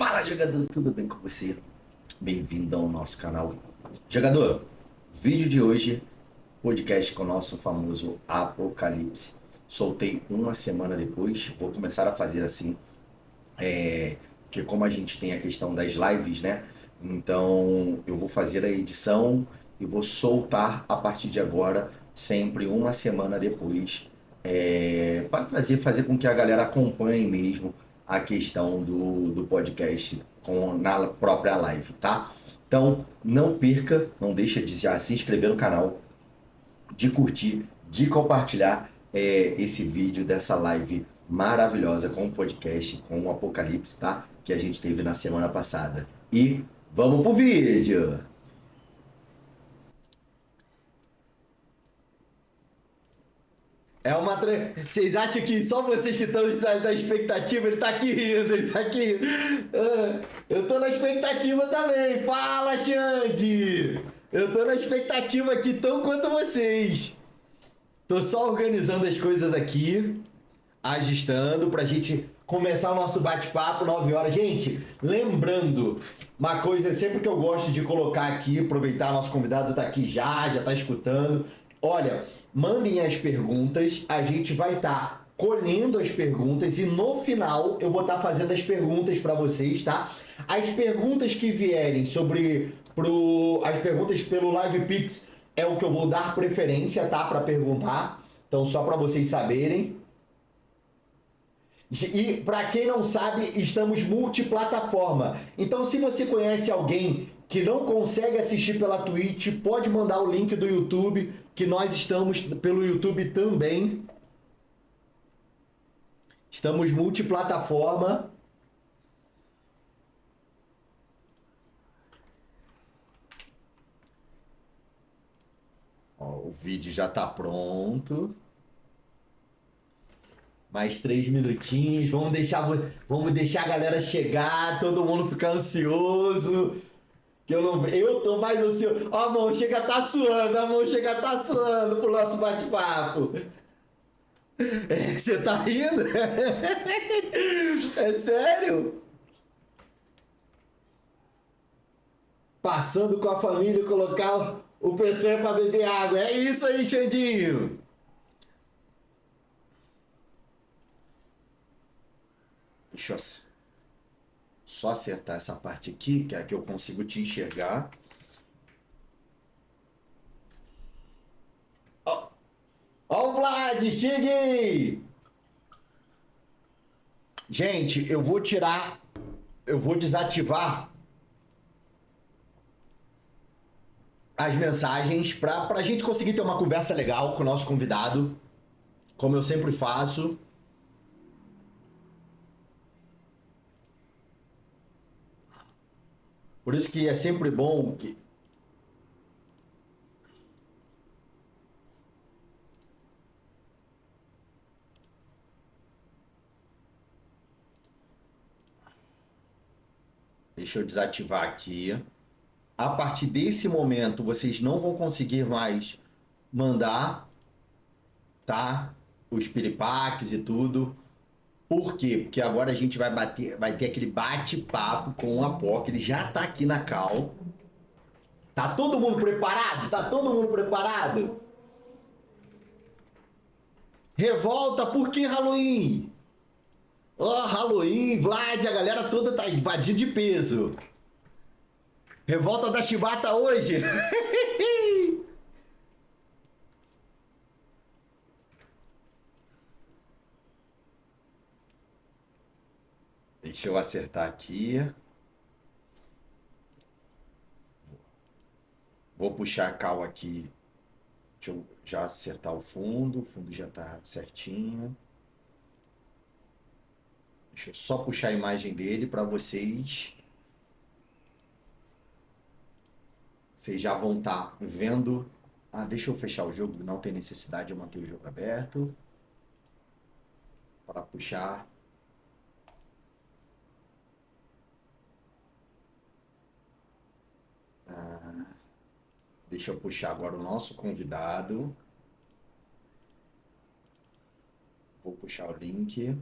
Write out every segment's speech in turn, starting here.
Fala, jogador, tudo bem com você? Bem-vindo ao nosso canal. Jogador, vídeo de hoje, podcast com o nosso famoso Apocalipse. Soltei uma semana depois, vou começar a fazer assim, porque como a gente tem a questão das lives, né? Então eu vou fazer a edição e vou soltar a partir de agora, sempre uma semana depois, para fazer com que a galera acompanhe mesmo a questão do podcast na própria live, tá? Então não perca, não deixa de já se inscrever no canal, de curtir, de compartilhar esse vídeo dessa live maravilhosa com o podcast, com o Apocalipse, tá? Que a gente teve na semana passada. E vamos pro vídeo! Vocês acham que só vocês que estão na expectativa? Ele tá aqui rindo, ele tá aqui. Eu tô na expectativa também. Fala, Xande! Eu tô na expectativa aqui tão quanto vocês. Tô só organizando as coisas aqui, ajustando pra gente começar o nosso bate-papo 9 horas. Gente, lembrando, uma coisa sempre que eu gosto de colocar aqui, aproveitar nosso convidado tá aqui já tá escutando. Olha, mandem as perguntas, a gente vai estar colhendo as perguntas e no final eu vou estar fazendo as perguntas para vocês, tá? As perguntas que vierem as perguntas pelo Live Pix é o que eu vou dar preferência, tá, para perguntar. Então só para vocês saberem. E para quem não sabe, estamos multiplataforma. Então, se você conhece alguém que não consegue assistir pela Twitch, pode mandar o link do YouTube, que nós estamos pelo YouTube também. Estamos multiplataforma. Ó, o vídeo já está pronto. Mais 3 minutinhos, vamos deixar a galera chegar, todo mundo ficar ansioso. Que eu tô mais ansioso. Ó, a mão chega a tá suando, a mão chega a tá suando pro nosso bate-papo. Você tá rindo? É sério? Passando com a família, colocar o PC pra beber água. É isso aí, Xandinho. Deixa eu só acertar essa parte aqui, que é a que eu consigo te enxergar. Ó o Vlad, cheguei! Gente, eu vou desativar as mensagens pra gente conseguir ter uma conversa legal com o nosso convidado, como eu sempre faço. Por isso que é sempre bom que... Deixa eu desativar aqui. A partir desse momento, vocês não vão conseguir mais mandar, tá? Os piripaques e tudo. Por quê? Porque agora a gente vai ter aquele bate-papo com o Apoc. Ele já tá aqui na call. Tá todo mundo preparado? Tá todo mundo preparado? Revolta, por que Halloween? Ó, oh, Halloween, Vlad, a galera toda tá invadindo de peso. Revolta da Chibata hoje. Deixa eu acertar aqui. Vou puxar a cal aqui. Deixa eu já acertar o fundo já tá certinho. Deixa eu só puxar a imagem dele para vocês. Vocês já vão estar vendo. Ah, deixa eu fechar o jogo, não tem necessidade de eu manter o jogo aberto. Para puxar. Deixa eu puxar agora o nosso convidado. Vou puxar o link.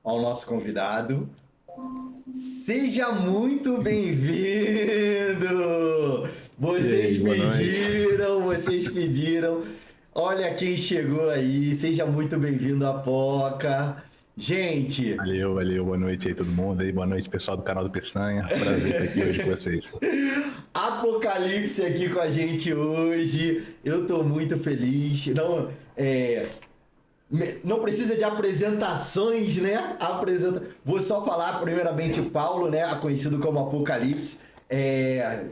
ao nosso convidado. Seja muito bem-vindo! Aí, boa noite. Vocês pediram. Olha quem chegou aí. Seja muito bem-vindo à Poca. Gente, Valeu, boa noite aí todo mundo aí, boa noite pessoal do canal do Peçanha, prazer estar aqui hoje com vocês. Apocalipse aqui com a gente hoje. Eu tô muito feliz. Não precisa de apresentações, né? Vou só falar primeiramente Paulo, né? Conhecido como Apocalipse,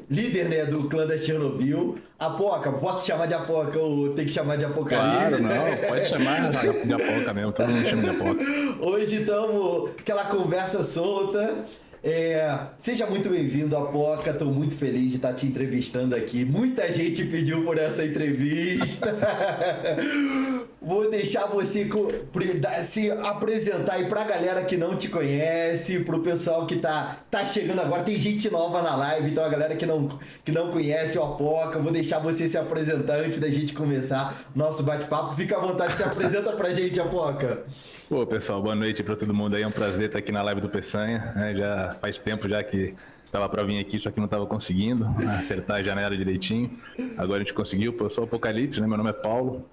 líder, né, do clã da Chernobyl. Apoca, posso chamar de Apoca ou tem que chamar de Claro, Apocalipse? não, pode chamar de Apoca mesmo, todo mundo chama de Apoca. Hoje estamos aquela conversa solta. Seja muito bem-vindo, Apoca. Estou muito feliz de estar te entrevistando aqui. Muita gente pediu por essa entrevista. Vou deixar você se apresentar aí pra galera que não te conhece, pro pessoal que tá chegando agora. Tem gente nova na live, então a galera que não conhece o Apoca, vou deixar você se apresentar antes da gente começar nosso bate-papo. Fica à vontade, se apresenta pra gente, Apoca. Pô, pessoal, boa noite para todo mundo aí, é um prazer estar aqui na live do Peçanha, né? Já faz tempo já que estava para vir aqui, só que não estava conseguindo acertar a janela direitinho. Agora a gente conseguiu. Pô, eu sou o Apocalipse, né? Meu nome é Paulo.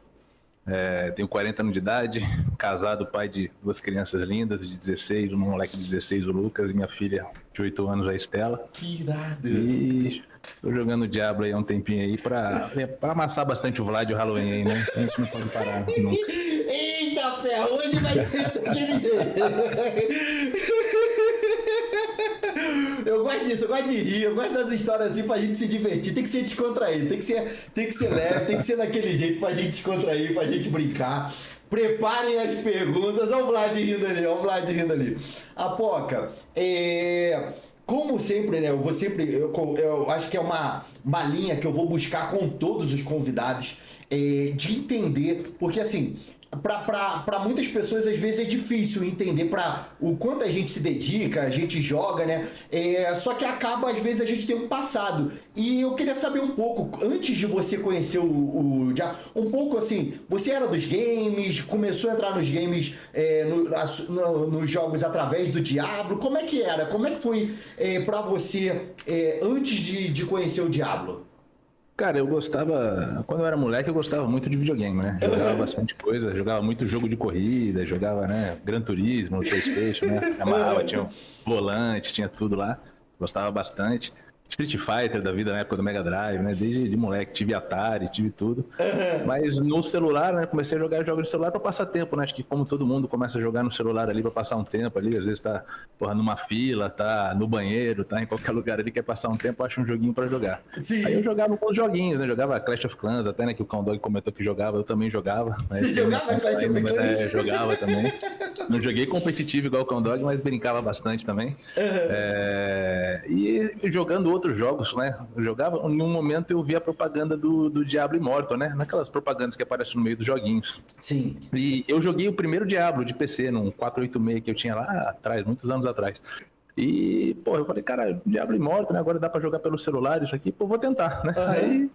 Tenho 40 anos de idade, casado, pai de duas crianças lindas, de 16, um moleque de 16, o Lucas, e minha filha de 8 anos, a Estela. Que irado! E tô jogando Diablo aí há um tempinho aí pra amassar bastante o Vlad e o Halloween aí, né? A gente não pode parar nunca. Eita, pé, hoje vai ser daquele jeito. Eu gosto disso, eu gosto de rir, eu gosto das histórias assim pra gente se divertir. Tem que ser descontraído, tem que ser leve, tem que ser daquele jeito pra gente descontrair, pra gente brincar. Preparem as perguntas. Olha o Vlad rindo ali, olha o Vlad rindo ali. Apoca, como sempre, né? Eu acho que é uma linha que eu vou buscar com todos os convidados, de entender, porque assim, para muitas pessoas às vezes é difícil entender para o quanto a gente se dedica, a gente joga, né? Só que acaba, às vezes, a gente tem um passado. E eu queria saber um pouco, antes de você conhecer um pouco assim, você era dos games, começou a entrar nos games, nos jogos através do Diablo. Como é que era? Como é que foi para você antes de conhecer o Diablo? Cara, eu gostava, quando eu era moleque, eu gostava muito de videogame, né? Jogava bastante coisa, jogava muito jogo de corrida, jogava, né, Gran Turismo no PlayStation, né? Me amarrava, tinha um volante, tinha tudo lá, gostava bastante. Street Fighter da vida na época do Mega Drive, né? Desde de moleque, tive Atari, tive tudo. Mas no celular, né? Comecei a jogar jogos de celular para passar tempo, né? Acho que como todo mundo começa a jogar no celular ali para passar um tempo ali, às vezes tá, porra, numa fila, tá no banheiro, tá em qualquer lugar ali, quer passar um tempo, acha um joguinho para jogar. Sim. Aí eu jogava alguns joguinhos, né? Jogava Clash of Clans, até, né? Que o Cão comentou que jogava, eu também jogava. Você jogava Clash of Clans? Jogava também. Não joguei competitivo igual o Cão, mas brincava bastante também. E jogando outros jogos, né? Eu jogava, em um momento eu vi a propaganda do Diablo Immortal, né? Naquelas propagandas que aparecem no meio dos joguinhos. Sim. E eu joguei o primeiro Diablo de PC, num 486 que eu tinha lá atrás, muitos anos atrás. E, pô, eu falei, cara, Diablo Immortal, né? Agora dá pra jogar pelo celular isso aqui, pô, vou tentar, né? Aí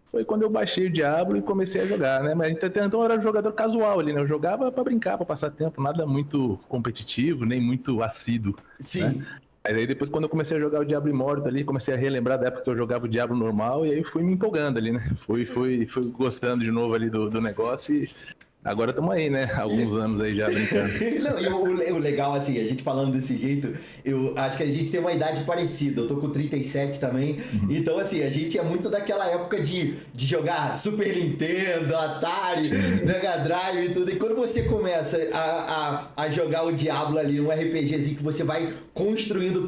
foi quando eu baixei o Diablo e comecei a jogar, né? Mas então eu era um jogador casual ali, né? Eu jogava pra brincar, pra passar tempo, nada muito competitivo, nem muito assíduo. Sim. Né? Aí depois, quando eu comecei a jogar o Diablo Immortal ali, comecei a relembrar da época que eu jogava o Diablo normal, e aí fui me empolgando ali, né? Fui gostando de novo ali do negócio e agora estamos aí, né? Alguns anos aí já brincando. Não, e o legal, assim, a gente falando desse jeito, eu acho que a gente tem uma idade parecida. Eu tô com 37 também. Então, assim, a gente é muito daquela época de jogar Super Nintendo, Atari, Mega Drive e tudo. E quando você começa a jogar o Diablo ali, um RPGzinho que você vai construindo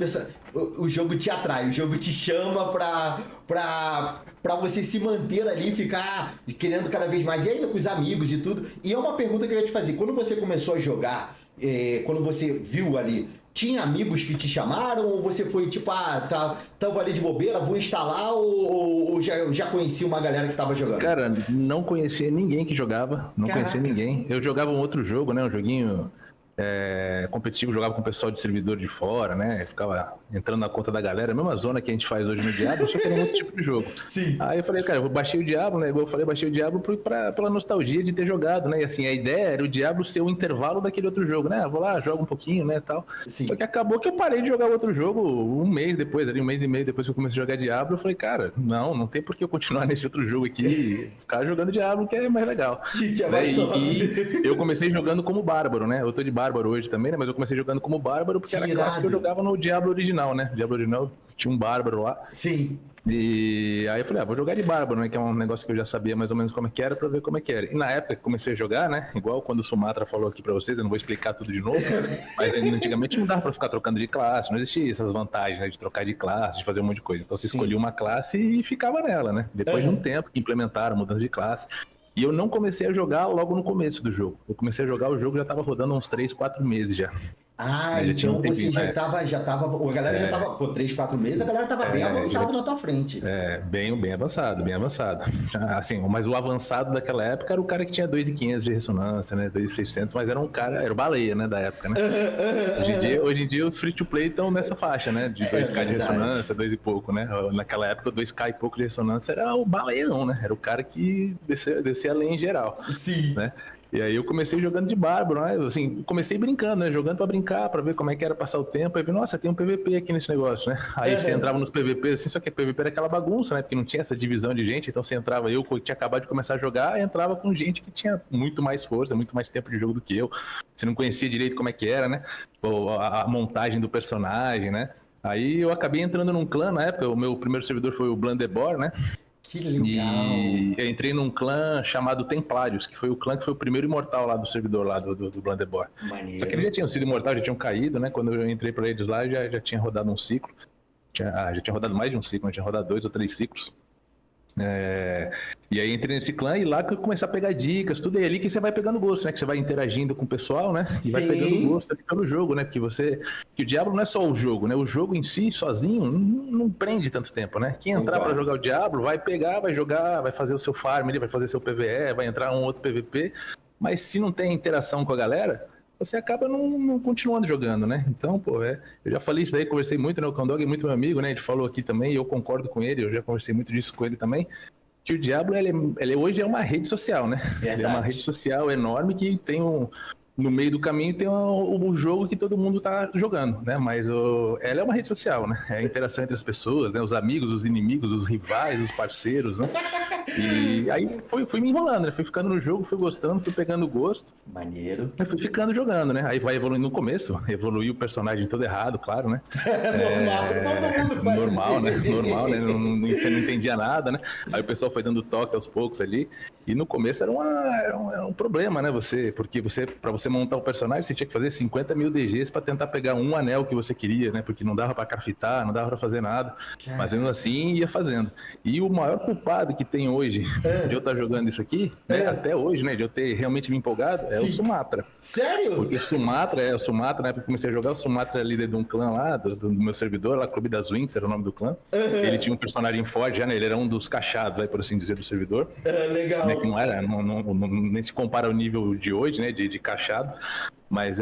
o jogo te atrai, o jogo te chama pra você se manter ali e ficar querendo cada vez mais, e ainda com os amigos e tudo. E é uma pergunta que eu ia te fazer, quando você começou a jogar, quando você viu ali, tinha amigos que te chamaram, ou você foi tipo, tava ali de bobeira, vou instalar, ou já conhecia uma galera que tava jogando? Cara, não conhecia ninguém que jogava, não Caraca. conhecia ninguém. Eu jogava um outro jogo, né, um joguinho competitivo, jogava com o pessoal de servidor de fora, né? Ficava entrando na conta da galera, a mesma zona que a gente faz hoje no Diablo, só que era um outro tipo de jogo. Sim. Aí eu falei, cara, eu baixei o Diablo, né? Igual eu falei, baixei o Diablo pela nostalgia de ter jogado, né? E assim, a ideia era o Diablo ser o intervalo daquele outro jogo, né? Vou lá, jogo um pouquinho, né, tal. Sim. Só que acabou que eu parei de jogar o outro jogo um mês depois, ali um mês e meio depois que eu comecei a jogar Diablo, eu falei, cara, não tem por que eu continuar nesse outro jogo aqui, ficar jogando Diablo, que é mais legal. Que é mais e eu comecei jogando como Bárbaro, né? Eu tô de Bárbaro hoje também, né? Mas eu comecei jogando como Bárbaro porque era a classe que eu jogava no Diablo original, né? Diablo original tinha um Bárbaro lá. Sim. E aí eu falei, vou jogar de Bárbaro, né? Que é um negócio que eu já sabia mais ou menos como é que era pra ver como é que era. E na época que comecei a jogar, né? Igual quando o Sumatra falou aqui pra vocês, eu não vou explicar tudo de novo, mas antigamente não dava pra ficar trocando de classe, não existia essas vantagens, né? De trocar de classe, de fazer um monte de coisa. Então você escolhia uma classe e ficava nela, né? Depois de um tempo que implementaram mudança de classe. E eu não comecei a jogar logo no começo do jogo. Eu comecei a jogar o jogo, já tava rodando uns 3, 4 meses já. Então você já tava, a galera já tava, 3, 4 meses, a galera tava bem avançada na tua frente. Bem avançado. Assim, mas o avançado daquela época era o cara que tinha 2.500 de ressonância, né, 2.600, mas era um cara, era o baleia, né, da época, né. Hoje em dia os free-to-play estão nessa faixa, né, de 2K de ressonância, 2 e pouco, né. Naquela época, 2K e pouco de ressonância era o baleião, né, era o cara que descia além em geral. Sim. Né. E aí eu comecei jogando de Bárbaro, né? Assim, comecei brincando, né? Jogando pra brincar, pra ver como é que era passar o tempo. Aí vi, nossa, tem um PVP aqui nesse negócio, né? Aí você entrava nos PVPs, assim, só que PVP era aquela bagunça, né? Porque não tinha essa divisão de gente. Então você entrava, eu que tinha acabado de começar a jogar, entrava com gente que tinha muito mais força, muito mais tempo de jogo do que eu. Você não conhecia direito como é que era, né? A montagem do personagem, né? Aí eu acabei entrando num clã na época, o meu primeiro servidor foi o Blundebor, né? Que legal! E eu entrei num clã chamado Templários, que foi o clã que foi o primeiro imortal lá do servidor lá do Blundebor. Maneiro. Só que eles já tinham sido imortais, já tinham caído, né? Quando eu entrei pra eles lá, já tinha rodado um ciclo. Já tinha rodado mais de um ciclo, já tinha rodado 2 ou 3 ciclos. E aí entrei nesse clã e lá que eu comecei a pegar dicas, tudo é ali que você vai pegando gosto, né? Que você vai interagindo com o pessoal, né? E vai pegando gosto ali pelo jogo, né? Que o Diablo não é só o jogo, né? O jogo em si, sozinho, não prende tanto tempo, né? Quem entrar pra jogar o Diablo vai pegar, vai jogar, vai fazer o seu farm ali, vai fazer seu PvE, vai entrar um outro PvP, mas se não tem interação com a galera, você acaba não continuando jogando, né? Então, eu já falei isso daí, conversei muito, né? O Candog é muito meu amigo, né? Ele falou aqui também, e eu concordo com ele, eu já conversei muito disso com ele também, que o Diablo, ele hoje é uma rede social, né? Verdade. Ele é uma rede social enorme que tem no meio do caminho tem o jogo que todo mundo tá jogando, né? Mas ela é uma rede social, né? É a interação entre as pessoas, né? Os amigos, os inimigos, os rivais, os parceiros, né? E aí fui me enrolando, né? Fui ficando no jogo, fui gostando, fui pegando gosto. Maneiro. Fui ficando jogando, né? Aí vai evoluindo no começo, evoluiu o personagem todo errado, claro, né? Normal, né? Você não entendia nada, né? Aí o pessoal foi dando toque aos poucos ali. E no começo era um problema, né? Porque pra você montar o personagem, você tinha que fazer 50 mil DGs pra tentar pegar um anel que você queria, né? Porque não dava pra craftar, não dava pra fazer nada. Mas mesmo assim, ia fazendo. E o maior culpado que tem hoje de eu estar jogando isso aqui, né? Até hoje, né? De eu ter realmente me empolgado, é o Sumatra. Sério? Porque o Sumatra, na época que eu comecei a jogar, o Sumatra é líder de um clã lá, do meu servidor, lá, Clube das Winx, era o nome do clã. Ele tinha um personagem forte já, né? Ele era um dos cachados, aí, por assim dizer, do servidor. Legal. Né? Que não era, nem se compara ao nível de hoje, né? De cachado. Mas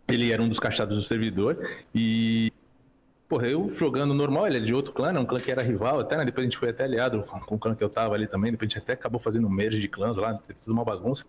ele era um dos cachados do servidor. E eu jogando normal, ele é de outro clã, né? Um clã que era rival até, né? Depois a gente foi até aliado com o clã que eu tava ali também. Depois a gente até acabou fazendo um merge de clãs lá, teve tudo uma bagunça.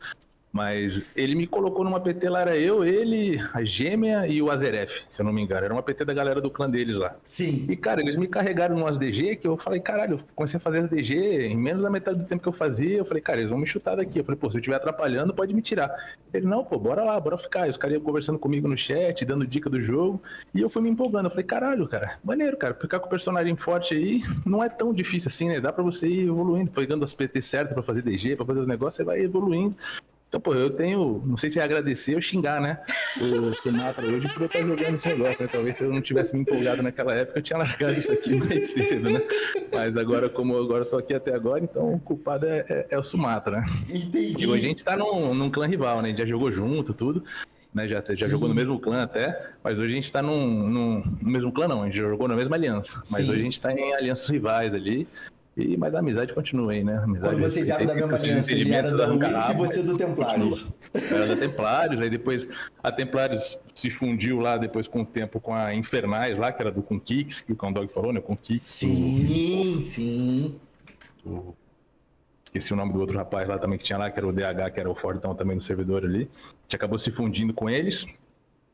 Mas ele me colocou numa PT lá, era eu, ele, a Gêmea e o Azeref, se eu não me engano. Era uma PT da galera do clã deles lá. Sim. E, cara, eles me carregaram numas DG que eu falei, caralho, eu comecei a fazer as DG em menos da metade do tempo que eu fazia. Eu falei, cara, eles vão me chutar daqui. Eu falei, se eu estiver atrapalhando, pode me tirar. Ele, não, bora lá, bora ficar. E os caras iam conversando comigo no chat, dando dica do jogo. E eu fui me empolgando. Eu falei, caralho, cara, maneiro, cara. Ficar com o personagem forte aí não é tão difícil assim, né? Dá pra você ir evoluindo, pegando as PT certas pra fazer DG, pra fazer os negócios, você vai evoluindo. Então, eu tenho, não sei se é agradecer ou xingar, né, o Sumatra hoje por eu estar jogando esse negócio, né, talvez se eu não tivesse me empolgado naquela época, eu tinha largado isso aqui mais cedo, né, mas agora, como eu tô aqui até agora, então o culpado é o Sumatra, né. Entendi. E hoje a gente tá num clã rival, né, a gente já jogou junto, tudo, né, já jogou no mesmo clã até, mas hoje a gente tá no mesmo clã não, a gente já jogou na mesma aliança, mas hoje a gente tá em alianças rivais ali. Mas a amizade continua aí, né? Amizade, Quando vocês eram da mesma aliança, ele era da Wings e você do Templários. Era da Templários, aí depois a Templários se fundiu lá depois com o tempo com a Infernais lá, que era do Kunkix, que o Kondog falou, né? Kunkix. Sim. Esqueci o nome do outro rapaz lá também que tinha lá, que era o DH, que era o fortão também do servidor ali. A gente acabou se fundindo com eles.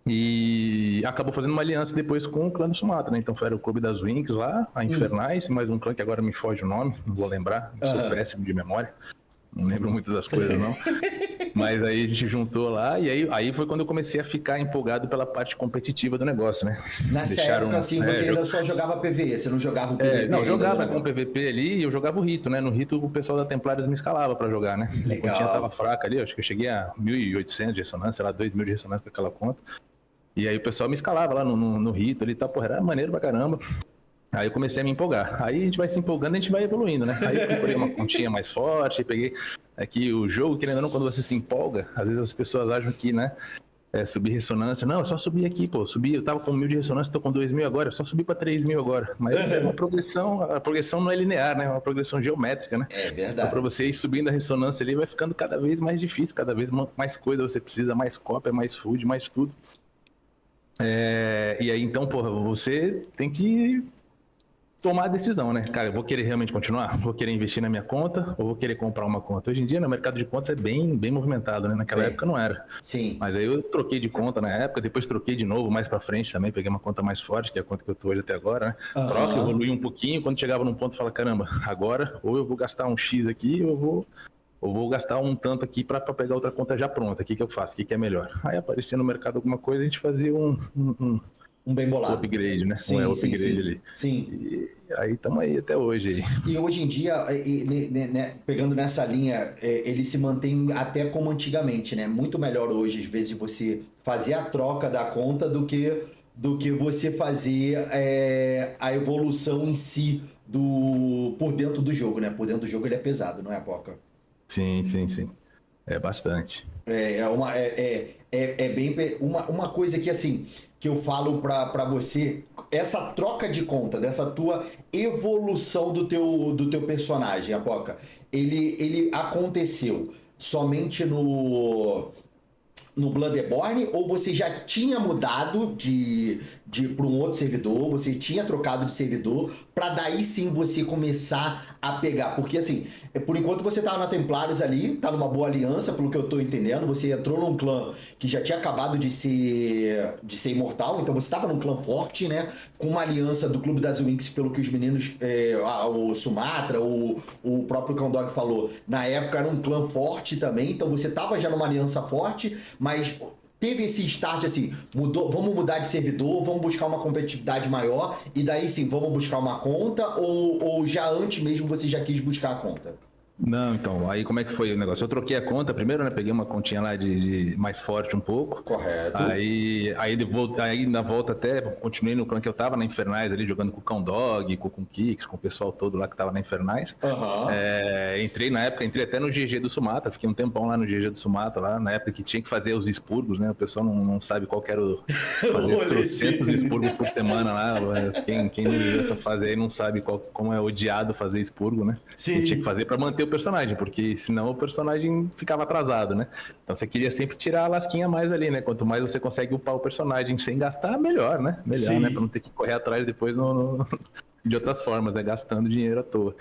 E acabou fazendo uma aliança depois com o clã do Sumatra, né? Então era o Clube das Wings lá, a Infernais, mais um clã que agora me foge o nome, não vou lembrar, sou péssimo de memória, não lembro muito das coisas não. Mas aí a gente juntou lá e aí foi quando eu comecei a ficar empolgado pela parte competitiva do negócio, né? Nessa época, assim, você ainda só jogava PvE, você não jogava o PvP? Não, eu jogava com o PvP ali e eu jogava o Rito, né? No Rito o pessoal da Templários me escalava pra jogar, né? Legal. A continha tava fraca ali, acho que eu cheguei a 1.800 de ressonância, sei lá, 2.000 de ressonância com aquela conta. E aí o pessoal me escalava lá no Rito ali e tal, porra, era maneiro pra caramba. Aí eu comecei a me empolgar. Aí a gente vai se empolgando e a gente vai evoluindo, né? Aí eu procurei uma continha mais forte, peguei aqui o jogo, querendo ou não, quando você se empolga, às vezes as pessoas acham que, né, subir ressonância. Não, é só subir aqui, pô. Eu tava com 1.000 de ressonância, tô com 2.000 agora, é só subir pra 3.000 agora. Mas é uma progressão, a progressão não é linear, né? É uma progressão geométrica, né? É verdade. Então pra você ir subindo a ressonância ali, vai ficando cada vez mais difícil, cada vez mais coisa você precisa, mais cópia, mais food, mais tudo. E aí, então, porra, você tem que tomar a decisão, né? Cara, eu vou querer realmente continuar? Vou querer investir na minha conta ou vou querer comprar uma conta? Hoje em dia, no mercado de contas é bem movimentado, né? Naquela época não era. Sim. Mas aí eu troquei de conta na época, depois troquei de novo mais pra frente também, peguei uma conta mais forte, que é a conta que eu tô hoje até agora, né? Troca, evolui um pouquinho, quando chegava num ponto, fala, caramba, agora ou eu vou gastar um X aqui ou vou gastar um tanto aqui para pegar outra conta já pronta. O que eu faço? O que é melhor? Aí aparecia no mercado alguma coisa, a gente fazia um bem bolado. Upgrade, né? Sim, upgrade ali. Sim. E aí estamos aí até hoje. Aí. E hoje em dia, né, pegando nessa linha, ele se mantém até como antigamente, né? Muito melhor hoje, às vezes, você fazer a troca da conta do que você fazer a evolução em si por dentro do jogo, né? Por dentro do jogo ele é pesado, não é, Poca? Sim. É bastante. Uma coisa que, assim, que eu falo pra você, essa troca de conta, dessa tua evolução do teu personagem, Apoca, ele aconteceu somente no Bloodborne, ou você já tinha mudado para um outro servidor, você tinha trocado de servidor, para daí sim você começar a pegar? Porque assim, por enquanto você tava na Templários ali, tá numa boa aliança, pelo que eu tô entendendo, você entrou num clã que já tinha acabado de ser imortal, então você tava num clã forte, né, com uma aliança do Clube das Wings, pelo que os meninos, o Sumatra, o próprio Kondog falou, na época era um clã forte também, então você tava já numa aliança forte, mas teve esse start assim, vamos mudar de servidor, vamos buscar uma competitividade maior, e daí sim, vamos buscar uma conta, ou já antes mesmo você já quis buscar a conta? Não, então, aí como é que foi o negócio? Eu troquei a conta primeiro, né? Peguei uma continha lá de mais forte um pouco. Correto. Aí na volta até, continuei no clã que eu tava, na Infernais ali, jogando com o Kondog, com o Kix, com o pessoal todo lá que tava na Infernais. Entrei até no GG do Sumatra, fiquei um tempão lá no GG do Sumatra, lá na época que tinha que fazer os expurgos, né? O pessoal não sabe qual que era fazer 300 expurgos por semana lá. Quem não viu essa fase aí não sabe como é odiado fazer expurgo, né? Sim. E tinha que fazer pra manter o personagem, porque senão o personagem ficava atrasado, né? Então você queria sempre tirar a lasquinha mais ali, né? Quanto mais você consegue upar o personagem sem gastar, melhor, né? Melhor, sim, né? Pra não ter que correr atrás depois de outras formas, né? Gastando dinheiro à toa.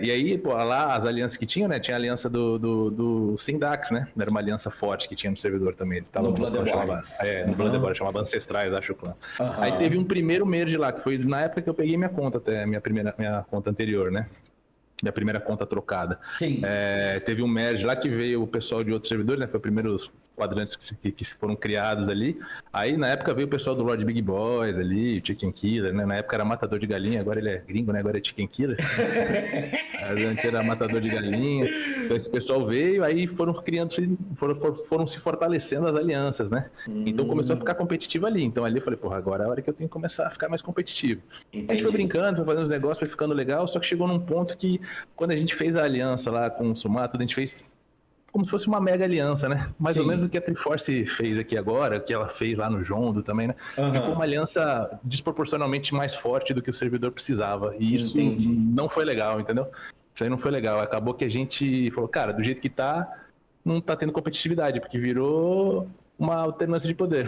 E aí, pô, lá as alianças que tinha, né? Tinha a aliança do Sindax, né? Era uma aliança forte que tinha no servidor também. Ele tava no Bloodborne. No Bloodborne, chamava Ancestrais, acho, o clã. Aí teve um primeiro merge lá, que foi na época que eu peguei minha conta, até minha conta anterior, né? Minha primeira conta trocada. Sim. Teve um merge lá que veio o pessoal de outros servidores, né? Foi primeiro os quadrantes que foram criados ali. Aí, na época, veio o pessoal do Lord Big Boys ali, Chicken Killer, né? Na época era Matador de Galinha, agora ele é gringo, né? Agora é Chicken Killer. Mas antes era Matador de Galinha. Então, esse pessoal veio, aí foram foram se fortalecendo as alianças, né? Então, começou a ficar competitivo ali. Então, ali eu falei, porra, agora é a hora que eu tenho que começar a ficar mais competitivo. Entendi. A gente foi brincando, foi fazendo os negócios, foi ficando legal, só que chegou num ponto que, quando a gente fez a aliança lá com o Sumatra, a gente fez como se fosse uma mega aliança, né? Mais Sim. ou menos o que a Triforce fez aqui agora, o que ela fez lá no Jondo também, né? Ficou uma aliança desproporcionalmente mais forte do que o servidor precisava. E isso não foi legal, entendeu? Isso aí não foi legal. Acabou que a gente falou, cara, do jeito que tá, não tá tendo competitividade, porque virou uma alternância de poder.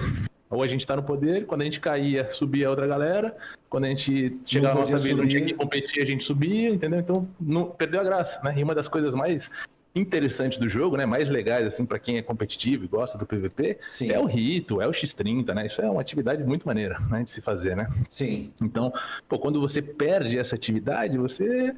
Ou a gente tá no poder, quando a gente caía, subia outra galera, quando a gente chegava na nossa vez, não tinha que competir, a gente subia, entendeu? Então, perdeu a graça, né? E uma das coisas mais interessantes do jogo, né? Mais legais, assim, pra quem é competitivo e gosta do PVP, Sim. é o rito, é o X30, né? Isso é uma atividade muito maneira, né, de se fazer, né? Sim. Então, pô, quando você perde essa atividade, você...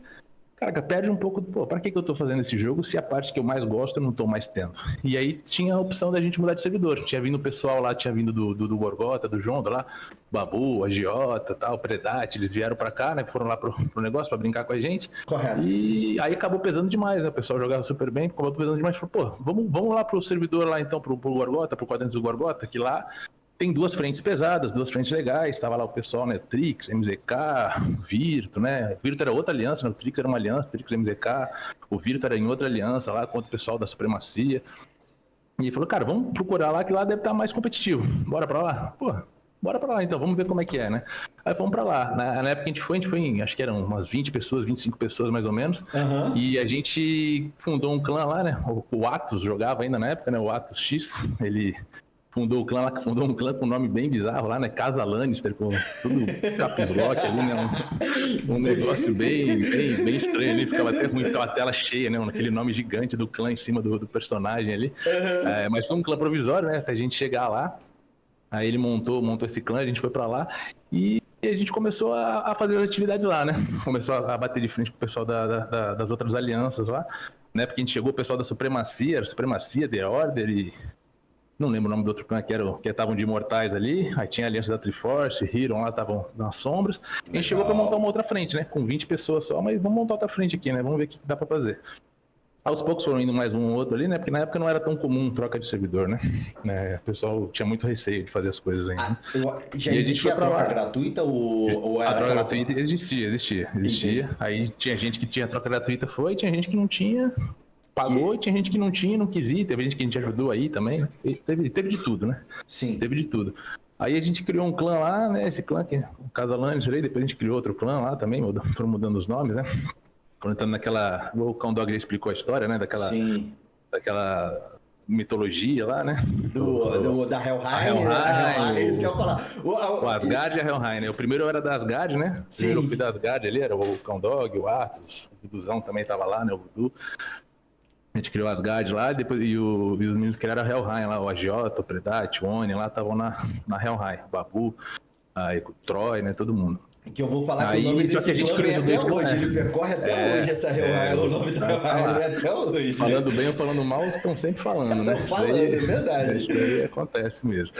Caraca, perde um pouco, pô, pra que eu tô fazendo esse jogo se a parte que eu mais gosto eu não tô mais tendo? E aí tinha a opção da gente mudar de servidor. Tinha vindo o pessoal lá, tinha vindo do Gorgota, do Jondo lá, Babu, Agiota, tal, Predate, eles vieram pra cá, né, foram lá pro negócio pra brincar com a gente. Correto. E aí acabou pesando demais, né, o pessoal jogava super bem, acabou pesando demais. Falou, pô, vamos lá pro servidor lá então, pro Gorgota, pro Quadrantes do Gorgota, que lá tem duas frentes pesadas, duas frentes legais. Tava lá o pessoal, né? Trix, MZK, Virtu, né? Virtu era outra aliança, né? O Trix era uma aliança, Trix, MZK. O Virtu era em outra aliança lá contra o pessoal da Supremacia. E ele falou, cara, vamos procurar lá que lá deve estar mais competitivo. Bora pra lá? Pô, bora pra lá então, vamos ver como é que é, né? Aí fomos pra lá. Na época que a gente foi em, acho que eram umas 20 pessoas, 25 pessoas mais ou menos. E a gente fundou um clã lá, né? O Atos jogava ainda na época, né? O Atos X, ele... fundou um clã com um nome bem bizarro lá, né? Casa Lannister, com tudo caps lock ali, né? Um negócio bem estranho ali, ficava até ruim, ficava a tela cheia, né? Aquele nome gigante do clã em cima do personagem ali. Mas foi um clã provisório, né? Até a gente chegar lá. Aí ele montou esse clã, a gente foi pra lá e a gente começou a fazer as atividades lá, né? Começou a bater de frente com o pessoal das outras alianças lá, né? Porque a gente chegou o pessoal da Supremacia, The Order e... não lembro o nome do outro clã que estavam de imortais ali. Aí tinha a aliança da Triforce, Hiron lá estavam nas sombras. A gente chegou para montar uma outra frente, né? Com 20 pessoas só, mas vamos montar outra frente aqui, né? Vamos ver o que dá para fazer. Aos poucos foram indo mais um ou outro ali, né? Porque na época não era tão comum troca de servidor, né? O pessoal tinha muito receio de fazer as coisas ainda. Já existia a troca gratuita ou era... A troca gratuita existia. Aí tinha gente que tinha troca gratuita, tinha gente que não tinha... pagou, e tinha gente que não tinha, não quis ir, teve gente que a gente ajudou aí também, teve de tudo, né? Sim. Teve de tudo. Aí a gente criou um clã lá, né? Esse clã, o Casa Lannister aí, depois a gente criou outro clã lá também, foram mudando os nomes, né? Foram entrando naquela... O Cão Dog explicou a história, né? Daquela mitologia lá, né? Da Helheim, isso que eu ia falar. O Asgard e a Helheim, né? O primeiro era da Asgard, né? Sim. Primeiro eu fui da Asgard ali, era o Cão Dog, o Atos, o Vuduzão também tava lá, né? O Vudu. A gente criou Asgard lá, depois, e os meninos criaram a Helheim lá, o Agiota, o Predate, o Oni lá, estavam na Helheim, o Babu, aí, o Troy, né, todo mundo. Que eu vou falar que o nome desse clã vem até hoje, ele percorre até hoje essa Helheim, o nome da Helheim vem até hoje. Falando bem ou falando mal, estão sempre falando, né? Estão falando, é verdade. Isso aí acontece mesmo.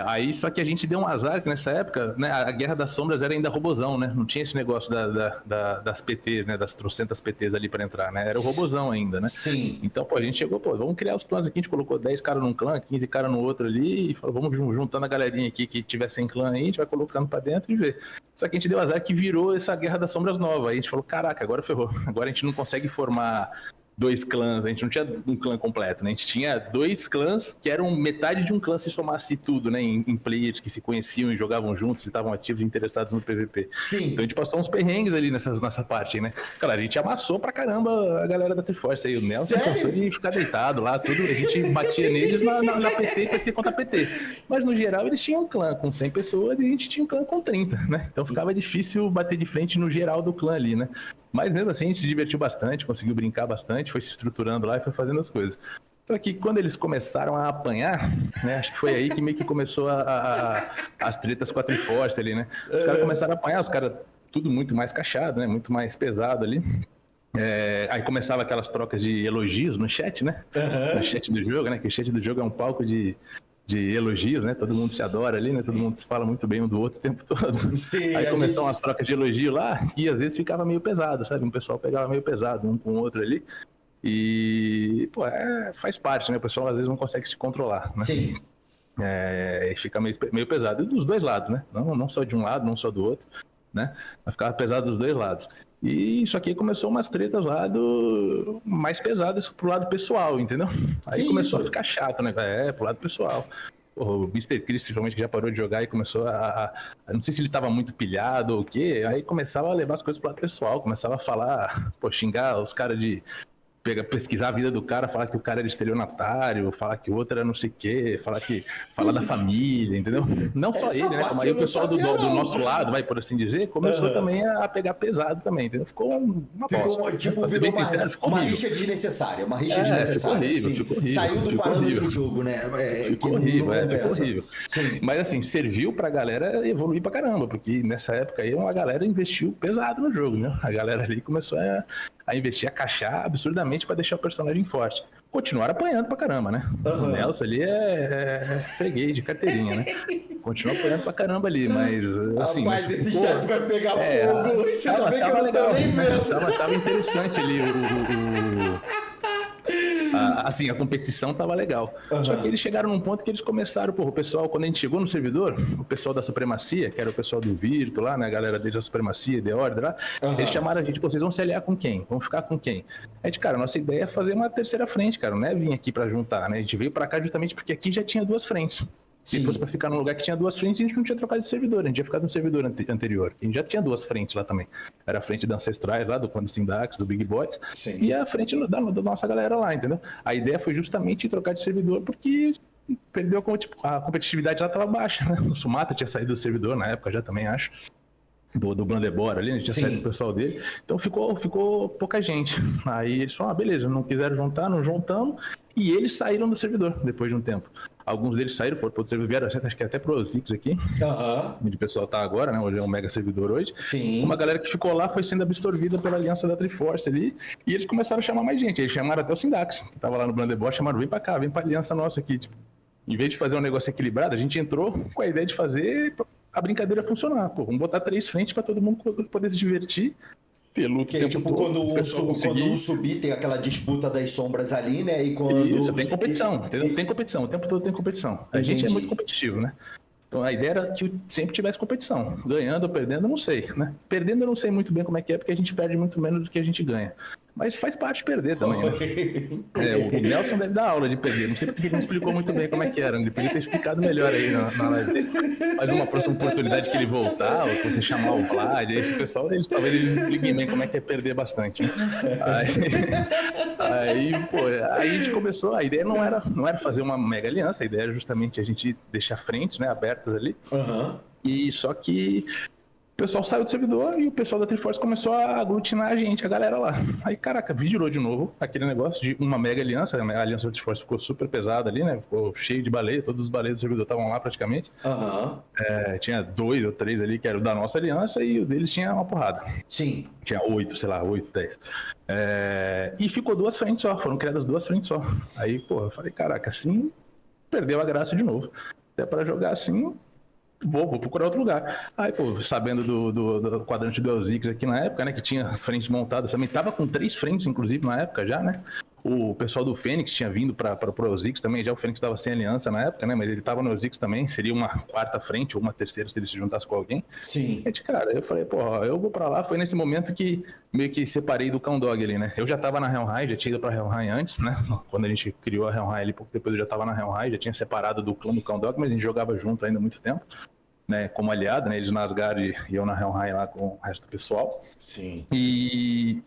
Aí, só que a gente deu um azar, que nessa época, né, a Guerra das Sombras era ainda robozão, né? Não tinha esse negócio das PTs, né? Das trocentas PTs ali pra entrar, né? Era o robozão ainda, né? Sim. Então, pô, a gente chegou, vamos criar os clãs aqui, a gente colocou 10 caras num clã, 15 caras no outro ali, e falou, vamos juntando a galerinha aqui que tiver sem clã aí, a gente vai colocando pra dentro e ver. Só que a gente deu azar que virou essa Guerra das Sombras nova. Aí a gente falou, caraca, agora ferrou. Agora a gente não consegue formar 2 clãs, a gente não tinha um clã completo, né? A gente tinha 2 clãs que eram metade de um clã se somasse tudo, né? Em players que se conheciam e jogavam juntos e estavam ativos e interessados no PVP. Sim. Então a gente passou uns perrengues ali nessa parte aí, né? Cara, a gente amassou pra caramba a galera da Triforce aí. O Nelson cansou de ficar deitado lá, tudo. A gente batia neles na PT contra PT. Mas no geral eles tinham um clã com 100 pessoas e a gente tinha um clã com 30, né? Então ficava difícil bater de frente no geral do clã ali, né? Mas mesmo assim a gente se divertiu bastante, conseguiu brincar bastante, foi se estruturando lá e foi fazendo as coisas. Só que quando eles começaram a apanhar, né, acho que foi aí que meio que começou as tretas com a Triforce ali, né? Os caras começaram a apanhar, os caras tudo muito mais cachado, né? Muito mais pesado ali. Aí começava aquelas trocas de elogios no chat, né? No chat do jogo, né? Que o chat do jogo é um palco de elogios, né? Todo mundo se adora ali, né? Todo mundo se fala muito bem um do outro o tempo todo. Sim, aí começaram umas trocas de elogio lá e às vezes ficava meio pesado, sabe? Um pessoal pegava meio pesado um com o outro ali. E, pô, faz parte, né? O pessoal às vezes não consegue se controlar, né? Sim. E fica meio pesado. E dos dois lados, né? Não só de um lado, não só do outro. né? Mas ficava pesado dos dois lados. E isso aqui começou umas tretas lá mais pesadas pro lado pessoal, entendeu? Aí Que começou a isso? ficar chato, né? Pro lado pessoal. O Mr. Chris, principalmente, que já parou de jogar e começou não sei se ele tava muito pilhado ou o quê, aí começava a levar as coisas pro lado pessoal, começava a falar, xingar os caras de pesquisar a vida do cara, falar que o cara era estelionatário, falar que o outro era não sei o quê, falar da família, entendeu? Não só Essa ele, né? parte Mas aí eu o não pessoal sabia, do não. nosso lado, vai por assim dizer, começou também a pegar pesado também, entendeu? Ficou uma bosta. Tipo, Pra ser virou bem sincero, ficou uma horrível. rixa desnecessária, uma rixa Ficou desnecessária. horrível, Sim. ficou horrível. Saiu do Ficou parâmetro horrível. do jogo, né? Que Ficou não horrível, ficou conversa. horrível. Sim. Mas assim, serviu pra galera evoluir pra caramba, porque nessa época aí uma galera investiu pesado no jogo, né? A galera ali começou a investir, a caixar absurdamente pra deixar o personagem forte. Continuaram apanhando pra caramba, né? O Nelson ali é freguês de carteirinha, né? Continua apanhando pra caramba ali, mas assim... Rapaz, esse chat vai pegar fogo hoje, tá vendo que eu não legal, tô nem vendo. tava interessante ali assim, a competição tava legal. Só que eles chegaram num ponto que eles começaram, o pessoal, quando a gente chegou no servidor, o pessoal da Supremacia, que era o pessoal do Virtu lá, né, a galera deles da Supremacia, The Order lá, eles chamaram a gente, vocês vão se aliar com quem? Vão ficar com quem? A gente, cara, nossa ideia é fazer uma terceira frente, cara, não é vir aqui pra juntar, né? A gente veio pra cá justamente porque aqui já tinha duas frentes. Se fosse pra ficar num lugar que tinha duas frentes, a gente não tinha trocado de servidor, a gente tinha ficado no servidor anterior. A gente já tinha duas frentes lá também. Era a frente da Ancestrais lá, do Quando Sindax, do Big Bots, e a frente da nossa galera lá, entendeu? A ideia foi justamente trocar de servidor, porque perdeu a competitividade lá estava baixa, né? O Sumata tinha saído do servidor na época já também, acho. Do Brandebor ali, a gente tinha saído do pessoal dele. Então ficou pouca gente. Aí eles falaram, beleza, não quiseram juntar, não juntamos. E eles saíram do servidor depois de um tempo. Alguns deles saíram, foram para o servidor, vieram, acho que até para os Zix aqui, onde o pessoal tá agora, né? Hoje é um mega servidor hoje. Sim. Uma galera que ficou lá foi sendo absorvida pela aliança da Triforce ali, e eles começaram a chamar mais gente. Eles chamaram até o Sindax, que tava lá no Brandebor, chamaram, vem para cá, vem para aliança nossa aqui. Tipo, em vez de fazer um negócio equilibrado, a gente entrou com a ideia de fazer a brincadeira funcionar. Vamos botar 3 frentes para todo mundo poder se divertir. Que tipo, quando um subir tem aquela disputa das sombras ali, né? E quando... Isso, tem competição, entendeu? Tem competição, o tempo todo tem competição. A gente é muito competitivo, né? Então a ideia era que sempre tivesse competição. Ganhando ou perdendo, eu não sei, né? Perdendo eu não sei muito bem como é que é, porque a gente perde muito menos do que a gente ganha. Mas faz parte de perder também, né? O Nelson deve dar aula de perder. Não sei porque ele não explicou muito bem como é que era. Ele podia ter explicado melhor aí na live dele. Mas uma próxima oportunidade que ele voltar, ou se você chamar o Vlad, aí esse pessoal, talvez eles expliquem bem como é que é perder bastante. Né? Aí a gente começou, a ideia não era fazer uma mega aliança, a ideia era justamente a gente deixar frentes, né, abertas ali. E só que o pessoal saiu do servidor e o pessoal da Triforce começou a aglutinar a galera lá. Aí, caraca, virou de novo aquele negócio de uma mega aliança. A aliança da Triforce ficou super pesada ali, né? Ficou cheio de baleia, todos os baleias do servidor estavam lá praticamente. Tinha 2 ou 3 ali que era o da nossa aliança e o deles tinha uma porrada. Sim. Tinha 8, sei lá, 8, 10. E ficou 2 frentes só, foram criadas 2 frentes só. Aí, eu falei, caraca, assim perdeu a graça de novo. Até para jogar assim... Vou procurar outro lugar. Aí, sabendo do quadrante do Elzix aqui na época, né, que tinha as frentes montadas, também tava com 3 frentes, inclusive, na época já, né? O pessoal do Fênix tinha vindo para o Elzix também, já o Fênix estava sem aliança na época, né? Mas ele tava no Elzix também, seria uma 4ª frente ou uma 3ª se ele se juntasse com alguém. Sim. E, cara, eu falei, eu vou para lá. Foi nesse momento que meio que separei do Cão Dog ali, né? Eu já tava na Helheim, já tinha ido pra Helheim antes, né? Quando a gente criou a Helheim ali, pouco depois eu já tava na Helheim, já tinha separado do clã do Cão Dog, mas a gente jogava junto ainda há muito tempo. Né, como aliado, né, eles na Asgard e eu na Helheim lá com o resto do pessoal. Sim. E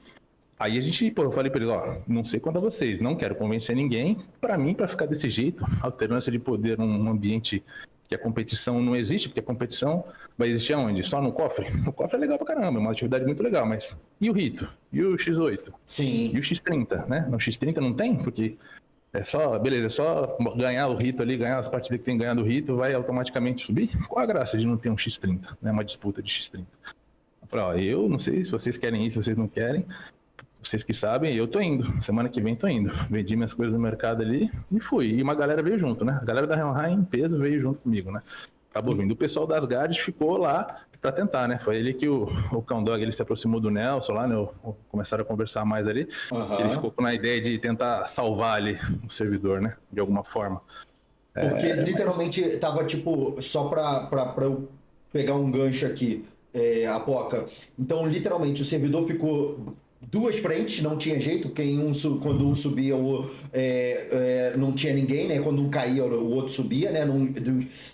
aí a gente, eu falei pra eles, não sei quanto a vocês, não quero convencer ninguém. Pra mim, pra ficar desse jeito, alternância de poder num ambiente que a competição não existe, porque a competição vai existir aonde? Só no cofre? O cofre é legal pra caramba, é uma atividade muito legal, mas e o rito? E o X8? Sim. E o X30, né? No X30 não tem, porque... beleza, é só ganhar o rito ali, ganhar as partidas que tem ganhado o rito, vai automaticamente subir? Qual a graça de não ter um X30, né? Uma disputa de X30? Eu falei, eu não sei se vocês querem ir, se vocês não querem, vocês que sabem, eu tô indo, semana que vem tô indo. Vendi minhas coisas no mercado ali e fui. E uma galera veio junto, né? A galera da Helheim em peso veio junto comigo, né? Acabou vindo. O pessoal das Asgard ficou lá para tentar, né? Foi ele que o Cão Dog ele se aproximou do Nelson lá, né? Começaram a conversar mais ali. Ele ficou com a ideia de tentar salvar ali o servidor, né? De alguma forma. Porque literalmente tava tipo, só pra eu pegar um gancho aqui. Apoca. Então, literalmente, o servidor ficou duas frentes, não tinha jeito. Quando um subia, não tinha ninguém, né? Quando um caía, o outro subia, né?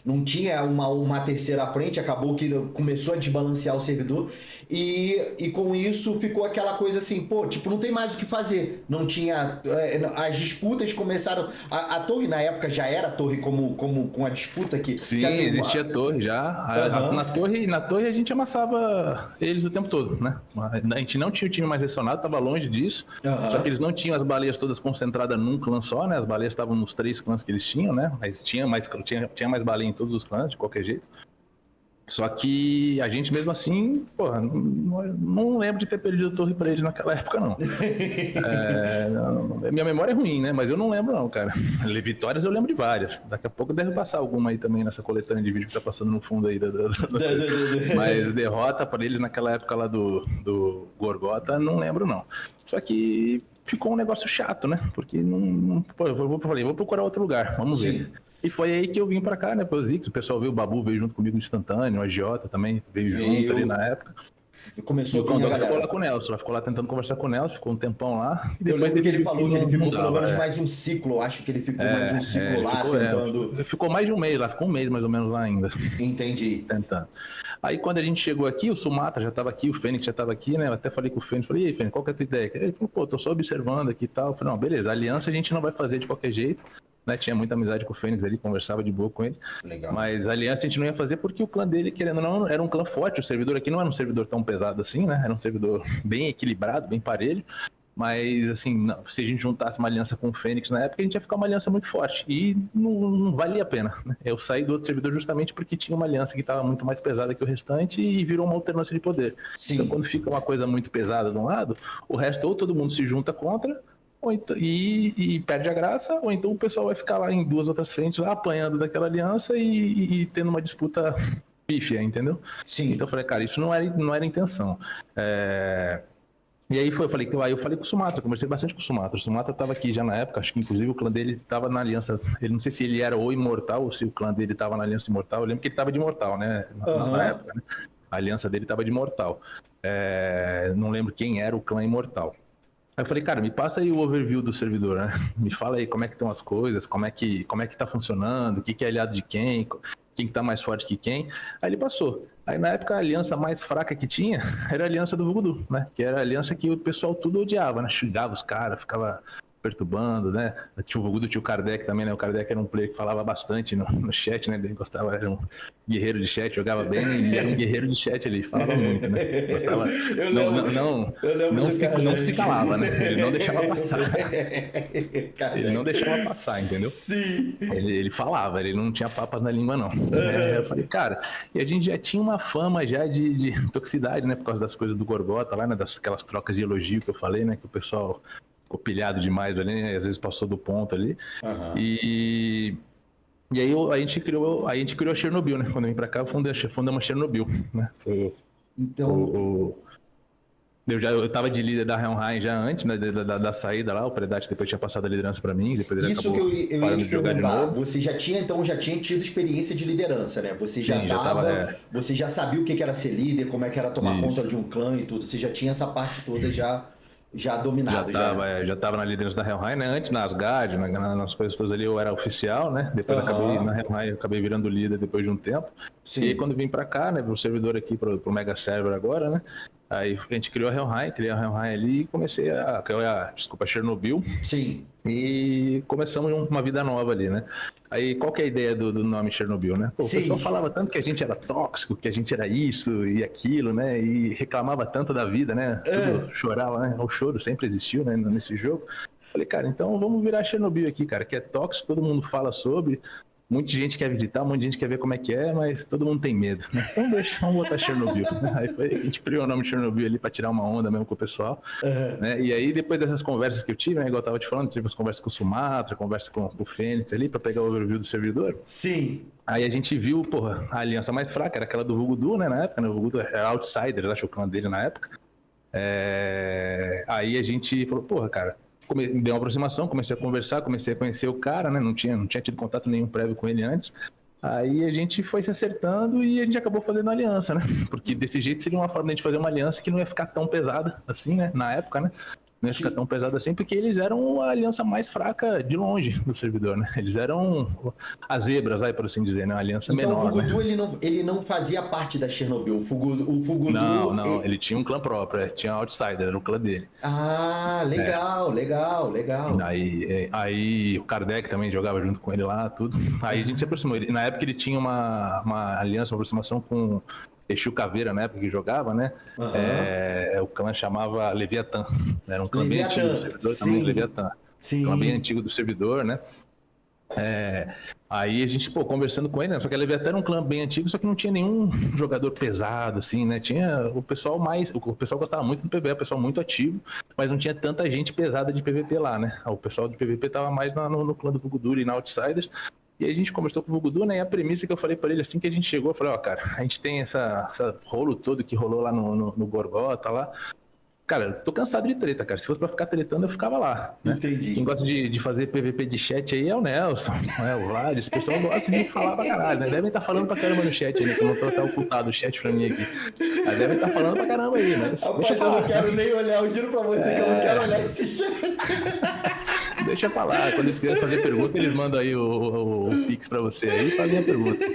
Não tinha uma terceira frente, acabou que começou a desbalancear o servidor. E com isso ficou aquela coisa assim, pô, tipo, não tem mais o que fazer. Não tinha. As disputas começaram. A torre na época já era torre como com a disputa Sim, que assim, existia torre já. Na torre a gente amassava eles o tempo todo, né? A gente não tinha o time mais ressionado, estava longe disso. Só que eles não tinham as baleias todas concentradas num clã só, né? As baleias estavam nos 3 clãs que eles tinham, né? Mas tinha mais baleia em todos os clãs, de qualquer jeito. Só que a gente mesmo assim, porra, não lembro de ter perdido torre pra eles naquela época, não. Minha memória é ruim, né? Mas eu não lembro, não, cara. Vitórias eu lembro de várias. Daqui a pouco deve passar alguma aí também nessa coletânea de vídeo que tá passando no fundo aí. Mas derrota pra eles naquela época lá do Gorgota, não lembro, não. Só que ficou um negócio chato, né? Porque pô, eu vou procurar outro lugar, vamos ver. E foi aí que eu vim pra cá, né, pro Zix. O pessoal veio, o Babu veio junto comigo no instantâneo, o Agiota também veio junto ali na época. Começou a galera. Ficou lá com o Nelson, ficou lá tentando conversar com o Nelson, ficou um tempão lá. E depois eu lembro que ele falou que ele ficou pelo menos mais um ciclo, acho que ele ficou mais um ciclo lá tentando. Ficou mais de um mês lá, ficou um mês mais ou menos lá ainda. Entendi. Tentando. Aí quando a gente chegou aqui, o Sumatra já estava aqui, o Fênix já estava aqui, né? Eu até falei com o Fênix, falei, e aí, Fênix, qual que é a tua ideia? Ele falou, pô, tô só observando aqui e tal. Eu falei, não, beleza, aliança a gente não vai fazer de qualquer jeito. Né, tinha muita amizade com o Fênix ali, conversava de boa com ele. Legal. Mas a aliança a gente não ia fazer porque o clã dele, querendo ou não, era um clã forte. O servidor aqui não era um servidor tão pesado assim, né? Era um servidor bem equilibrado, bem parelho. Mas, assim, se a gente juntasse uma aliança com o Fênix na época, a gente ia ficar uma aliança muito forte. E não valia a pena. Né? Eu saí do outro servidor justamente porque tinha uma aliança que estava muito mais pesada que o restante e virou uma alternância de poder. Sim. Então, quando fica uma coisa muito pesada de um lado, o resto ou todo mundo se junta contra, então, e perde a graça, ou então o pessoal vai ficar lá em 2 outras frentes, lá apanhando daquela aliança e tendo uma disputa pífia, entendeu? Sim. Então eu falei, cara, isso não era a intenção. E aí eu falei com o Sumatra, conversei bastante com o Sumatra. O Sumatra estava aqui já na época, acho que inclusive o clã dele estava na aliança. Ele não sei se ele era o imortal ou se o clã dele estava na aliança imortal. Eu lembro que ele estava de imortal, né? Na época, né? A aliança dele estava de imortal. Não lembro quem era o clã imortal. Aí eu falei, cara, me passa aí o overview do servidor, né? Me fala aí como é que estão as coisas, como é que tá funcionando, o que é aliado de quem que tá mais forte que quem. Aí ele passou. Aí na época a aliança mais fraca que tinha era a aliança do Voodoo, né? Que era a aliança que o pessoal tudo odiava, né? Xingava os caras, ficava perturbando, né? Tinha o Voodoo, tinha o Kardec também, né? O Kardec era um player que falava bastante no chat, né? Ele gostava, era um guerreiro de chat, jogava bem e era um guerreiro de chat ali, falava muito, né? Gostava, não se calava, né? Ele não deixava passar. Ele não deixava passar, entendeu? Sim. Ele falava, ele não tinha papas na língua, não. Eu falei, cara, e a gente já tinha uma fama já de toxicidade, né? Por causa das coisas do Gorgota lá, né? Daquelas trocas de elogio que eu falei, né? Que o pessoal ficou pilhado demais ali, né? Às vezes passou do ponto ali. E aí a gente criou a Chernobyl, né? Quando eu vim pra cá, fundamos Chernobyl, né? Então... Eu tava de líder da Helheim já antes, né, da saída lá, o Predati depois tinha passado a liderança para mim, depois ele acabou parando de jogar de novo. Você já tinha tido experiência de liderança, né? Você você já sabia o que era ser líder, como é que era tomar conta de um clã e tudo. Você já tinha essa parte toda já dominado. Já tava na liderança da Helheim, né? Antes na Asgard, nas coisas todas ali eu era oficial, né? Depois na Helheim eu acabei virando líder depois de um tempo. Sim. E aí quando vim para cá, né, pro servidor aqui, pro Mega Server agora, né? Aí a gente criei a Helheim ali e comecei a Chernobyl. Sim. E começamos uma vida nova ali, né? Aí qual que é a ideia do nome Chernobyl, né? Pô, o pessoal falava tanto que a gente era tóxico, que a gente era isso e aquilo, né? E reclamava tanto da vida, né? Tudo chorava, né? O choro sempre existiu, né? Nesse jogo. Falei, cara, então vamos virar Chernobyl aqui, cara, que é tóxico, todo mundo fala sobre. Muita gente quer visitar, muita gente quer ver como é que é, mas todo mundo tem medo. Né? Então vamos botar Chernobyl. Aí a gente criou o nome de Chernobyl ali para tirar uma onda mesmo com o pessoal. Né? E aí depois dessas conversas que eu tive, né, igual eu tava te falando, tive as conversas com o Sumatra, conversa com o Fênix ali para pegar o overview do servidor. Sim. Aí a gente viu, porra, a aliança mais fraca era aquela do Voodoo, né, na época, né? O Voodoo era Outsider, acho que o clã dele na época. Aí a gente falou, porra, cara, deu uma aproximação, comecei a conversar, comecei a conhecer o cara, né? Não tinha tido contato nenhum prévio com ele antes. Aí a gente foi se acertando e a gente acabou fazendo aliança, né? Porque desse jeito seria uma forma de a gente fazer uma aliança que não ia ficar tão pesada assim, né? Na época, né? Não ia ficar tão pesado assim, porque eles eram a aliança mais fraca de longe do servidor, né? Eles eram as zebras, aí, por assim dizer, né? Uma aliança Então menor. o Fugudu, né? ele não fazia parte da Chernobyl. O Fugudu... Não, ele tinha um clã próprio, tinha Outsider, era o clã dele. Ah, legal, legal. Aí o Kardec também jogava junto com ele lá, tudo. Aí a gente se aproximou. Na época ele tinha uma aliança, uma aproximação com Exu Caveira, na época que jogava, né? O clã chamava Leviatã. Era um clã bem antigo do servidor também, Leviatã. Sim. Clã bem antigo do servidor, né? Aí a gente, conversando com ele, né? Só que a Leviatã era um clã bem antigo, só que não tinha nenhum jogador pesado, assim, né? Tinha o pessoal gostava muito do PvP, o pessoal muito ativo, mas não tinha tanta gente pesada de PvP lá, né? O pessoal de PvP tava mais no clã do Vugudur e na Outsiders. E aí a gente conversou com o Vugudur, né? E a premissa que eu falei pra ele assim que a gente chegou, eu falei, cara, a gente tem essa rolo todo que rolou lá no Gorgota lá. Cara, eu tô cansado de treta, cara. Se fosse pra ficar tretando, eu ficava lá. Né? Entendi. Quem gosta de fazer PVP de chat aí é o Nelson, o Vlad. Esse pessoal gosta de falar pra caralho, né? Devem estar falando pra caramba no chat aí, né? Que eu não tô até ocultado o chat pra mim aqui. Mas devem estar falando pra caramba aí, né? Rapaz, eu não quero nem olhar, eu juro pra você que eu não quero olhar esse chat. Deixa pra lá. Quando eles quiserem fazer pergunta, eles mandam aí o Pix pra você aí e fazem a pergunta.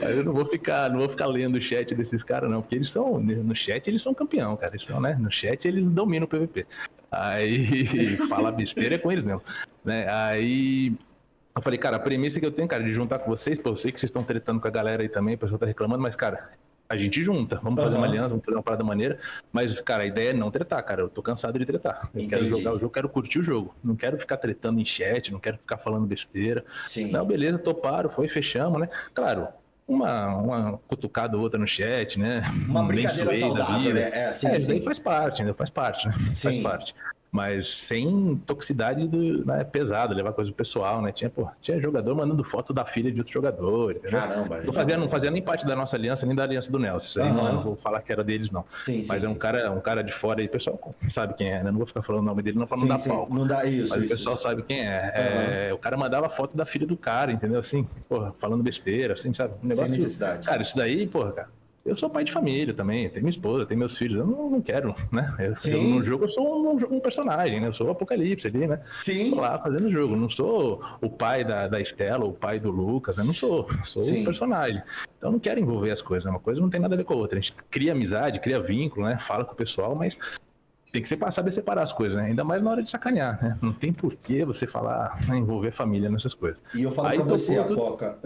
Mas eu não vou ficar lendo o chat desses caras, não, porque eles são, no chat eles são campeão, cara. Eles são, né? No chat eles dominam o PVP. Aí falar besteira é com eles mesmo. Né? Aí eu falei, cara, a premissa que eu tenho, cara, de juntar com vocês, eu sei que vocês estão tretando com a galera aí também, o pessoal tá reclamando, mas, cara, a gente junta, vamos fazer uma aliança, vamos fazer uma parada maneira, mas, cara, a ideia é não tretar, cara, eu tô cansado de tretar, eu quero jogar o jogo, quero curtir o jogo, não quero ficar tretando em chat, não quero ficar falando besteira. Sim. Não, beleza, toparam, fechamos, né, claro, uma cutucada ou outra no chat, né, uma brincadeira saudável, né, isso aí faz parte, né, faz parte, faz parte. Mas sem toxicidade né, pesada, levar coisa do pessoal, né? Tinha jogador mandando foto da filha de outro jogador. Entendeu? Caramba. Não fazia nem parte da nossa aliança, nem da aliança do Nelson. Isso aí não vou falar que era deles, não. Mas um cara de fora aí, o pessoal sabe quem é, né? Não vou ficar falando o nome dele não pra não dar palco. Não dá isso. Mas o pessoal sabe quem é. O cara mandava foto da filha do cara, entendeu? Assim, falando besteira, assim, sabe? Um negócio, sem necessidade. Cara, isso daí, cara. Eu sou pai de família também, tenho minha esposa, tenho meus filhos, eu não quero, né? Eu, no jogo eu sou um personagem, né? Eu sou o Apocalipse ali, né? Sim. Tô lá fazendo o jogo, não sou o pai da Estela, o pai do Lucas, eu não sou um personagem. Então eu não quero envolver as coisas, uma coisa não tem nada a ver com a outra. A gente cria amizade, cria vínculo, né? Fala com o pessoal, mas tem que saber separar as coisas, né? Ainda mais na hora de sacanear, né? Não tem por que você falar, envolver a família nessas coisas. E eu falo pra você, Apoca,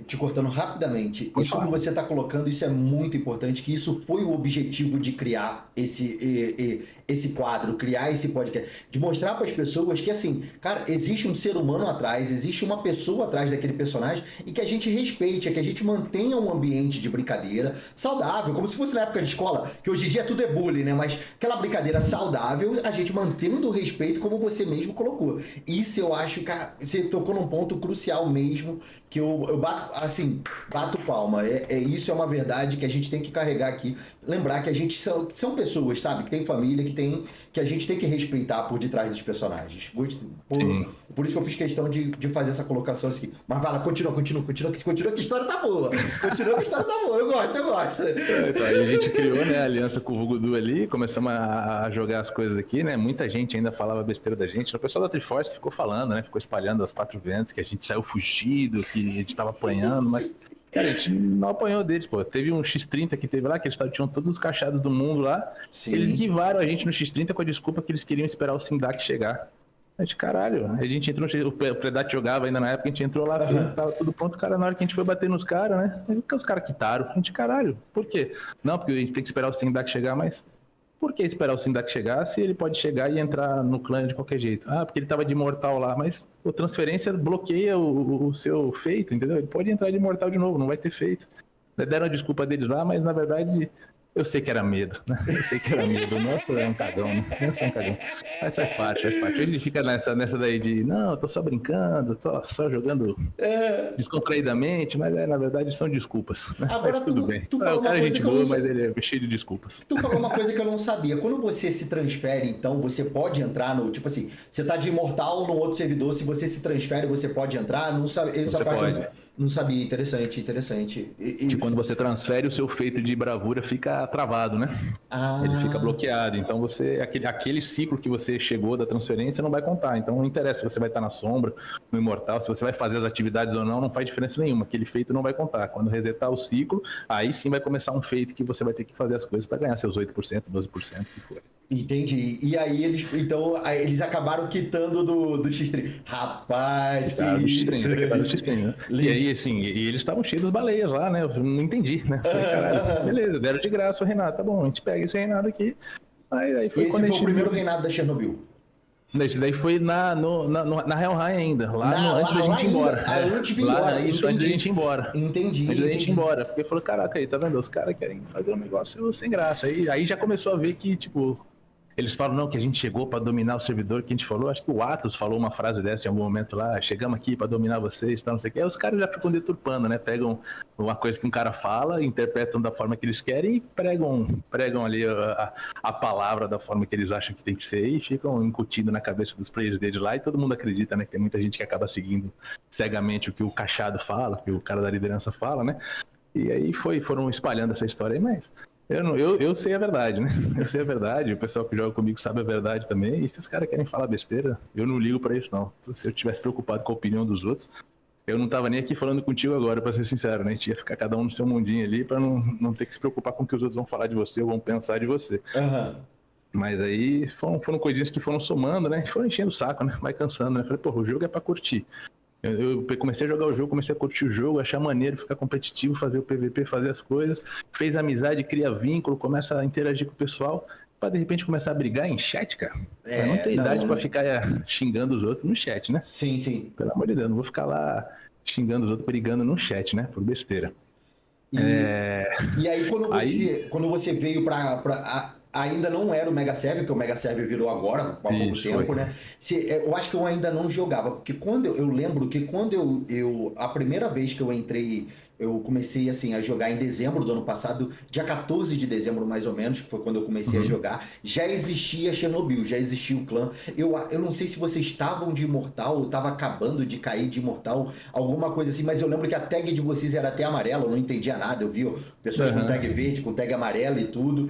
te cortando rapidamente, isso que você tá colocando, isso é muito importante, que isso foi o objetivo de criar esse quadro, criar esse podcast, de mostrar para as pessoas que, assim, cara, existe um ser humano atrás, existe uma pessoa atrás daquele personagem e que a gente respeite, que a gente mantenha um ambiente de brincadeira saudável, como se fosse na época de escola, que hoje em dia tudo é bullying, né? Mas aquela brincadeira saudável, a gente mantendo o respeito, como você mesmo colocou. Isso eu acho que você tocou num ponto crucial mesmo, que eu bato palma. Isso é uma verdade que a gente tem que carregar aqui. Lembrar que a gente são pessoas, sabe? Que tem família, que a gente tem que respeitar por detrás dos personagens. Por isso que eu fiz questão de fazer essa colocação assim. Mas vai lá, continua que a história tá boa. Continua que a história tá boa. Eu gosto. Então, aí a gente criou, né, a aliança com o Vugudu ali, começamos a jogar as coisas aqui, né? Muita gente ainda falava besteira da gente. O pessoal da Triforce ficou falando, né? Ficou espalhando as 4 ventos, que a gente saiu fugido, que a gente tava apanhando, mas... Cara, a gente não apanhou deles, pô. Teve um X30 que teve lá, que eles tinham todos os cachados do mundo lá. Sim. Eles guivaram a gente no X30 com a desculpa que eles queriam esperar o Sindak chegar. A gente, caralho, a gente entrou no... O Predat jogava ainda na época, a gente entrou lá, tava tudo pronto, cara, na hora que a gente foi bater nos caras, né? Porque os caras quitaram. A gente, caralho, por quê? Não, porque a gente tem que esperar o Sindak chegar, mas... Por que esperar o Sindak chegar se ele pode chegar e entrar no clã de qualquer jeito? Ah, porque ele tava de imortal lá, mas a transferência bloqueia o seu feito, entendeu? Ele pode entrar de imortal de novo, não vai ter feito. Deram a desculpa deles lá, mas na verdade eu sei que era medo, né? Eu sei que era medo. O nosso é um cagão, né? O nosso é um cagão. Mas faz parte. Ele fica nessa daí de, não, eu tô só brincando, tô só jogando descontraidamente, mas na verdade são desculpas. Né? Agora mas tudo bem. Tu falou o cara uma é coisa gente que boa, mas ele é cheio de desculpas. Tu falou uma coisa que eu não sabia. Quando você se transfere, então, você pode entrar no... Tipo assim, você tá de imortal no outro servidor, se você se transfere, você pode entrar? Não sabe, Você pode. Não sabia, interessante, interessante. Que quando você transfere, o seu feito de bravura fica travado, né? Ele fica Ah, bloqueado. Então aquele ciclo que você chegou da transferência não vai contar. Então não interessa se você vai estar na sombra, no imortal, se você vai fazer as atividades ou não, não faz diferença nenhuma. Aquele feito não vai contar. Quando resetar o ciclo, aí sim vai começar um feito que você vai ter que fazer as coisas para ganhar seus 8%, 12%, que for. entendi. E aí eles acabaram quitando do X3. Rapaz, que Quitaram do isso. X30, quitaram do X30, né? E aí, assim, e eles estavam cheios das baleias lá, né? Eu não entendi, né? Falei, caralho, beleza, deram de graça o Renato, tá bom, a gente pega esse Renato aqui. Aí E foi esse quando a foi o gente primeiro viu. reinado da Chernobyl. Esse daí foi na Helheim ainda, antes da Lá gente ir ainda, embora. antes de ir embora. Isso, antes da Entendi. gente ir embora. Entendi, Antes da gente ir entendi. embora. Porque falou, caraca, aí, tá vendo? Os caras querem fazer um negócio sem graça. Aí já começou a ver que, tipo, eles falam, não, que a gente chegou para dominar o servidor, que a gente falou, acho que o Atos falou uma frase dessa em algum momento lá, chegamos aqui para dominar vocês, tal, não sei o que. Aí os caras já ficam deturpando, né? Pegam uma coisa que um cara fala, interpretam da forma que eles querem e pregam ali a palavra da forma que eles acham que tem que ser e ficam incutindo na cabeça dos players deles lá e todo mundo acredita, né? Que tem muita gente que acaba seguindo cegamente o que o Cachado fala, o que o cara da liderança fala, né? E aí foram espalhando essa história aí, mas eu sei a verdade, né? Eu sei a verdade, o pessoal que joga comigo sabe a verdade também. E se os caras querem falar besteira, eu não ligo pra isso, não. Se eu tivesse preocupado com a opinião dos outros, eu não tava nem aqui falando contigo agora, pra ser sincero, né? A gente ia ficar cada um no seu mundinho ali pra não ter que se preocupar com o que os outros vão falar de você ou vão pensar de você. Aham. Mas aí foram coisinhas que foram somando, né? Foram enchendo o saco, né? Vai cansando, né? Falei, pô, o jogo é pra curtir. Eu comecei a jogar o jogo, comecei a curtir o jogo, achar maneiro, ficar competitivo, fazer o PVP, fazer as coisas, fez amizade, cria vínculo, começa a interagir com o pessoal, pra de repente começar a brigar em chat, cara. Eu não tenho idade pra ficar xingando os outros no chat, né? Sim, sim. Pelo amor de Deus, não vou ficar lá xingando os outros, brigando no chat, né? Por besteira. E aí Aí, quando você veio ainda não era o Mega Server, que o Mega Server virou agora, há pouco isso foi. tempo, né? Eu acho que eu ainda não jogava, porque quando eu lembro que quando a primeira vez que eu entrei, eu comecei assim a jogar em dezembro do ano passado, dia 14 de dezembro mais ou menos, que foi quando eu comecei a Uhum. jogar, já existia Chernobyl, já existia o clã. Eu não sei se vocês estavam de Imortal, ou estava acabando de cair de Imortal, alguma coisa assim, mas eu lembro que a tag de vocês era até amarela, eu não entendia nada, eu vi pessoas com tag Uhum. verde, com tag amarela e tudo.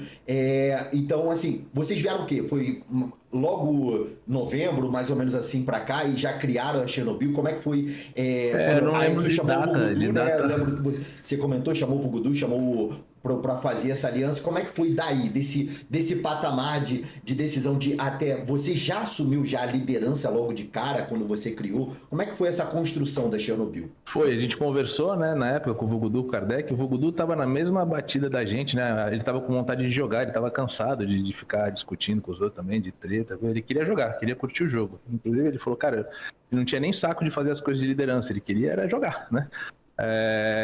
Então, assim, vocês vieram o quê? Foi logo novembro, mais ou menos assim, pra cá, e já criaram a Chernobyl? Como é que foi? Eu não Aí lembro tu de chamou o data, Voodoo, né? Eu lembro que você comentou, chamou o Voodoo, chamou pra fazer essa aliança. Como é que foi daí, desse patamar de decisão de até... Você já assumiu já a liderança logo de cara, quando você criou? Como é que foi essa construção da Chernobyl? Foi, a gente conversou, né, na época com o Vugudu Kardec, o Vugudu tava na mesma batida da gente, né, ele tava com vontade de jogar, ele tava cansado de ficar discutindo com os outros também, de treta, ele queria jogar, queria curtir o jogo. Inclusive ele falou, cara, ele não tinha nem saco de fazer as coisas de liderança, ele queria era jogar, né.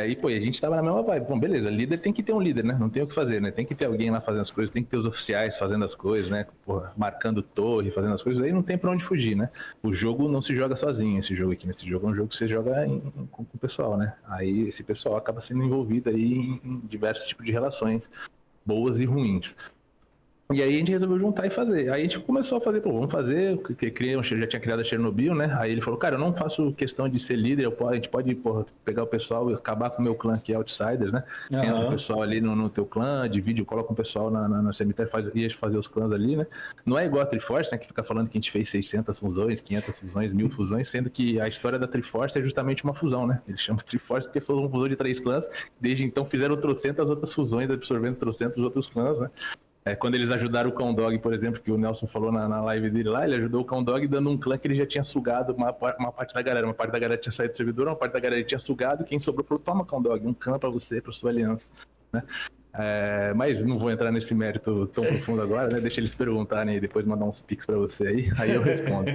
E pô, a gente tava na mesma vibe. Bom, beleza, líder tem que ter um líder, né? Não tem o que fazer, né? Tem que ter alguém lá fazendo as coisas, tem que ter os oficiais fazendo as coisas, né? Porra, marcando torre, fazendo as coisas, aí não tem pra onde fugir, né? O jogo não se joga sozinho, esse jogo aqui. Nesse jogo é um jogo que você joga com o pessoal, né? Aí esse pessoal acaba sendo envolvido aí em diversos tipos de relações, boas e ruins. E aí a gente resolveu juntar e fazer. Aí a gente começou a fazer, pô, vamos fazer, já tinha criado a Chernobyl, né? Aí ele falou, cara, eu não faço questão de ser líder, a gente pode, porra, pegar o pessoal e acabar com o meu clã que é Outsiders, né? Entra o Aham. pessoal ali no teu clã, divide, coloca um pessoal na cemitério, ia fazer os clãs ali, né? Não é igual a Triforce, né? Que fica falando que a gente fez 600 fusões, 500 fusões, 1000 fusões, sendo que a história da Triforce é justamente uma fusão, né? Eles chamam Triforce porque foi uma fusão de 3 clãs, desde então fizeram trocentas outras fusões, absorvendo trocentos outros clãs, né? Quando eles ajudaram o Cão Dog, por exemplo, que o Nelson falou na live dele lá, ele ajudou o Cão Dog dando um clã que ele já tinha sugado uma parte da galera. Uma parte da galera tinha saído do servidor, uma parte da galera tinha sugado. Quem sobrou falou: toma, Cão Dog, um clã pra você, pra sua aliança. Né? Mas não vou entrar nesse mérito tão profundo agora, né? Deixa eles perguntarem e depois mandar uns pics pra você aí eu respondo.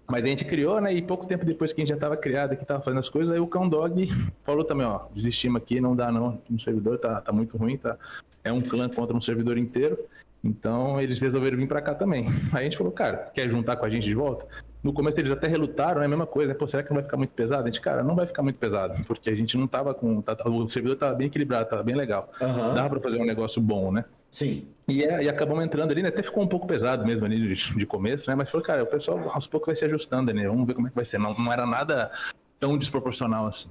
Mas a gente criou, né? E pouco tempo depois que a gente já estava criado, que estava fazendo as coisas, aí o Cão Dog falou também, ó, desistimos aqui, não dá não, no servidor tá muito ruim, tá? É um clã contra um servidor inteiro. Então eles resolveram vir para cá também. Aí a gente falou, cara, quer juntar com a gente de volta? No começo eles até relutaram, é a mesma coisa, né? Pô, será que não vai ficar muito pesado? A gente, cara, não vai ficar muito pesado, porque a gente não tava com... o servidor tava bem equilibrado, tava bem legal. Dava Aham. para fazer um negócio bom, né? Sim. E acabamos entrando ali, né? Até ficou um pouco pesado mesmo ali de começo, né? Mas falou, cara, o pessoal aos poucos vai se ajustando, né? Vamos ver como é que vai ser. Não era nada tão desproporcional assim.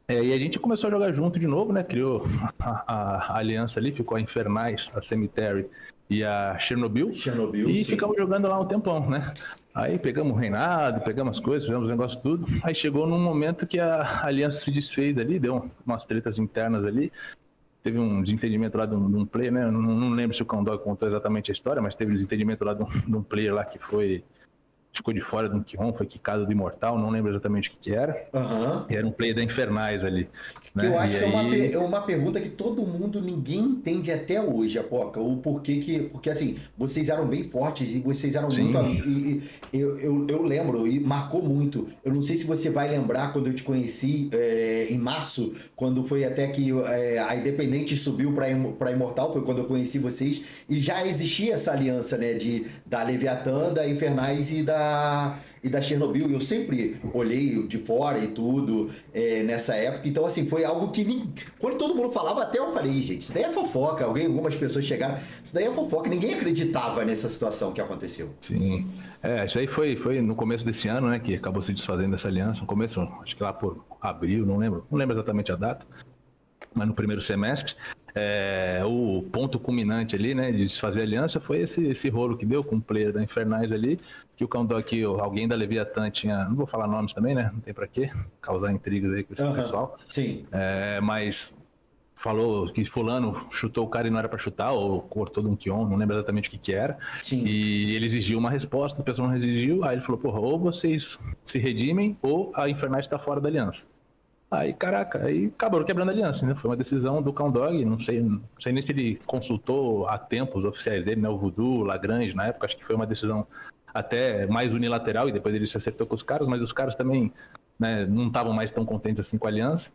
E a gente começou a jogar junto de novo, né? Criou a aliança ali, ficou a Infernais, a Cemetery e a Chernobyl. E sim. ficamos jogando lá um tempão, né? Aí pegamos o reinado, pegamos as coisas, fizemos o negócio tudo. Aí chegou num momento que a aliança se desfez ali, deu umas tretas internas ali. Teve um desentendimento lá de um player, né? Não lembro se o Candog contou exatamente a história, mas teve um desentendimento lá de um player lá que ficou de fora do Kion, foi quicado do Imortal, não lembro exatamente o que era. Era um player da Infernais ali. Né? Eu acho que é uma pergunta que ninguém entende até hoje, Apoca, o porquê que... Porque assim, vocês eram bem fortes e vocês eram muito amigos. E eu lembro, e marcou muito. Eu não sei se você vai lembrar quando eu te conheci em março, quando foi até que a Independente subiu para Imortal, foi quando eu conheci vocês, e já existia essa aliança, né, da Leviatã, da Infernais e da Chernobyl. Eu sempre olhei de fora e tudo nessa época. Então, assim, foi algo que quando todo mundo falava, até eu falei, gente, isso daí é fofoca. Algumas pessoas chegaram, isso daí é fofoca. Ninguém acreditava nessa situação que aconteceu. Sim. Isso aí foi no começo desse ano, né, que acabou se desfazendo essa aliança. No começo, acho que lá por abril, não lembro exatamente a data, mas no primeiro semestre. O ponto culminante ali, né, de desfazer a aliança foi esse rolo que deu com o player da Infernais ali, que o Candog, alguém da Leviatã tinha, não vou falar nomes também, né, não tem pra quê, causar intrigas aí com esse pessoal. Sim. Mas falou que fulano chutou o cara e não era pra chutar, ou cortou de um Kion, não lembro exatamente o que era. Sim. E ele exigiu uma resposta, o pessoal não exigiu, aí ele falou, porra, ou vocês se redimem, ou a Infernais tá fora da aliança. Aí, caraca, aí acabaram quebrando a aliança, né? Foi uma decisão do Candog, não sei nem se ele consultou a tempo os oficiais dele, né? O Voodoo, o Lagrange, na época, acho que foi uma decisão até mais unilateral, e depois ele se acertou com os caras, mas os caras também, né, não estavam mais tão contentes assim com a aliança,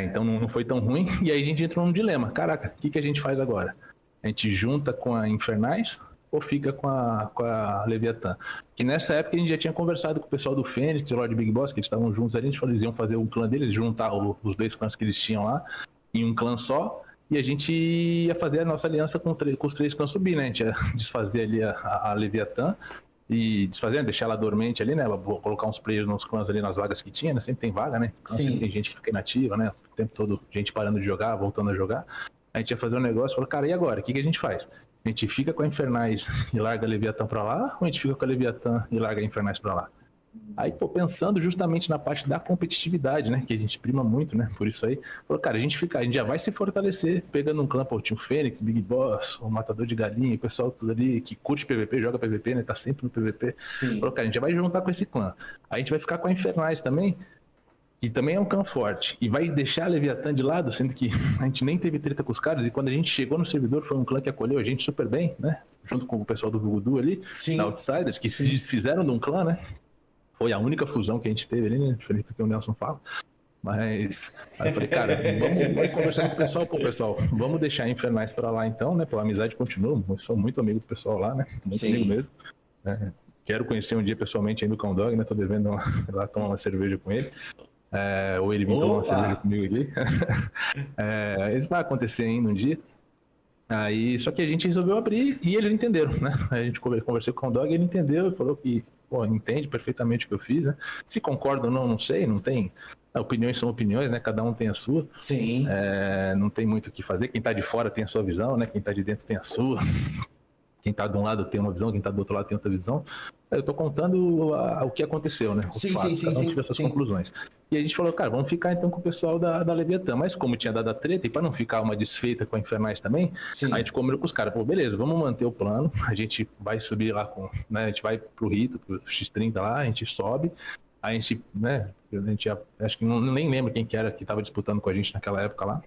então não foi tão ruim, e aí a gente entrou num dilema, caraca, o que a gente faz agora? A gente junta com a Infernais ou fica com a Leviatã? Que nessa época a gente já tinha conversado com o pessoal do Fênix, o Lord Big Boss, que eles estavam juntos ali, a gente falou que eles iam fazer um clã deles, juntar os dois clãs que eles tinham lá em um clã só, e a gente ia fazer a nossa aliança com os três clãs subir, né? A gente ia desfazer ali a Leviatã e desfazer, deixar ela dormente ali, né? Colocar uns players nos clãs ali nas vagas que tinha, né? Sempre tem vaga, né? Sempre tem gente que fica inativa, né? O tempo todo, gente parando de jogar, voltando a jogar. A gente ia fazer um negócio e falou, cara, e agora? O que a gente faz? A gente fica com a Infernais e larga a Leviatã pra lá, ou a gente fica com a Leviatã e larga a Infernais pra lá? Aí, pensando justamente na parte da competitividade, né, que a gente prima muito, né, por isso aí, falou, cara, a gente já vai se fortalecer pegando um clã, tinha o Fênix, Big Boss, o Matador de Galinha, o pessoal tudo ali que curte PVP, joga PVP, né, tá sempre no PVP. Sim. Falou, cara, a gente já vai juntar com esse clã. Aí a gente vai ficar com a Infernais também, que também é um clã forte, e vai deixar a Leviatã de lado, sendo que a gente nem teve treta com os caras, e quando a gente chegou no servidor foi um clã que acolheu a gente super bem, né, junto com o pessoal do Voodoo ali, da Outsiders, que se desfizeram de um clã, né, foi a única fusão que a gente teve ali, né, diferente do que o Nelson fala, mas aí eu falei, cara, vamos conversar com o pessoal, pessoal, vamos deixar a Infernais pra lá então, né, a amizade continua, eu sou muito amigo do pessoal lá, né, muito amigo mesmo, né, quero conhecer um dia pessoalmente ainda o Candog, né, tô devendo lá tomar uma cerveja com ele. Ou ele vir tomar uma cerveja comigo aqui. Isso vai acontecer ainda um dia. Aí, só que a gente resolveu abrir e eles entenderam, né? A gente conversou com o Dog e ele entendeu e falou que, entende perfeitamente o que eu fiz, né? Se concorda ou não, não sei, não tem. Opiniões são opiniões, né? Cada um tem a sua. Sim. Não tem muito o que fazer. Quem tá de fora tem a sua visão, né? Quem tá de dentro tem a sua. Quem tá de um lado tem uma visão, quem tá do outro lado tem outra visão. Eu tô contando o que aconteceu, né? Os fatos, cada um tive essas conclusões. E a gente falou, cara, vamos ficar então com o pessoal da Leviatã. Mas como tinha dado a treta, e para não ficar uma desfeita com a Infernais também, a gente combinou com os caras, beleza, vamos manter o plano, a gente vai subir lá né, a gente vai pro Rito, pro X30 lá, a gente sobe, a gente, né, acho que nem lembro quem que era que tava disputando com a gente naquela época lá.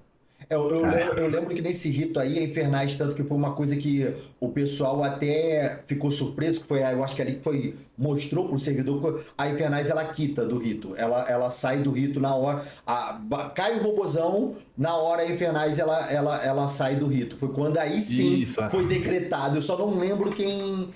Eu lembro que nesse rito aí, a Infernais, tanto que foi uma coisa que o pessoal até ficou surpreso, que foi, eu acho que ali que mostrou pro servidor, a Infernais ela quita do rito, ela sai do rito na hora, cai o robozão, na hora a Infernais ela sai do rito. Foi quando aí sim foi decretado, eu só não lembro quem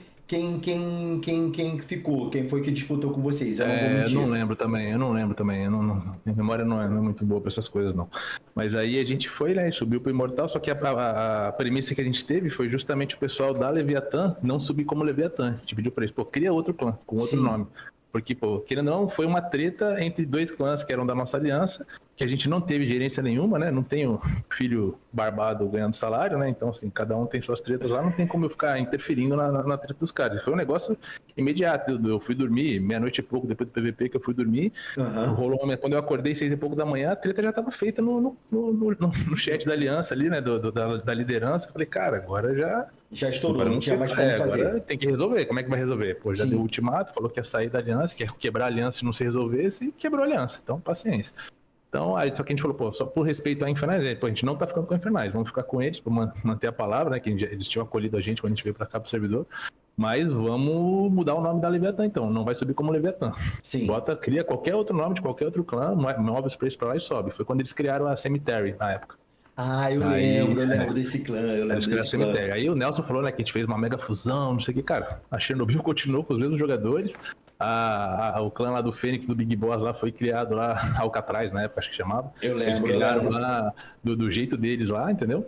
ficou, quem foi que disputou com vocês, eu não vou mentir. Eu não lembro também, minha memória não é muito boa pra essas coisas não. Mas aí a gente foi, né, subiu pro Imortal, só que a premissa que a gente teve foi justamente o pessoal da Leviatã não subir como Leviatã. A gente pediu pra eles, cria outro clã, com outro nome. Porque, pô, querendo ou não, foi uma treta entre dois clãs que eram da nossa aliança, que a gente não teve gerência nenhuma, né? Não tenho filho barbado ganhando salário, né? Então, assim, cada um tem suas tretas lá, não tem como eu ficar interferindo na treta dos caras. Foi um negócio imediato. Eu fui dormir, meia-noite e pouco, depois do PVP que eu fui dormir, rolou quando eu acordei 6 e pouco da manhã, a treta já estava feita no chat da aliança ali, né? Da liderança. Eu falei, cara, agora já estourou, agora não tinha mais como fazer. Agora tem que resolver. Como é que vai resolver? Pô, já Sim. deu o ultimato, falou que ia sair da aliança, que ia quebrar a aliança se não se resolvesse, e quebrou a aliança. Então, paciência. Então, aí, só que a gente falou, pô, só por respeito a Infernais, pô, a gente não tá ficando com a Infernais, vamos ficar com eles, pra manter a palavra, né, que eles tinham acolhido a gente quando a gente veio pra cá pro servidor, mas vamos mudar o nome da Leviatã, então, não vai subir como Leviatã. Sim. Cria qualquer outro nome de qualquer outro clã, move os preços pra lá e sobe. Foi quando eles criaram a Cemetery, na época. Eu lembro desse clã, Cemitério. Aí o Nelson falou, né, que a gente fez uma mega fusão, não sei o que, cara. A Chernobyl continuou com os mesmos jogadores. O clã lá do Fênix, do Big Boss lá, foi criado lá, Alcatraz, na época, acho que chamava. Eu lembro. Eles criaram lá do jeito deles lá, entendeu?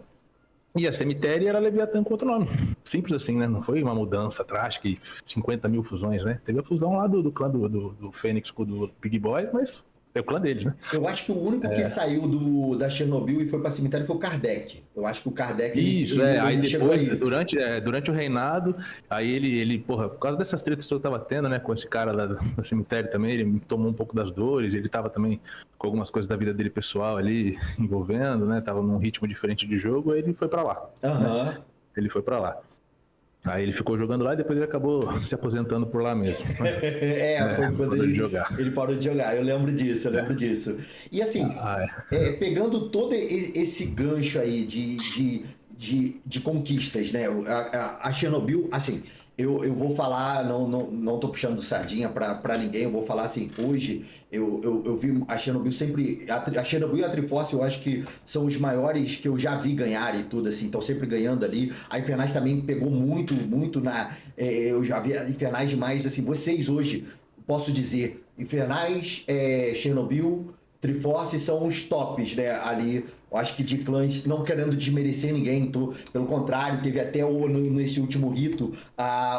E a Cemitério era Leviatã com outro nome. Simples assim, né? Não foi uma mudança drástica e 50 mil fusões, né? Teve a fusão lá do clã do Fênix com o do Big Boss, mas é o clã deles, né? Eu acho que o único que saiu da Chernobyl e foi pra cemitério foi o Kardec. Eu acho que o Kardec... Isso, aí depois, durante o reinado, aí ele, porra, por causa dessas tretas que eu tava tendo, né, com esse cara lá do cemitério também, ele me tomou um pouco das dores, ele tava também com algumas coisas da vida dele pessoal ali envolvendo, né, tava num ritmo diferente de jogo, aí ele foi pra lá. Né? Ele foi pra lá. Aí ele ficou jogando lá e depois ele acabou se aposentando por lá mesmo. Foi quando ele parou de jogar. Eu lembro disso. E assim, pegando todo esse gancho aí de conquistas, né? A Chernobyl, assim, eu vou falar, não tô puxando sardinha pra ninguém, eu vou falar assim, hoje eu vi a Chernobyl sempre, a Chernobyl e a Triforce eu acho que são os maiores que eu já vi ganhar e tudo assim, estão sempre ganhando ali. A Infernais também pegou muito eu já vi a Infernais demais, assim, vocês hoje, posso dizer, Infernais, Chernobyl, Triforce são os tops, né, ali. Eu acho que de clãs, não querendo desmerecer ninguém, pelo contrário, teve até nesse último rito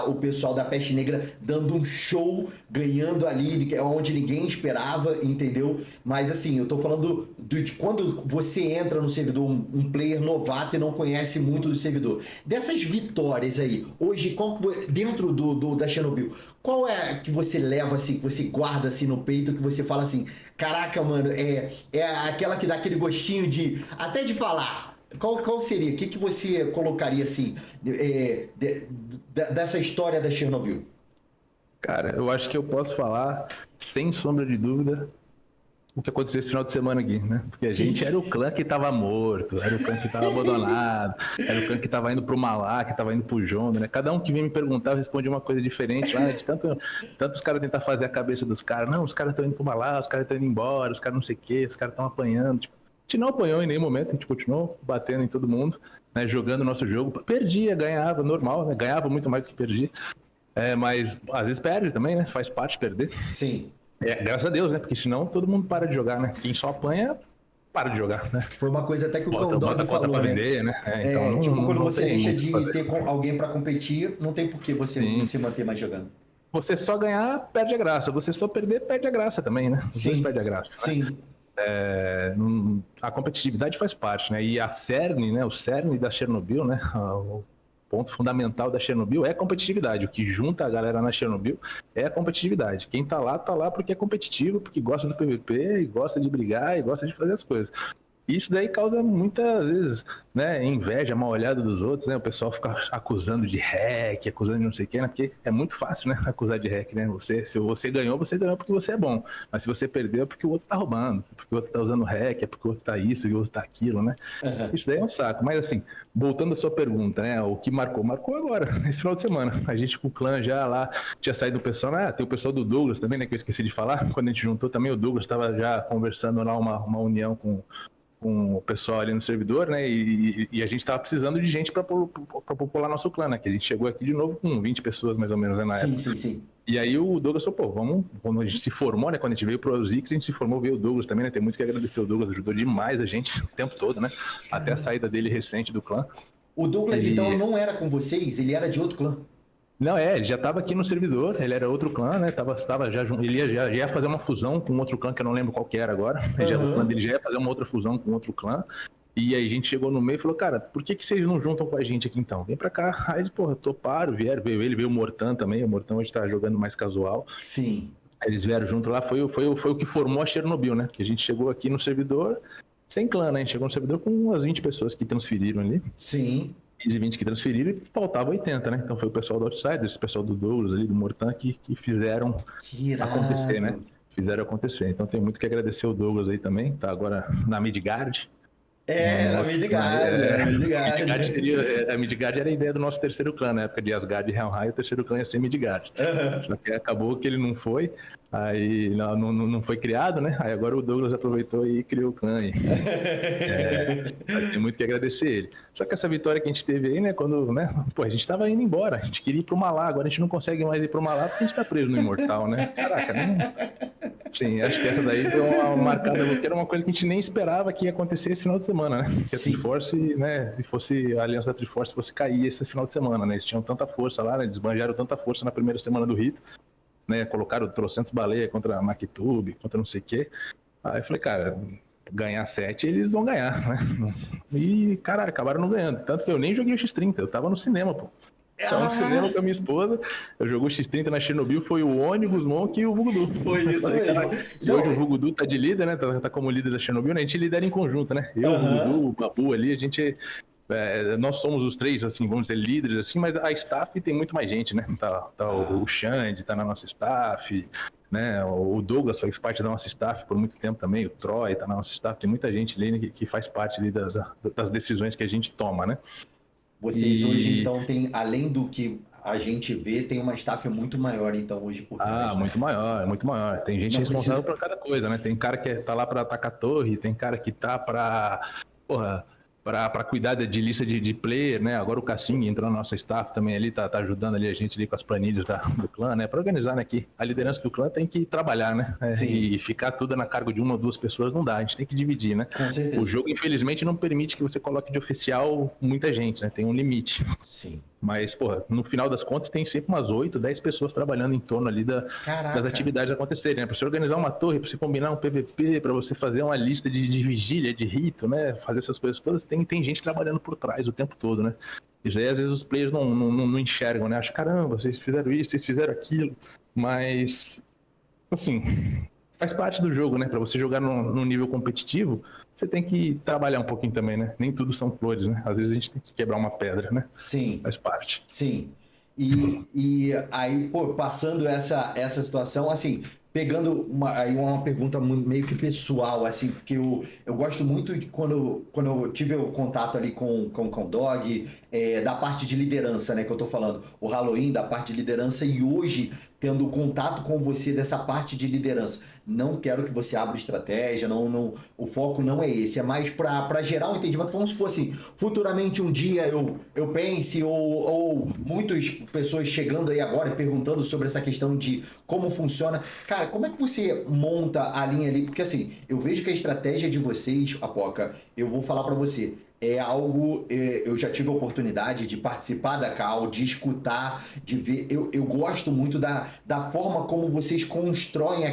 o pessoal da Peste Negra dando um show, ganhando ali, onde ninguém esperava, entendeu? Mas assim, eu tô falando de quando você entra no servidor, um player novato e não conhece muito do servidor. Dessas vitórias aí, hoje, dentro da Chernobyl, qual é que você leva assim, que você guarda assim no peito, que você fala assim, caraca, mano, é aquela que dá aquele gostinho até de falar. Qual seria? O que você colocaria assim dessa história da Chernobyl? Cara, eu acho que eu posso falar, sem sombra de dúvida, o que aconteceu esse final de semana aqui, né? Porque a gente era o clã que tava morto, era o clã que tava abandonado, era o clã que tava indo pro Malá, que tava indo pro Jondo, né? Cada um que vinha me perguntar, eu respondia uma coisa diferente lá, de tantos caras tentar fazer a cabeça dos caras. Não, os caras estão indo pro Malá, os caras estão indo embora, os caras não sei o quê, os caras estão apanhando. Tipo, a gente não apanhou em nenhum momento, a gente continuou batendo em todo mundo, né? Jogando o nosso jogo. Perdia, ganhava, normal, né? Ganhava muito mais do que perdia. Mas às vezes perde também, né? Faz parte perder. Sim. Graças a Deus, né? Porque senão todo mundo para de jogar, né? Quem só apanha, para de jogar, né? Foi uma coisa até que o Condog falou, pra né? Vender, né? Então, tipo, quando você deixa de ter alguém pra competir, não tem por que você se manter mais jogando. Você só ganhar, perde a graça. Você só perder, perde a graça também, né? Os dois perdem a graça. Sim. Né? A competitividade faz parte, né? E a cerne, né? O cerne da Chernobyl, né? O ponto fundamental da Chernobyl é a competitividade. O que junta a galera na Chernobyl é a competitividade. Quem tá lá porque é competitivo, porque gosta do PVP, e gosta de brigar e gosta de fazer as coisas. Isso daí causa muitas vezes, né, inveja, mal olhada dos outros, né? O pessoal fica acusando de hack, acusando de não sei o quê, né? Porque é muito fácil, né, acusar de hack, né? Se você ganhou porque você é bom. Mas se você perdeu é porque o outro tá roubando, porque o outro tá usando hack, é porque o outro tá isso e o outro tá aquilo, né? Isso daí é um saco. Mas assim, voltando à sua pergunta, né? O que marcou agora, esse final de semana. A gente com o clã já lá, tinha saído do pessoal, tem o pessoal do Douglas também, né? Que eu esqueci de falar. Quando a gente juntou também, o Douglas estava já conversando lá uma união com o pessoal ali no servidor, né, e a gente tava precisando de gente para popular nosso clã, né, que a gente chegou aqui de novo com 20 pessoas mais ou menos, né, na época. Sim. E aí o Douglas falou, pô, quando a gente se formou, né, quando a gente veio pro Ozix, a gente se formou, veio o Douglas também, né, tem muito que agradecer o Douglas, ajudou demais a gente o tempo todo, né, até a saída dele recente do clã. O Douglas, então, não era com vocês? Ele era de outro clã? Não, ele já estava aqui no servidor, ele era outro clã, né? Ele já ia fazer uma fusão com outro clã, que eu não lembro qual que era agora. O clã dele já ia fazer uma outra fusão com outro clã. E aí a gente chegou no meio e falou, cara, por que vocês não juntam com a gente aqui então? Vem pra cá. Aí eles, porra, toparam, veio o Mortan também, o Mortan hoje tá jogando mais casual. Sim. Aí eles vieram junto lá, foi o que formou a Chernobyl, né? Que a gente chegou aqui no servidor sem clã, né? A gente chegou no servidor com umas 20 pessoas que transferiram ali. Sim. 15, 20 que transferiram e faltava 80, né? Então foi o pessoal do Outsiders, o pessoal do Douglas ali, do Mortan, que fizeram acontecer, né? Fizeram acontecer. Então tem muito que agradecer o Douglas aí também, tá agora na Midgard. Na Midgard. A Midgard era a ideia do nosso terceiro clã, na época de Asgard e Helheim, o terceiro clã ia ser Midgard. Só que acabou que ele não foi, aí não foi criado, né? Aí agora o Douglas aproveitou e criou o clã. Tem muito que agradecer ele. Só que essa vitória que a gente teve aí, né? Quando, né? Pô, a gente tava indo embora, a gente queria ir pro Malá, agora a gente não consegue mais ir pro Malá porque a gente tá preso no Imortal, né? Caraca, não... Sim, acho que essa daí deu uma marcada, porque era uma coisa que a gente nem esperava que ia acontecer esse final de semana, né? Que a Triforce, né, a aliança da Triforce fosse cair esse final de semana, né? Eles tinham tanta força lá, né? Eles banjaram tanta força na primeira semana do rito, né? Colocaram trocentos baleias contra a Maktub, contra não sei o quê. Aí eu falei, cara, ganhar 7 eles vão ganhar, né? E, caralho, acabaram não ganhando. Tanto que eu nem joguei o X30, eu tava no cinema, pô. Tava no cinema com a minha esposa, eu joguei o X30 na Chernobyl, foi o Ônibus, Monk e o Vugudu. Foi isso mesmo. E hoje o Vugudu tá de líder, né? Tá como líder da Chernobyl, né? A gente lidera em conjunto, né? Eu, o Vugudu, o Babu ali, a gente... nós somos os três, assim, vamos dizer, líderes, assim, mas a staff tem muito mais gente, né? Tá o Xande, tá na nossa staff, né? O Douglas faz parte da nossa staff por muito tempo também, o Troy tá na nossa staff, tem muita gente ali, né, que faz parte ali das decisões que a gente toma, né? Vocês hoje, então, tem, além do que a gente vê, tem uma staff muito maior, então, hoje por trás. Muito maior, muito maior. Tem gente responsável por cada coisa, né? Tem cara que tá lá pra atacar a torre, tem cara que tá pra cuidar de lista de player, né? Agora o Cassim entrou na nossa staff também ali, tá ajudando ali a gente ali com as planilhas do clã, né? Pra organizar, né? Que a liderança do clã tem que trabalhar, né? E ficar tudo na cargo de uma ou duas pessoas não dá, a gente tem que dividir, né? Com certeza. O jogo, infelizmente, não permite que você coloque de oficial muita gente, né? Tem um limite. Sim. Mas, porra, no final das contas tem sempre umas 8, 10 pessoas trabalhando em torno ali das atividades acontecerem, né? Pra você organizar uma torre, pra você combinar um PVP, pra você fazer uma lista de vigília, de rito, né? Fazer essas coisas todas, tem gente trabalhando por trás o tempo todo, né? Isso aí, às vezes, os players não enxergam, né? Acham, caramba, vocês fizeram isso, vocês fizeram aquilo. Mas, assim, faz parte do jogo, né? Pra você jogar num nível competitivo, você tem que trabalhar um pouquinho também, né? Nem tudo são flores, né? Às vezes a gente tem que quebrar uma pedra, né? Sim. Faz parte. Sim. E aí, pô, passando essa situação, assim, pegando uma pergunta meio que pessoal, assim, porque eu gosto muito de quando eu tive o contato ali com o Dog, da parte de liderança, né, que eu tô falando, o Halloween, da parte de liderança, e hoje, tendo contato com você dessa parte de liderança. Não quero que você abra estratégia, o foco não é esse, é mais para gerar um entendimento. Vamos supor assim, futuramente um dia eu pense, ou muitas pessoas chegando aí agora e perguntando sobre essa questão de como funciona. Cara, como é que você monta a linha ali? Porque assim, eu vejo que a estratégia de vocês, Apoca, eu vou falar para você, é algo, eu já tive a oportunidade de participar da Cal, de escutar, de ver, eu gosto muito da forma como vocês constroem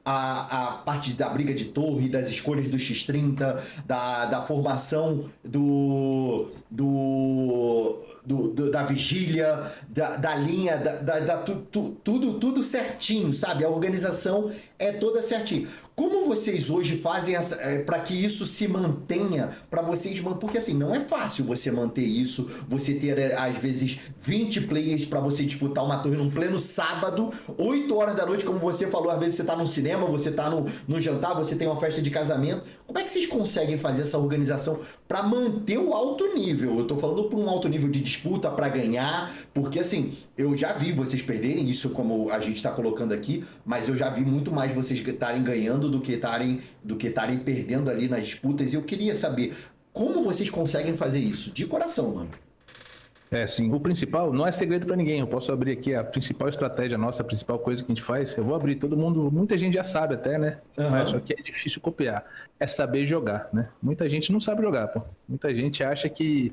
a parte da briga de torre, das escolhas do X30, da formação da vigília, da linha, tudo certinho, sabe? A organização é toda certinha. Como vocês hoje fazem para que isso se mantenha, para vocês, porque assim, não é fácil você manter isso, você ter às vezes 20 players para você disputar uma torre num pleno sábado, 8 horas da noite, como você falou, às vezes você tá no cinema, você tá no jantar, você tem uma festa de casamento. Como é que vocês conseguem fazer essa organização para manter o alto nível? Eu tô falando para um alto nível de disputa para ganhar, porque assim, eu já vi vocês perderem isso, como a gente está colocando aqui, mas eu já vi muito mais vocês estarem ganhando do que estarem perdendo ali nas disputas, e eu queria saber como vocês conseguem fazer isso, de coração, mano. Sim, o principal não é segredo para ninguém. Eu posso abrir aqui a principal estratégia nossa, a principal coisa que a gente faz. Eu vou abrir, todo mundo, muita gente já sabe até, né? Mas só que é difícil copiar. É saber jogar, né? Muita gente não sabe jogar, pô. Muita gente acha que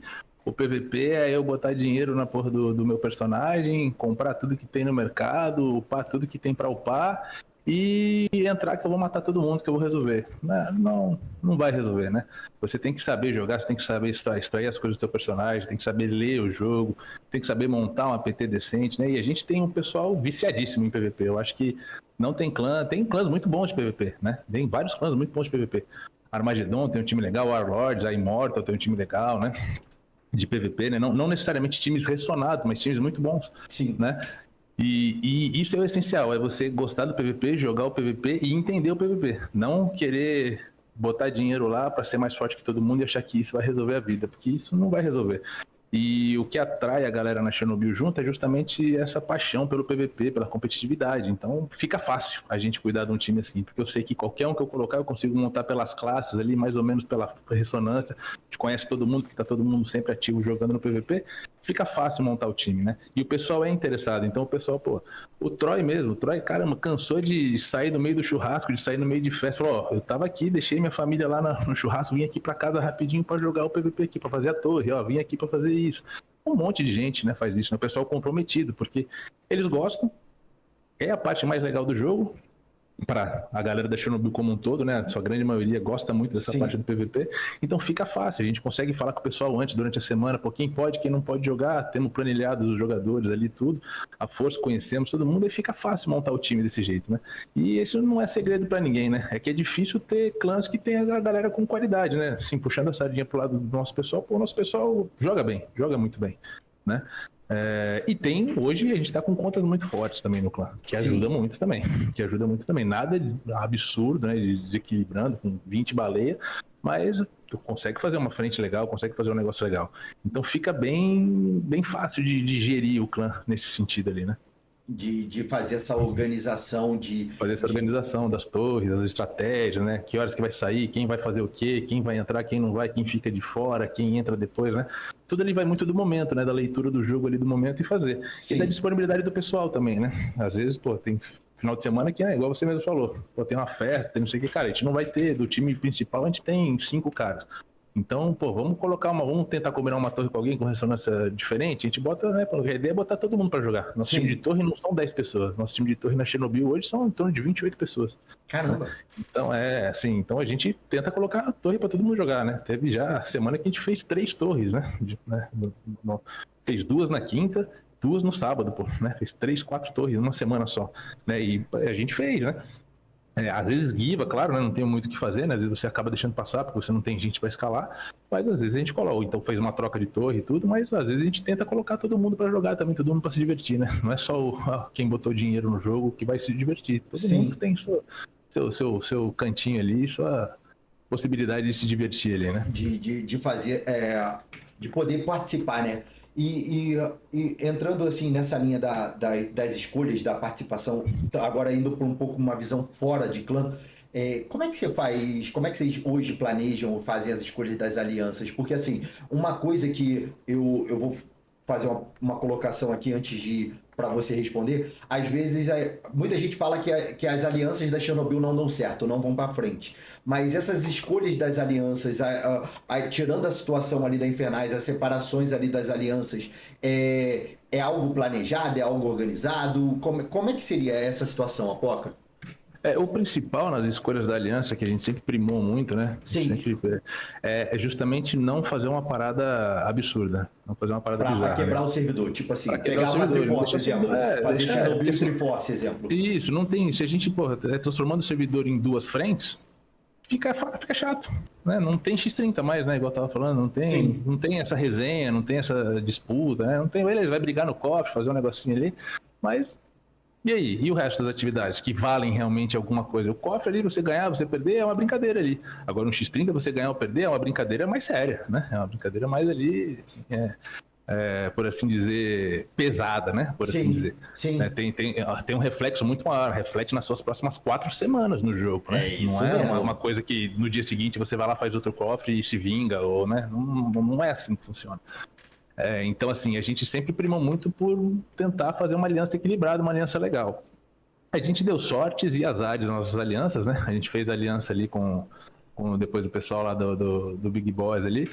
O PVP é eu botar dinheiro na porra do meu personagem, comprar tudo que tem no mercado, upar tudo que tem pra upar e entrar que eu vou matar todo mundo, que eu vou resolver. Não vai resolver, né? Você tem que saber jogar, você tem que saber extrair as coisas do seu personagem, tem que saber ler o jogo, tem que saber montar um APT decente, né? E a gente tem um pessoal viciadíssimo em PVP. Eu acho que não tem clã, tem clãs muito bons de PVP, né? Tem vários clãs muito bons de PVP. Armageddon tem um time legal, Warlords, a Immortal tem um time legal, né? De PVP, né? Não necessariamente times ressonados, mas times muito bons, Sim. Né? E isso é o essencial, é você gostar do PVP, jogar o PVP e entender o PVP. Não querer botar dinheiro lá para ser mais forte que todo mundo e achar que isso vai resolver a vida, porque isso não vai resolver. E o que atrai a galera na Chernobyl junto é justamente essa paixão pelo PVP, pela competitividade. Então fica fácil a gente cuidar de um time assim, porque eu sei que qualquer um que eu colocar eu consigo montar pelas classes ali, mais ou menos pela ressonância. A gente conhece todo mundo, porque tá todo mundo sempre ativo jogando no PVP. Fica fácil montar o time, né? E o pessoal é interessado. Então o pessoal, o Troy mesmo, caramba, cansou de sair no meio do churrasco, de sair no meio de festa. Falou, eu tava aqui, deixei minha família lá no churrasco, vim aqui pra casa rapidinho pra jogar o PVP aqui, pra fazer a torre, vim aqui pra fazer isso. Um monte de gente, né, faz isso, né? O pessoal comprometido, porque eles gostam, é a parte mais legal do jogo, para a galera da Chernobyl como um todo, né? A sua grande maioria gosta muito dessa parte do PVP, então fica fácil, a gente consegue falar com o pessoal antes, durante a semana, quem pode, quem não pode jogar, temos planilhado os jogadores ali, tudo, a força, conhecemos todo mundo, e fica fácil montar o time desse jeito, né? E isso não é segredo para ninguém, né? É que é difícil ter clãs que tem a galera com qualidade, né? Assim, puxando a sardinha pro lado do nosso pessoal, o nosso pessoal joga bem, joga muito bem, né? E hoje a gente tá com contas muito fortes também no clã, que ajuda muito também, nada absurdo, né, desequilibrando com 20 baleias, mas tu consegue fazer uma frente legal, consegue fazer um negócio legal, então fica bem fácil de gerir o clã nesse sentido ali, né. De fazer essa organização, fazer essa organização das torres, das estratégias, né? Que horas que vai sair, quem vai fazer o quê, quem vai entrar, quem não vai, quem fica de fora, quem entra depois, né? Tudo ali vai muito do momento, né? Da leitura do jogo ali do momento e fazer. Sim. E da disponibilidade do pessoal também, né? Às vezes, tem final de semana que é igual você mesmo falou. Tem uma festa, tem não sei o que, cara. A gente não vai ter, do time principal a gente tem 5 caras. Então, vamos tentar combinar uma torre com alguém com ressonância diferente, a gente bota, né, a ideia é botar todo mundo para jogar. Nosso time de torre não são 10 pessoas, nosso time de torre na Chernobyl hoje são em torno de 28 pessoas. Caramba! Então, então a gente tenta colocar a torre para todo mundo jogar, né? Teve já a semana que a gente fez 3 torres, né? Fez 2 na quinta, 2 no sábado, né? Fez 3, 4 torres numa semana só, né? E a gente fez, né? Às vezes guiva, claro, né? Não tem muito o que fazer, né? Às vezes você acaba deixando passar porque você não tem gente para escalar, mas às vezes a gente coloca, então fez uma troca de torre e tudo, mas às vezes a gente tenta colocar todo mundo para jogar também, todo mundo para se divertir, né? Não é só quem botou dinheiro no jogo que vai se divertir, todo mundo tem seu cantinho ali, sua possibilidade de se divertir ali, né? De fazer, de poder participar, né? E entrando assim nessa linha das escolhas, da participação, agora indo para um pouco uma visão fora de clã, como é que você faz, como é que vocês hoje planejam ou fazem as escolhas das alianças? Porque assim, uma coisa que eu vou fazer uma colocação aqui antes de para você responder, às vezes muita gente fala que as alianças da Chernobyl não dão certo, não vão para frente, mas essas escolhas das alianças, tirando a situação ali da Infernais, as separações ali das alianças, é algo planejado, é algo organizado? Como é que seria essa situação, Apoca? O principal nas escolhas da aliança, que a gente sempre primou muito, né? Sim. Sempre, é justamente não fazer uma parada absurda. Não fazer uma parada bizarra. Pra quebrar, né? O servidor. Tipo assim, pegar uma Triforce, exemplo. Fazer Chernobyl e Triforce, exemplo. Isso, não tem. Se a gente, transformando o servidor em 2 frentes, fica chato, né? Não tem X30 mais, né? Igual eu tava falando, não tem essa resenha, não tem essa disputa, né? Não tem, beleza, vai brigar no cofre, fazer um negocinho ali, mas e aí? E o resto das atividades que valem realmente alguma coisa? O cofre ali, você ganhar, você perder, é uma brincadeira ali. Agora, no X30, você ganhar ou perder, é uma brincadeira mais séria, né? É uma brincadeira mais ali, por assim dizer, pesada, né? Por assim dizer. Sim. Tem um reflexo muito maior, reflete nas suas próximas 4 semanas no jogo, né? Isso não é uma coisa que no dia seguinte você vai lá, faz outro cofre e se vinga, ou, né? Não é assim que funciona. Então, assim, a gente sempre primou muito por tentar fazer uma aliança equilibrada, uma aliança legal. A gente deu sortes e azares nas nossas alianças, né? A gente fez aliança ali com depois o pessoal lá do Big Boys ali,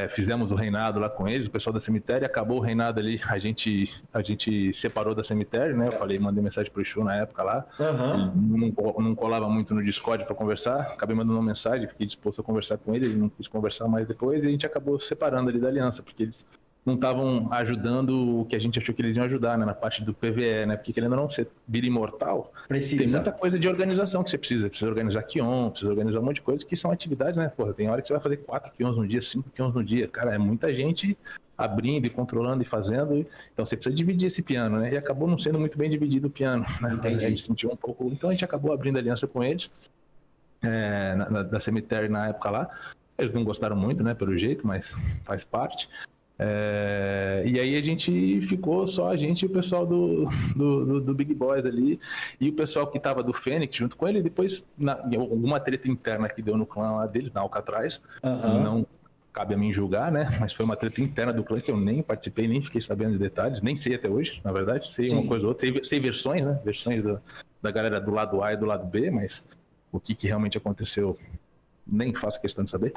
fizemos o reinado lá com eles, o pessoal da cemitério, acabou o reinado ali, a gente separou da cemitério, né? Eu mandei mensagem pro Exu na época lá, ele não colava muito no Discord para conversar, acabei mandando uma mensagem, fiquei disposto a conversar com ele não quis conversar mais depois, e a gente acabou separando ali da aliança, porque eles não estavam ajudando o que a gente achou que eles iam ajudar, né, na parte do PVE, né, porque querendo ou não, você vira imortal, tem muita coisa de organização que você precisa organizar Kion, precisa organizar um monte de coisas que são atividades, né, porra, tem hora que você vai fazer 4 Kions no dia, 5 Kions no dia, cara, é muita gente abrindo e controlando e fazendo, então você precisa dividir esse piano, né, e acabou não sendo muito bem dividido o piano, né, Entendi. A gente sentiu um pouco, então a gente acabou abrindo aliança com eles, da cemitério na época lá, eles não gostaram muito, né, pelo jeito, mas faz parte. E aí a gente ficou só a gente e o pessoal do Big Boys ali e o pessoal que tava do Fênix junto com ele, depois alguma treta interna que deu no clã lá deles, na Alcatraz, não cabe a mim julgar, né, mas foi uma treta interna do clã que eu nem participei, nem fiquei sabendo de detalhes, nem sei até hoje, na verdade, sei uma coisa ou outra, sei versões, né, versões da galera do lado A e do lado B, mas o que realmente aconteceu nem faço questão de saber.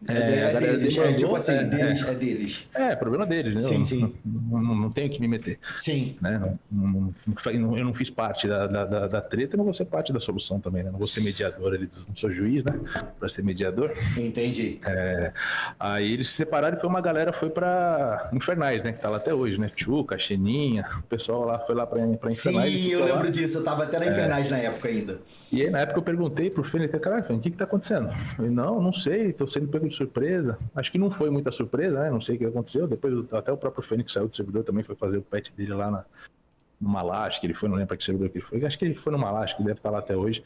Deles, tipo assim, deles. Problema deles, né? Sim. Não tenho que me meter. Sim. Né? Eu não fiz parte da treta e não vou ser parte da solução também, né? Não vou ser mediador ali, não sou juiz, né? Pra ser mediador. Entendi. Aí eles se separaram e uma galera foi pra Infernais, né? Que tá lá até hoje, né? Tchuca, Xeninha, o pessoal lá foi lá pra Infernais. Sim, eu lembro disso, eu tava até na Infernais na época ainda. E aí, na época, eu perguntei pro Fênix, caralho, o que tá acontecendo? Ele, não sei, tô sendo pego de surpresa. Acho que não foi muita surpresa, né? Não sei o que aconteceu. Depois, até o próprio Fênix saiu do servidor, também foi fazer o patch dele lá no Malash, que ele foi, não lembro pra que servidor que ele foi. Acho que ele foi no Malash, que deve estar lá até hoje.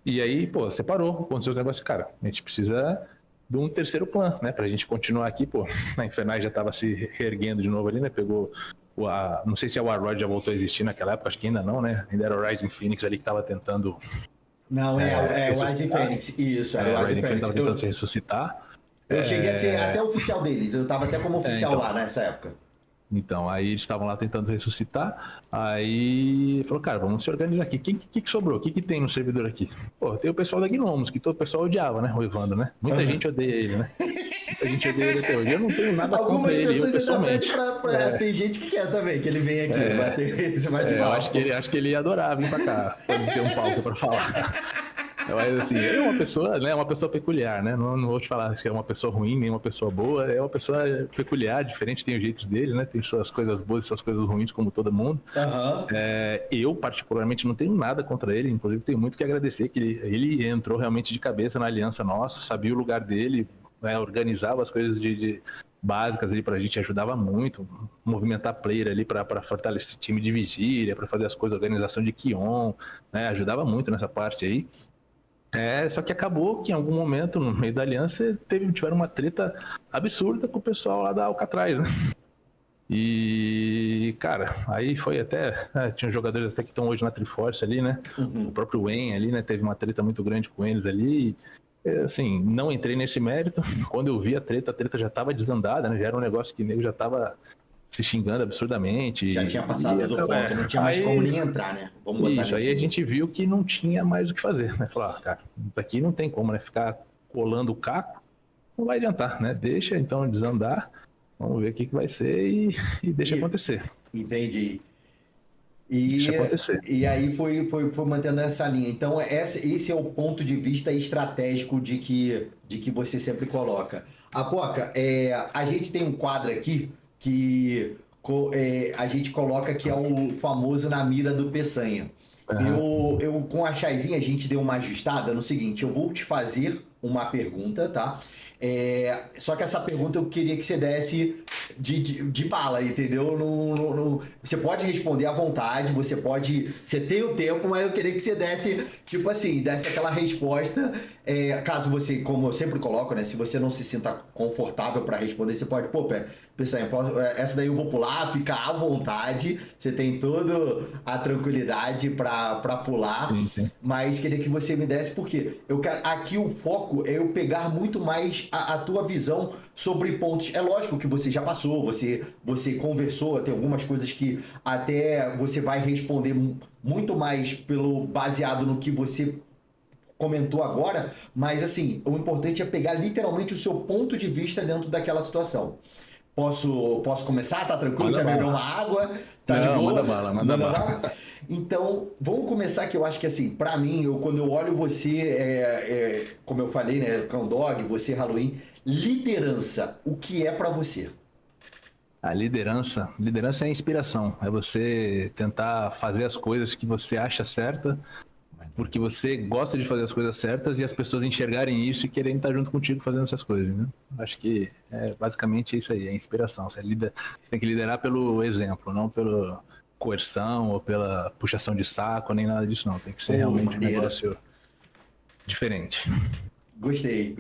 E aí, pô, separou, aconteceu os negócios. Cara, a gente precisa de um terceiro clã, né? Pra gente continuar aqui, pô. A Infernais já tava se reerguendo de novo ali, né? Pegou... não sei se a Warlord já voltou a existir naquela época, acho que ainda não, né? Ainda era o Rising Phoenix ali que estava tentando... Não, o Rising Phoenix, isso, era o Rising Phoenix. Estava tentando se ressuscitar. Eu cheguei a ser até oficial deles, eu estava até como oficial lá nessa época. Então, aí eles estavam lá tentando ressuscitar, aí falou, cara, vamos se organizar aqui. O que sobrou? O que tem no servidor aqui? Pô, tem o pessoal da Gnomos, que todo o pessoal odiava, né, o Evandro, né? Muita gente odeia ele, né? Muita gente odeia ele até hoje. Eu não tenho nada contra ele, eu pessoalmente. Tem gente que quer também, que ele vem aqui bater esse bate-papo. Eu acho que ele ia adorar vir pra cá, pra ter um palco pra falar. Mas assim, ele é uma pessoa, né? Uma pessoa peculiar, né? Não vou te falar se é uma pessoa ruim, nem uma pessoa boa. É uma pessoa peculiar, diferente, tem os jeitos dele, né? Tem suas coisas boas e suas coisas ruins, como todo mundo. Eu, particularmente, não tenho nada contra ele. Inclusive, tenho muito que agradecer que ele entrou realmente de cabeça na aliança nossa, sabia o lugar dele, né? Organizava as coisas básicas ali pra gente, ajudava muito, movimentar player ali pra fortalecer time de vigília, pra fazer as coisas, organização de Kion, né? Ajudava muito nessa parte aí. Só que acabou que em algum momento, no meio da aliança, tiveram uma treta absurda com o pessoal lá da Alcatraz, né? E, cara, aí foi até... tinha jogadores até que estão hoje na Triforce ali, né? O próprio Wayne ali, né? Teve uma treta muito grande com eles ali. Assim, não entrei nesse mérito. Quando eu vi a treta já estava desandada, né? Já era um negócio que o nego já estava se xingando absurdamente. Já tinha passado do ponto, não tinha mais como nem entrar, né? Vamos botar isso, aí a gente viu que não tinha mais o que fazer, né? Falar, cara, daqui não tem como, né? Ficar colando o caco, não vai adiantar, né? Deixa então desandar, vamos ver o que vai ser e deixa acontecer. Entendi. Deixa acontecer. E aí foi mantendo essa linha. Então, esse é o ponto de vista estratégico de que você sempre coloca. Apoca, a gente tem um quadro aqui que a gente coloca que é o famoso na mira do Peçanha. Eu com a Chaizinha, a gente deu uma ajustada no seguinte, eu vou te fazer uma pergunta, tá? Só que essa pergunta eu queria que você desse de bala, entendeu? Você pode responder à vontade, você tem o tempo, mas eu queria que você desse, tipo assim, desse aquela resposta, caso você, como eu sempre coloco, né? Se você não se sinta confortável para responder, você pode, pensar, essa daí eu vou pular, fica à vontade, você tem toda a tranquilidade para pular, sim. Mas queria que você me desse, porque aqui o foco é eu pegar muito mais a tua visão sobre pontos. É lógico que você já passou, você conversou, tem algumas coisas que até você vai responder muito mais baseado no que você comentou agora, mas assim, o importante é pegar literalmente o seu ponto de vista dentro daquela situação. Posso começar? Tá tranquilo? Manda Quer beber bala. uma água? Tá de Não, boa? manda bala, manda bala. Então, vamos começar que eu acho que assim, pra mim, quando eu olho você, como eu falei, né, Candog, você, Halloween, liderança, o que é pra você? A liderança é a inspiração. É você tentar fazer as coisas que você acha certa, porque você gosta de fazer as coisas certas e as pessoas enxergarem isso e querem estar junto contigo fazendo essas coisas, né? Acho que é basicamente isso aí, é inspiração. Você tem que liderar pelo exemplo, não pela coerção ou pela puxação de saco, nem nada disso, não. Tem que ser Pô, realmente um maneira. negócio diferente. Gostei.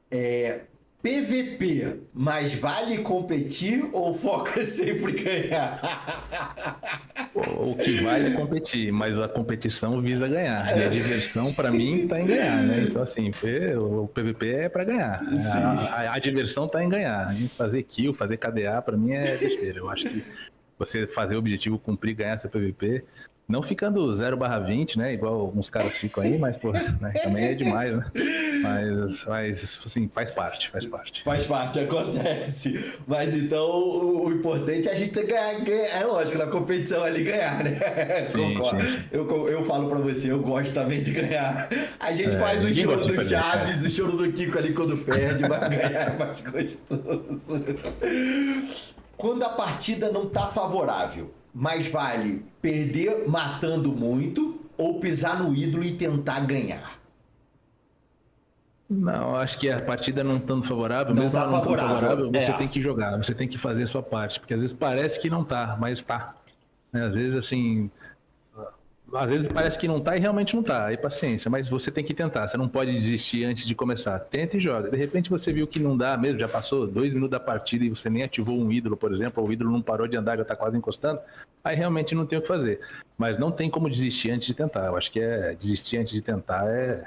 É, PVP, mas vale competir ou foca sempre em ganhar? O que vale é competir, mas a competição visa ganhar. E a diversão, para mim, tá em ganhar, né? Então, assim, o PVP é para ganhar. Sim. A diversão tá em ganhar. Em fazer kill, fazer KDA, para mim é besteira. Eu acho que você fazer o objetivo, cumprir, ganhar seu PVP, não ficando 0/20, né? Igual alguns caras ficam aí, mas, pô, né? Também é demais, né? Mas, assim, faz parte. Faz parte, acontece. Mas então o importante é a gente ter que ganhar. É lógico, na competição ali ganhar, né? Sim, Concordo. sim, sim. Eu falo pra você, eu gosto também de ganhar. A gente faz o Ninguém choro gosta de do perder, Chaves, o choro do Kiko ali quando perde, mas ganhar é mais gostoso. Quando a partida não tá favorável, mais vale perder matando muito ou pisar no ídolo e tentar ganhar? Não, acho que a partida não estando favorável, Não mesmo tá ela não estando favorável. favorável, você tem que jogar, você tem que fazer a sua parte, porque às vezes parece que não tá, mas tá. Né? Às vezes, assim, às vezes parece que não tá e realmente não tá, aí paciência, mas você tem que tentar, você não pode desistir antes de começar, tenta e joga. De repente você viu que não dá mesmo, já passou 2 minutos da partida e você nem ativou um ídolo, por exemplo, ou o ídolo não parou de andar, já tá quase encostando, aí realmente não tem o que fazer. Mas não tem como desistir antes de tentar, eu acho que desistir antes de tentar é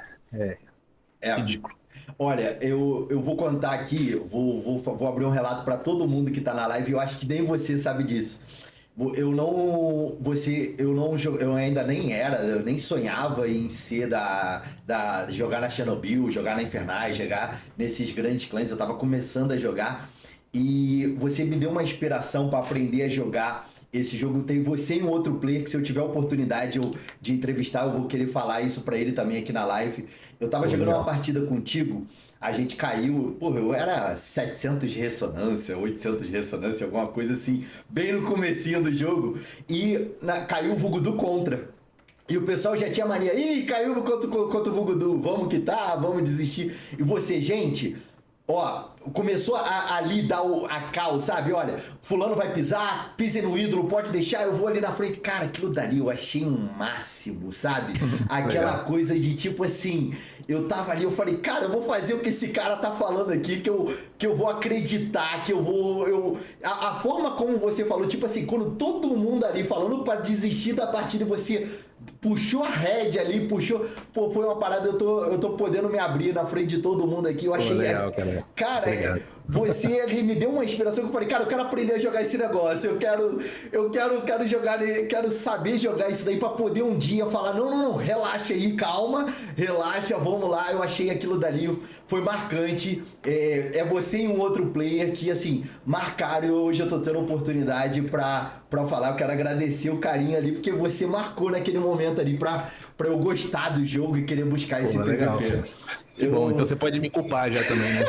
É. ridículo. Olha, eu vou contar aqui, vou abrir um relato para todo mundo que tá na live, eu acho que nem você sabe disso. Eu ainda nem era, eu nem sonhava em ser jogar na Chernobyl, jogar na Infernais, jogar nesses grandes clãs, eu tava começando a jogar e você me deu uma inspiração para aprender a jogar esse jogo. Tem você e um outro player que se eu tiver a oportunidade de entrevistar, eu vou querer falar isso para ele também aqui na live. Eu tava Pô, jogando uma legal. partida contigo, a gente caiu, porra, eu era 700 de ressonância, 800 de ressonância, alguma coisa assim, bem no comecinho do jogo, e caiu o Vugudu contra. E o pessoal já tinha mania, ih, caiu contra o Vugudu, vamos quitar, vamos desistir. E você, gente, ó, começou ali dar a cal, sabe? Olha, fulano vai pisar, pise no ídolo, pode deixar, eu vou ali na frente. Cara, aquilo dali eu achei um máximo, sabe? Aquela Legal. coisa de tipo assim, eu tava ali, eu falei, cara, eu vou fazer o que esse cara tá falando aqui, que eu vou acreditar, que eu vou. A forma como você falou, tipo assim, quando todo mundo ali falando pra desistir da partida e você puxou a rédea ali, puxou. Pô, foi uma parada, eu tô podendo me abrir na frente de todo mundo aqui. Eu Pô, achei. legal, cara. Cara, Obrigado. você ali me deu uma inspiração que eu falei, cara, eu quero aprender a jogar esse negócio. Eu quero jogar, quero saber jogar isso daí pra poder um dia falar, não, relaxa aí, calma, relaxa, vamos lá. Eu achei aquilo dali, foi marcante. É você e um outro player que, assim, marcaram e hoje eu tô tendo oportunidade pra falar. Eu quero agradecer o carinho ali, porque você marcou naquele momento ali pra eu gostar do jogo e querer buscar esse Pô, legal. PVP. Que bom, então você pode me culpar já também, né?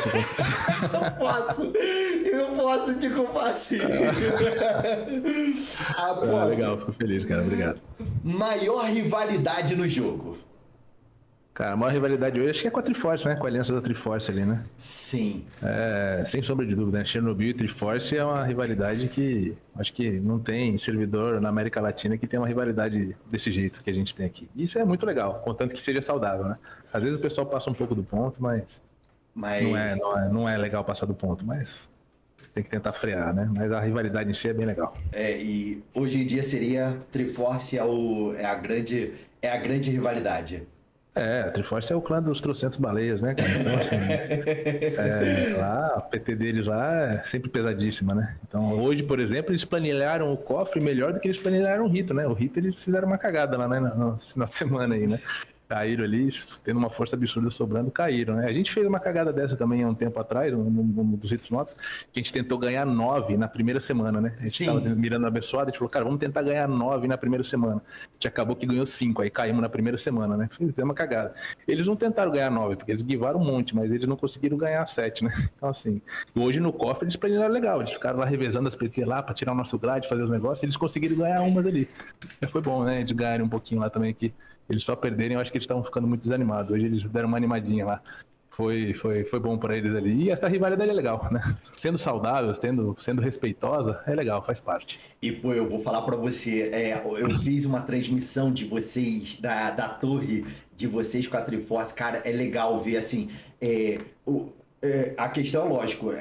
Eu posso te culpar sim. Pô, Legal, fico feliz, cara. Obrigado. maior rivalidade no jogo. Cara, a maior rivalidade hoje acho que é com a Triforce, né? Com a aliança da Triforce ali, né? Sim. Sem sombra de dúvida, né? Chernobyl e Triforce é uma rivalidade que acho que não tem servidor na América Latina que tem uma rivalidade desse jeito que a gente tem aqui. Isso é muito legal, contanto que seja saudável, né? Às vezes o pessoal passa um pouco do ponto, mas Mas, não é legal passar do ponto, mas tem que tentar frear, né? Mas a rivalidade em si é bem legal. e hoje em dia seria Triforce é a grande rivalidade. A Triforce é o clã dos trocentos baleias, né, cara? Então, assim, lá, a PT deles lá é sempre pesadíssima, né? Então, hoje, por exemplo, eles planilharam o cofre melhor do que eles planilharam o rito, né? O rito eles fizeram uma cagada lá, né, na semana aí, né? caíram ali, tendo uma força absurda sobrando, caíram, né? A gente fez uma cagada dessa também há um tempo atrás, um dos hits nossos, que a gente tentou ganhar 9 na primeira semana, né? A gente tava mirando na abençoada, a gente falou, cara, vamos tentar ganhar 9 na primeira semana. A gente acabou que ganhou 5, aí caímos na primeira semana, né? Fez uma cagada. Eles não tentaram ganhar 9, porque eles guivaram um monte, mas eles não conseguiram ganhar 7, né? Então, assim, hoje no cofre eles prenderam legal, eles ficaram lá revezando as PT lá pra tirar o nosso grade, fazer os negócios, e eles conseguiram ganhar umas ali. Foi bom, né? De ganharem um pouquinho lá também aqui. Eles só perderem, eu acho que eles estavam ficando muito desanimados. Hoje eles deram uma animadinha lá. Foi bom para eles ali. E essa rivalidade é legal, né? Sendo saudável, sendo respeitosa, é legal, faz parte. E, pô, eu vou falar para você, eu fiz uma transmissão de vocês, da torre de vocês com a Triforce, cara, é legal ver, assim, a questão é lógico,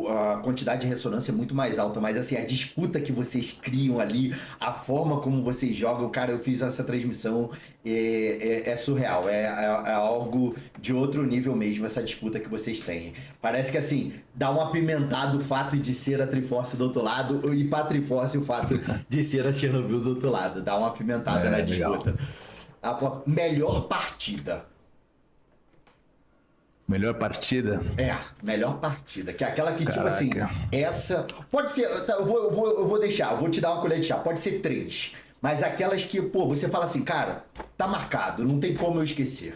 a quantidade de ressonância é muito mais alta, mas assim, a disputa que vocês criam ali, a forma como vocês jogam, cara, eu fiz essa transmissão, é surreal, é algo de outro nível mesmo, essa disputa que vocês têm. Parece que assim, dá um apimentado o fato de ser a Triforce do outro lado e pra Triforce o fato de ser a Chernobyl do outro lado, dá uma apimentada na disputa. A melhor partida. Melhor partida? Melhor partida. Que é aquela que, Caraca. tipo assim, essa. Pode ser. Eu vou deixar, eu vou te dar uma colher de chá. Pode ser 3. Mas aquelas que, pô, você fala assim, cara, tá marcado, não tem como eu esquecer.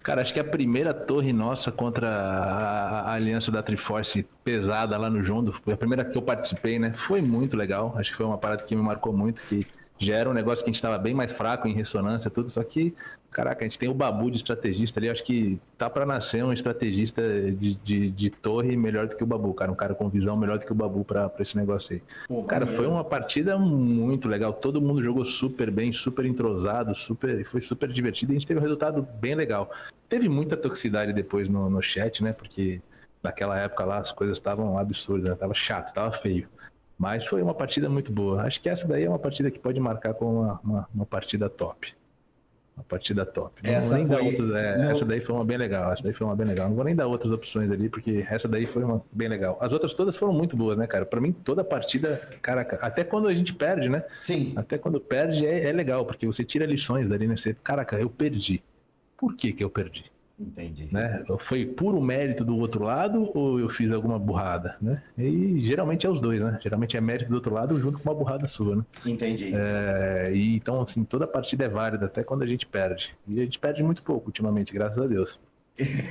Cara, acho que a primeira torre nossa contra a aliança da Triforce pesada lá no Jondo, foi a primeira que eu participei, né? Foi muito legal. Acho que foi uma parada que me marcou muito, que já era um negócio que a gente estava bem mais fraco em ressonância, tudo, só que, caraca, a gente tem o Babu de estrategista ali, acho que tá para nascer um estrategista de torre melhor do que o Babu, cara, um cara com visão melhor do que o Babu para esse negócio aí. Pô, cara, foi uma partida muito legal, todo mundo jogou super bem, super entrosado, foi super divertido e a gente teve um resultado bem legal. Teve muita toxicidade depois no chat, né, porque naquela época lá as coisas estavam absurdas, né? Tava chato, tava feio. Mas foi uma partida muito boa. Acho que essa daí é uma partida que pode marcar como uma partida top. Uma partida top. Essa daí foi uma bem legal. Não vou nem dar outras opções ali, porque essa daí foi uma bem legal. As outras todas foram muito boas, né, cara? Pra mim, toda partida, caraca, até quando a gente perde, né? Sim. Até quando perde é legal, porque você tira lições dali, né? Você, caraca, eu perdi. Por que eu perdi? Entendi. Né? Foi puro mérito do outro lado ou eu fiz alguma burrada, né? E geralmente é os dois, né? Geralmente é mérito do outro lado junto com uma burrada sua, né? Entendi. E então, assim, toda partida é válida, até quando a gente perde. E a gente perde muito pouco ultimamente, graças a Deus.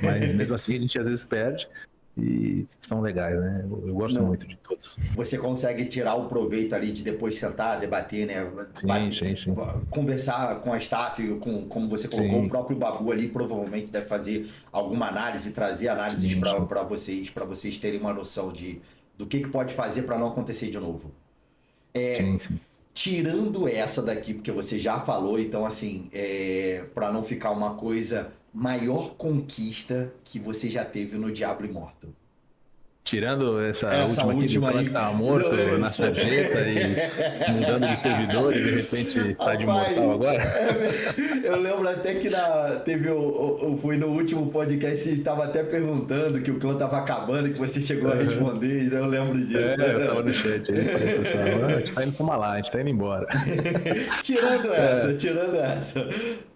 Mas mesmo assim a gente às vezes perde e são legais, né? Eu gosto muito de todos. Você consegue tirar o proveito ali de depois sentar, debater, né? Sim. Conversar com a staff, como você colocou, o próprio Babu ali provavelmente deve fazer alguma análise, trazer análises para vocês terem uma noção do que pode fazer para não acontecer de novo. Sim. Tirando essa daqui, porque você já falou, então assim, para não ficar uma coisa, maior conquista que você já teve no Diablo Immortal. Tirando essa última aí que tava morto na sarjeta e mudando de servidor e de repente tá de mortal agora. Eu lembro até que foi no último podcast, você estava até perguntando que o clã tava acabando e que você chegou a responder, então eu lembro disso. Eu tava no chat aí, falei, pessoal, a gente tá indo pra lá, a gente tá indo embora. Tirando essa.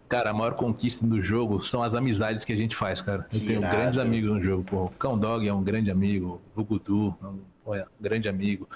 Cara, a maior conquista do jogo são as amizades que a gente faz, cara. Eu tenho grandes amigos no jogo. Pô, o Cão Dog é um grande amigo, o Gudu é um grande amigo.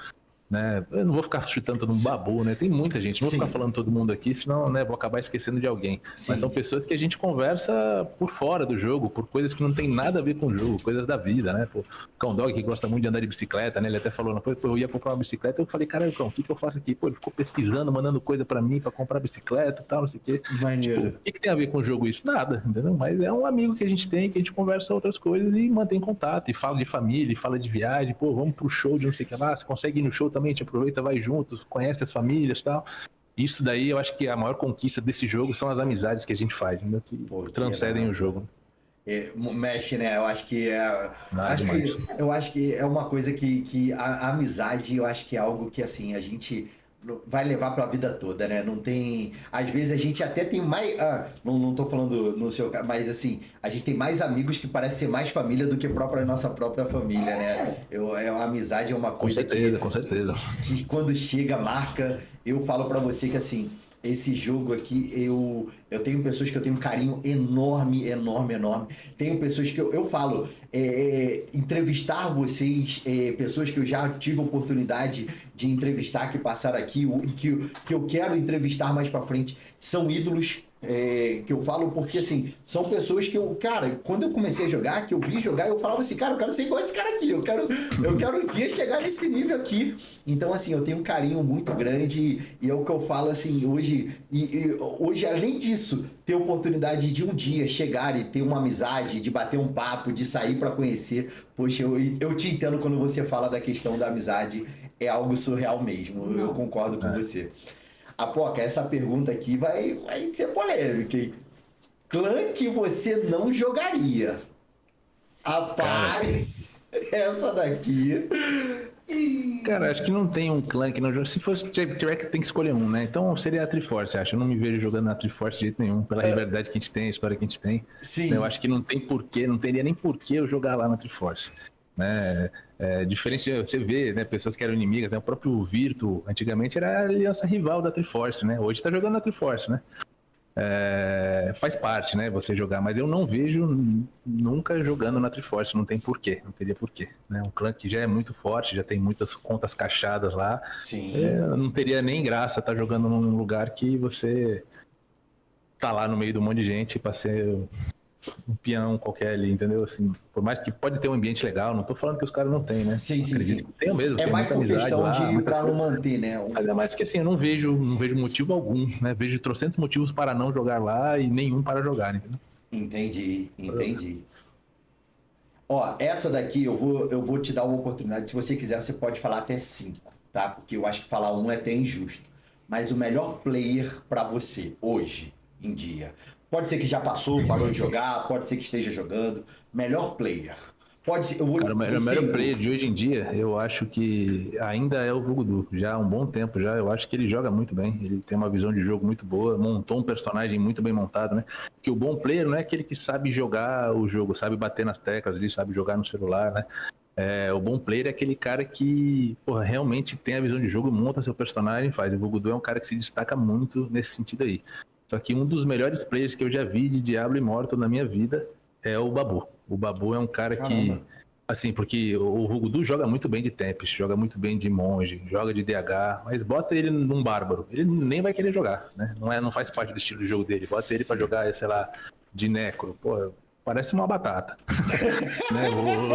Né? Eu não vou ficar chutando todo mundo Babu, né? Tem muita gente, não vou ficar falando todo mundo aqui, senão, né, vou acabar esquecendo de alguém. Sim. Mas são pessoas que a gente conversa por fora do jogo, por coisas que não tem nada a ver com o jogo, coisas da vida, né? Pô, o Cão Dog que gosta muito de andar de bicicleta, né? Ele até falou, eu ia comprar uma bicicleta, eu falei, cara, Cão, o que eu faço aqui? Pô, ele ficou pesquisando, mandando coisa pra mim pra comprar bicicleta e tal, não sei o quê. Tipo, o que tem a ver com o jogo isso? Nada, entendeu? Mas é um amigo que a gente tem, que a gente conversa outras coisas e mantém contato, e fala de família, e fala de viagem, pô, vamos pro show de não sei o que lá, você consegue ir no show também, a gente aproveita, vai juntos, conhece as famílias e tal. Isso daí eu acho que a maior conquista desse jogo são as amizades que a gente faz, né? Que transcendem o jogo. Mexe, né? Eu acho que eu acho que é uma coisa que a amizade, eu acho que é algo que assim a gente vai levar para a vida toda, né? Não tem, às vezes a gente até tem mais, não tô falando no seu caso, mas assim, a gente tem mais amigos que parece ser mais família do que nossa própria família, né? A amizade é uma coisa com certeza. Que quando chega, marca. Eu falo para você que assim, esse jogo aqui, eu tenho pessoas que eu tenho um carinho enorme, enorme, enorme. Tenho pessoas que eu falo, entrevistar vocês, pessoas que eu já tive oportunidade de entrevistar, que passaram aqui, e que eu quero entrevistar mais pra frente, são ídolos. Que eu falo porque, assim, são pessoas que cara, quando eu comecei a jogar, que eu vi jogar, eu falava assim, cara, eu quero ser igual esse cara aqui, eu quero um dia chegar nesse nível aqui. Então, assim, eu tenho um carinho muito grande e é o que eu falo, assim, hoje, hoje, além disso, ter oportunidade de um dia chegar e ter uma amizade, de bater um papo, de sair para conhecer, poxa, eu te entendo quando você fala da questão da amizade, é algo surreal mesmo, eu concordo com você. Apoca, essa pergunta aqui vai ser polêmica, hein? Clã que você não jogaria. Cara, Rapaz, essa daqui. cara, acho que não tem um clã que não joga. Se fosse tiver que tem que escolher um, né? Então seria a Triforce, acho. Eu não me vejo jogando na Triforce de jeito nenhum, pela rivalidade que a gente tem, a história que a gente tem. Eu Sim. acho que não tem porquê, não teria nem porquê eu jogar lá na Triforce. Né? Diferente, você vê, né, pessoas que eram inimigas, né? O próprio Virtu, antigamente era a aliança rival da Triforce, né? Hoje tá jogando na Triforce, né? Faz parte, né, você jogar, mas eu não vejo nunca jogando na Triforce, não tem porquê, não teria porquê, né, um clã que já é muito forte, já tem muitas contas cachadas lá, Sim. não teria nem graça estar jogando num lugar que você tá lá no meio de um monte de gente para ser um peão qualquer ali, entendeu, assim, por mais que pode ter um ambiente legal, não tô falando que os caras não têm, né, Sim, sim, acredito sim. que tenham mesmo, É tem mais muita por amizade questão lá, de muita para não coisa. manter, né? Mas é mais que assim, eu não vejo motivo algum, né? Vejo trocentos motivos para não jogar lá e nenhum para jogar, entendeu? Entendi, entendi. Ó, essa daqui eu vou te dar uma oportunidade. Se você quiser, você pode falar até cinco, tá? Porque eu acho que falar um é até injusto. Mas o melhor player pra você hoje em dia. Pode ser que já passou, parou de jogar, pode ser que esteja jogando. Melhor player. Pode ser, Cara, o você melhor e player Du. de hoje em dia, eu acho que ainda é o Vugudu. Já há um bom tempo já, eu acho que ele joga muito bem. Ele tem uma visão de jogo muito boa, montou um personagem muito bem montado, né? Que o bom player não é aquele que sabe jogar o jogo, sabe bater nas teclas, ele sabe jogar no celular, né? O bom player é aquele cara que, porra, realmente tem a visão de jogo, monta seu personagem, faz. O Vugudu é um cara que se destaca muito nesse sentido aí. Só que um dos melhores players que eu já vi de Diablo Immortal na minha vida é o Babu. O Babu é um cara que, Caramba. assim, porque o Vugudu joga muito bem de Tempest, joga muito bem de monge, joga de DH, mas bota ele num bárbaro, ele nem vai querer jogar, né? Não faz parte do estilo de jogo dele. Bota ele pra Sim. jogar, sei lá, de necro. Pô, parece uma batata. Né?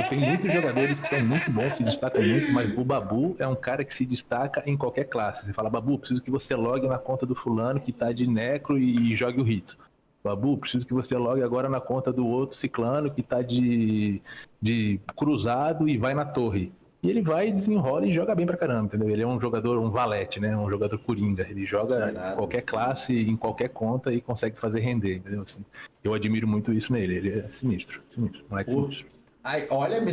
Tem muitos jogadores que são muito bons, se destacam muito, mas o Babu é um cara que se destaca em qualquer classe. Você fala, Babu, preciso que você logue na conta do fulano que tá de necro e jogue o rito. Babu, preciso que você logue agora na conta do outro ciclano que tá de cruzado e vai na torre. E ele vai, desenrola e joga bem pra caramba, entendeu? Ele é um jogador, um valete, né? Um jogador coringa. Ele Que joga em irado. qualquer classe, em qualquer conta e consegue fazer render, entendeu? Assim, eu admiro muito isso nele. Ele é sinistro, sinistro, moleque Pô. sinistro. Ai, olha, me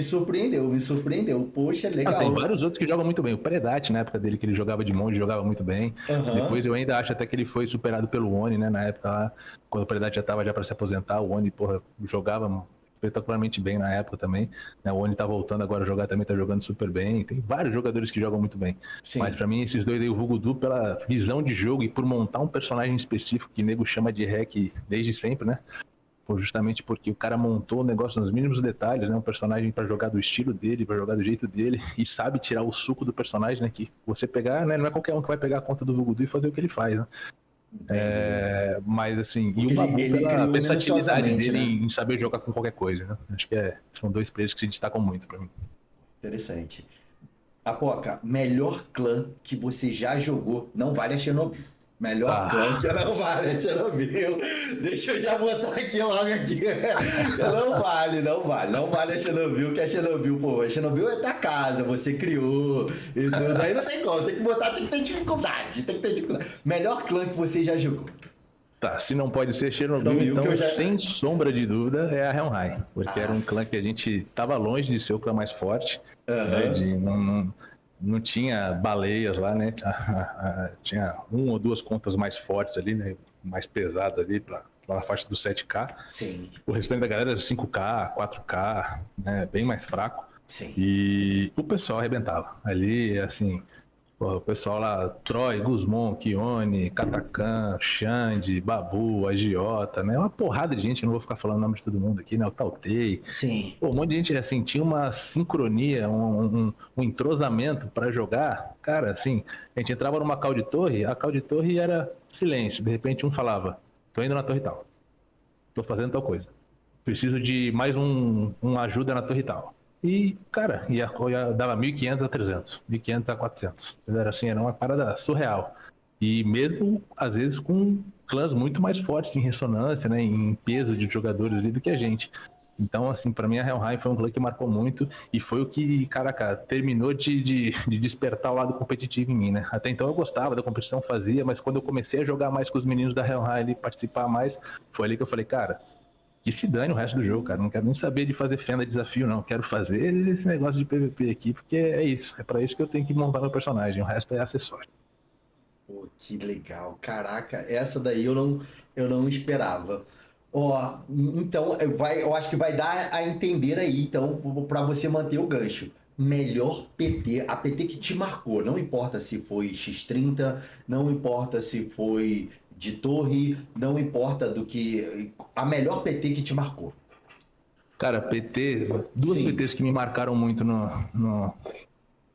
surpreendeu, me surpreendeu. Poxa, Ah, tem legal. vários outros que jogam muito bem. O Predati, na época dele, que ele jogava de monge, jogava muito bem. Aham. Depois eu ainda acho até que ele foi superado pelo Oni, né? Na época lá, quando o Predati já estava já para se aposentar, o Oni, porra, jogava espetacularmente bem na época também. Né? O Oni tá voltando agora a jogar também, tá jogando super bem. Tem vários jogadores que jogam muito bem. Mas Sim. para mim, esses dois aí, o Vugudu, pela visão de jogo e por montar um personagem específico que o nego chama de hack desde sempre, né? Justamente porque o cara montou o negócio nos mínimos detalhes, né? Um personagem para jogar do estilo dele, para jogar do jeito dele, e sabe tirar o suco do personagem, né? Que você pegar, né? Não é qualquer um que vai pegar a conta do Vugudu e fazer o que ele faz, né? Entendi. Mas assim, e o Porque ele, Babu ele pela criou versatilidade minuciosamente, dele né? em saber jogar com qualquer coisa, né? Acho que são dois players que se destacam muito para mim. Interessante. Apoca, melhor clã que você já jogou, não vale a Chernobyl. Melhor clã que Ah, não vale a Chernobyl. Deixa eu já botar aqui logo aqui. Não vale, não vale. Não vale a Chernobyl, que a Chernobyl, pô, a Chernobyl é tua casa, você criou e tudo. Aí não tem como, tem que botar, tem que ter dificuldade, tem que ter dificuldade. Melhor clã que você já jogou. tá, se não pode ser Chernobyl, Chernobyl que eu então, já. sem sombra de dúvida, é a Helheim. Porque era Ah, um clã que a gente estava longe de ser o clã mais forte, né? aham. Não tinha baleias lá, né? Tinha uma ou duas contas mais fortes ali, né? Mais pesadas ali, na faixa do 7K. Sim, O restante da galera era 5K, 4K, né? Bem mais fraco. sim. E o pessoal arrebentava. Ali, assim, Porra, o pessoal lá, Troy, Guzmon, Kione, Katakan, Xande, Babu, Agiota, né? Uma porrada de gente, eu não vou ficar falando o nome de todo mundo aqui, né? O Tautei. Sim. Pô, um monte de gente, assim, tinha uma sincronia, um entrosamento para jogar. Cara, assim, a gente entrava numa call de torre, a call de torre era silêncio. De repente um falava, tô indo na torre tal, tô fazendo tal coisa. Preciso de mais uma ajuda na torre tal. E, cara, dava 1.500 a 300, 1.500 a 400. Era assim, era uma parada surreal. E mesmo, às vezes, com clãs muito mais fortes em ressonância, né, em peso de jogadores ali do que a gente. Então, assim, para mim a Helheim foi um clã que marcou muito e foi o que, caraca, terminou de despertar o lado competitivo em mim, né? Até então eu gostava da competição, fazia, mas quando eu comecei a jogar mais com os meninos da Helheim e participar mais, foi ali que eu falei, cara, que se dane o resto do jogo, cara. Não quero nem saber de fazer fenda de desafio, não. Quero fazer esse negócio de PVP aqui, porque é isso. É pra isso que eu tenho que montar meu personagem. O resto é acessório. Pô, que legal. Caraca, essa daí eu não esperava. Ó, então eu acho que vai dar a entender aí, então, para você manter o gancho. Melhor PT, a PT que te marcou, não importa se foi X30, não importa se foi de torre, não importa do que. A melhor PT que te marcou. Cara, PT, duas Sim, PTs que me marcaram muito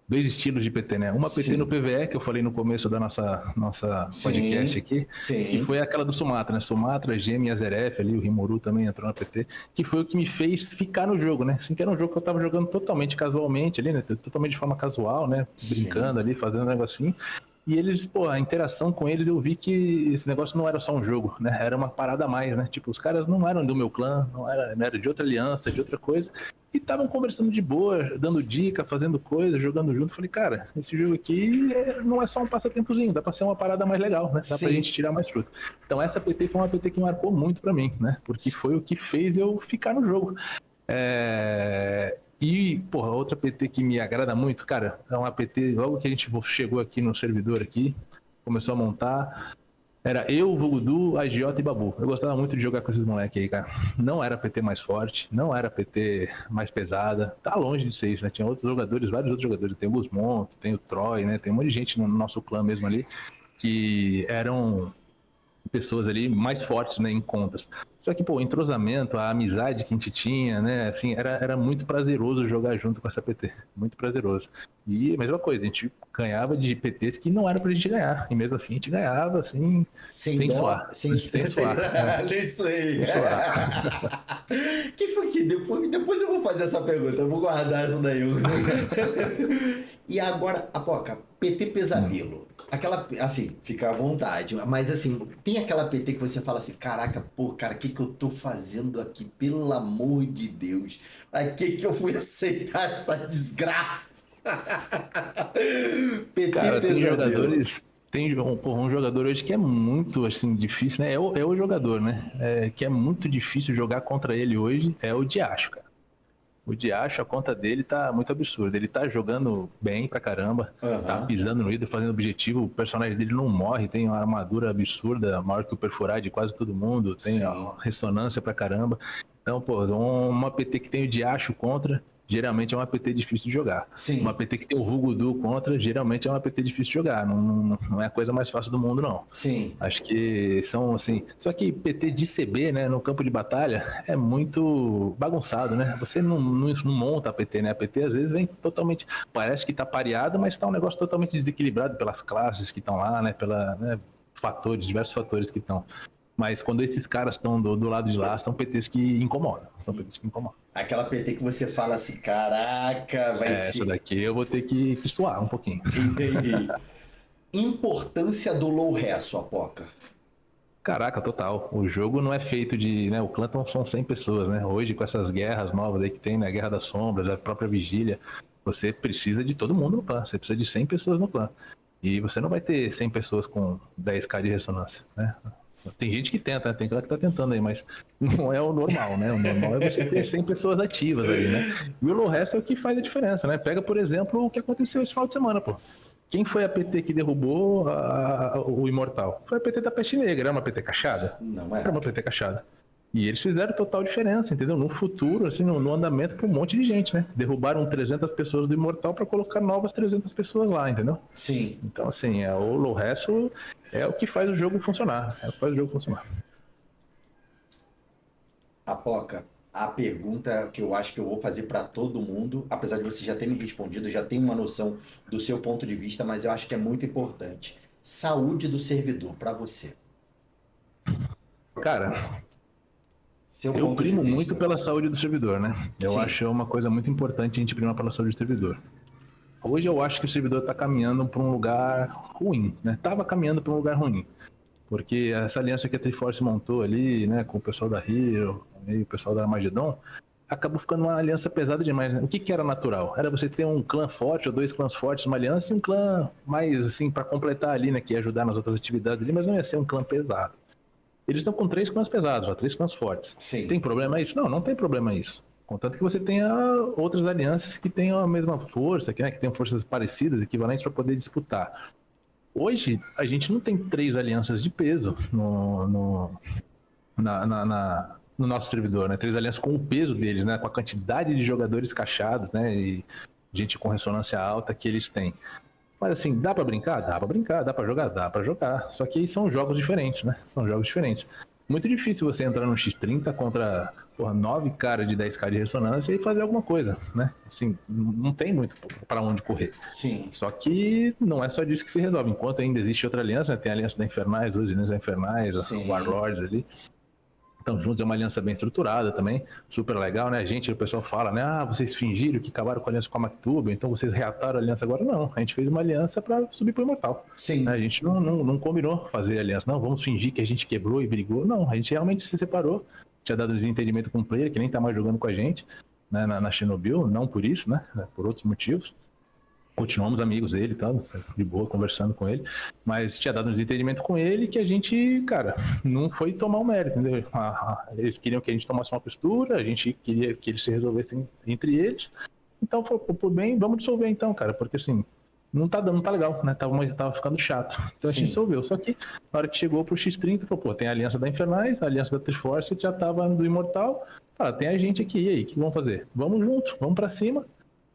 dois estilos de PT, né? Uma PT no sim, PVE, que eu falei no começo da nossa podcast sim, aqui, que sim. foi aquela do Sumatra, né? Sumatra, Gem e Azeref ali, o Rimuru também entrou na PT, que foi o que me fez ficar no jogo, né? Assim, que era um jogo que eu tava jogando totalmente casualmente ali, né? Totalmente de forma casual, né? Sim, Brincando ali, fazendo um negocinho. E eles, pô, a interação com eles, eu vi que esse negócio não era só um jogo, né? Era uma parada a mais, né? Tipo, os caras não eram do meu clã, não era de outra aliança, de outra coisa. E estavam conversando de boa, dando dica, fazendo coisa, jogando junto. Falei, cara, esse jogo aqui não é só um passatempozinho, dá pra ser uma parada mais legal, né? Dá pra gente sim. tirar mais fruto. Então essa PT foi uma PT que marcou muito pra mim, né? Porque foi o que fez eu ficar no jogo. E, porra, outra PT que me agrada muito, cara, é uma PT, logo que a gente chegou aqui no servidor aqui, começou a montar, era eu, Vugudu, Agiota e Babu. Eu gostava muito de jogar com esses moleques aí, cara. Não era PT mais forte, não era PT mais pesada. Tá longe de ser isso, né? Tinha outros jogadores, vários outros jogadores. Tem o Guzmont, tem o Troy, né? Tem um monte de gente no nosso clã mesmo ali que eram pessoas ali mais fortes, né, em contas. Só que, pô, o entrosamento, a amizade que a gente tinha, né, assim, era muito prazeroso jogar junto com essa PT. Muito prazeroso. E a mesma coisa, a gente ganhava de PTs que não era pra gente ganhar. E mesmo assim a gente ganhava, assim, Sem sem dó, suar. sem, Sem sem... suar. É, Isso aí. sem suar. Quem foi que depois eu vou fazer essa pergunta, eu vou guardar essa daí. E agora, Apoca, PT Pesadelo. Aquela, assim, fica à vontade, mas assim, tem aquela PT que você fala assim, caraca, pô, cara, o que que eu tô fazendo aqui? Pelo amor de Deus. A que eu fui aceitar essa desgraça? PT Cara, tem Pesadelo. jogadores. Tem um jogador hoje que é muito assim difícil, né? É o jogador, né? Que é muito difícil jogar contra ele hoje, é o Diacho, cara. O Diacho, a conta dele tá muito absurda. Ele tá jogando bem pra caramba, tá Aham, pisando no ídolo, fazendo objetivo. O personagem dele não morre, tem uma armadura absurda, maior que o Perfurar de quase todo mundo, tem sim. ó, ressonância pra caramba. Então, pô, uma PT que tem o Diacho contra, geralmente é uma PT difícil de jogar. Uma Sim, PT que tem o Vugudu contra, geralmente é uma PT difícil de jogar. Não é a coisa mais fácil do mundo, não. sim, Acho que são assim. Só que PT de CB, né, no campo de batalha, é muito bagunçado, né? Você não monta a PT, né? A PT às vezes vem totalmente. Parece que tá pareado, mas tá um negócio totalmente desequilibrado pelas classes que estão lá, né? Pela, né, fatores, diversos fatores que estão. Mas quando esses caras estão do lado de lá, são PTs que incomodam. São PTs que incomodam. aquela PT que você fala assim, caraca, vai Essa ser. daqui eu vou ter que suar um pouquinho. Entendi. Importância do low res, Apoca. Caraca, total. O jogo não é feito de, né? O clã são 100 pessoas, né? Hoje, com essas guerras novas aí que tem, né? A Guerra das Sombras, a própria Vigília, você precisa de todo mundo no clã. Você precisa de 100 pessoas no clã. E você não vai ter 100 pessoas com 10k de ressonância, né? Tem gente que tenta, né? Tem clã que tá tentando aí, mas não é o normal, né? O normal é você ter 100 pessoas ativas ali, né? E o low rest é o que faz a diferença, né? Pega, por exemplo, o que aconteceu esse final de semana, pô. Quem foi a PT que derrubou o Imortal? Foi a PT da Peste Negra. Era uma PT cachada? Não Era é? uma PT cachada. E eles fizeram total diferença, entendeu? No futuro, assim, no andamento para um monte de gente, né? Derrubaram 300 pessoas do Imortal para colocar novas 300 pessoas lá, entendeu? Sim. Então, assim, o resto é o que faz o jogo funcionar. É o que faz o jogo funcionar. Apoca, a pergunta que eu acho que eu vou fazer para todo mundo, apesar de você já ter me respondido, eu já tenho uma noção do seu ponto de vista, mas eu acho que é muito importante. Saúde do servidor para você. Cara, Seu eu ponto de primo muito vista. pela saúde do servidor, né? Eu Sim. acho uma coisa muito importante a gente primar pela saúde do servidor. Hoje eu acho que o servidor está caminhando para um lugar ruim, né? Tava caminhando para um lugar ruim. Porque essa aliança que a Triforce montou ali, né, com o pessoal da Hero e o pessoal da Armageddon, acabou ficando uma aliança pesada demais, né? O que era natural? Era você ter um clã forte ou dois clãs fortes, uma aliança, e um clã mais, assim, para completar ali, né, que ia ajudar nas outras atividades ali, mas não ia ser um clã pesado. Eles estão com 3 clãs pesados, ó, 3 clãs fortes. Sim. Tem problema isso? Não, não tem problema isso. Contanto que você tenha outras alianças que tenham a mesma força, que tenham forças parecidas, equivalentes para poder disputar. Hoje, a gente não tem 3 alianças de peso no nosso servidor, né? 3 alianças com o peso deles, né? Com a quantidade de jogadores cachados, né? E gente com ressonância alta que eles têm. Mas assim, dá pra brincar? Dá pra brincar, dá pra jogar? Dá pra jogar. Só que aí são jogos diferentes, né? São jogos diferentes. Muito difícil você entrar no X30 contra 9 caras de 10k de ressonância e fazer alguma coisa, né? Assim, não tem muito pra onde correr. Sim. Só que não é só disso que se resolve. Enquanto ainda existe outra aliança, né? Tem a aliança da Infernais, os alianças da Infernais, Sim. Warlords ali. Então, juntos é uma aliança bem estruturada também, super legal, né? A gente, o pessoal fala, né? Ah, vocês fingiram que acabaram com a aliança com a Mactube, então vocês reataram a aliança agora. Não, a gente fez uma aliança para subir pro Imortal. Sim. A gente não combinou fazer aliança. Não, vamos fingir que a gente quebrou e brigou. Não, a gente realmente se separou. Tinha dado desentendimento com o player, que nem tá mais jogando com a gente, né? Na Chernobyl, não por isso, né? Por outros motivos. Continuamos amigos dele e tal, de boa, conversando com ele, mas tinha dado um desentendimento com ele que a gente, cara, não foi tomar o mérito, entendeu? Eles queriam que a gente tomasse uma postura, a gente queria que eles se resolvessem entre eles, então falou, por bem, vamos dissolver então, cara, porque assim, não tá legal, né? Tava ficando chato. Então a gente dissolveu. Só que na hora que chegou pro X30, falou, pô, tem a aliança da Infernais, a aliança da Triforce, já tava do Imortal, tem a gente aqui, e aí, o que vamos fazer? Vamos junto, vamos pra cima.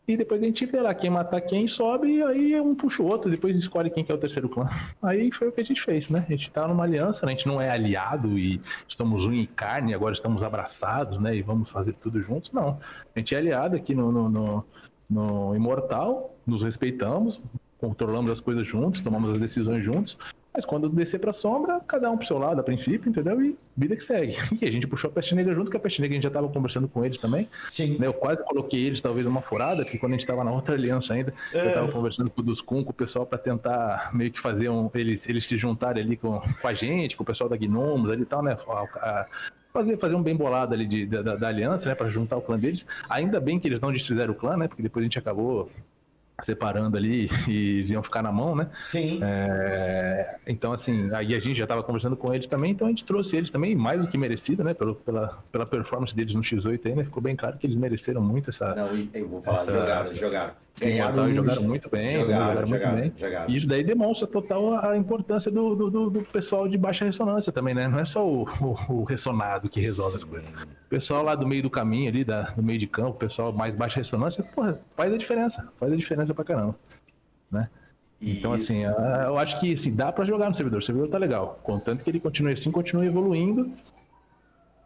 E depois a gente vê lá quem matar quem, sobe, e aí um puxa o outro, depois escolhe quem que é o terceiro clã. Aí foi o que a gente fez, né? A gente tá numa aliança, né? A gente não é aliado e estamos unha e carne, agora estamos abraçados, né? E vamos fazer tudo juntos. Não. A gente é aliado aqui no Imortal, nos respeitamos, controlamos as coisas juntos, tomamos as decisões juntos. Mas quando descer pra sombra, cada um pro seu lado, a princípio, entendeu? E vida que segue. E a gente puxou a Peste Negra junto, que a Peste Negra a gente já tava conversando com eles também. Sim. Eu quase coloquei eles, talvez, uma furada, porque quando a gente tava na outra aliança ainda, eu tava conversando com o Duskun, com o pessoal, pra tentar meio que fazer eles se juntarem ali com a gente, com o pessoal da Gnomos ali e tal, né? Fazer um bem bolado ali da aliança, né? Pra juntar o clã deles. Ainda bem que eles não desfizeram o clã, né? Porque depois a gente acabou separando ali e eles iam ficar na mão, né? Sim. Então, assim, aí a gente já estava conversando com eles também, então a gente trouxe eles também, mais do que merecido, né? Pela performance deles no X8 aí, né? Ficou bem claro que eles mereceram muito essa... Não, eu vou falar, jogaram. Jogaram muito bem, jogaram muito bem. E isso daí demonstra total a importância do pessoal de baixa ressonância também, né? Não é só o ressonado que resolve as coisas. O pessoal lá do meio do caminho ali, do meio de campo, o pessoal mais baixa ressonância, porra, faz a diferença pra caramba, né? Então, assim, eu acho que assim, dá pra jogar no servidor. O servidor tá legal. Contanto que ele continue assim, continue evoluindo,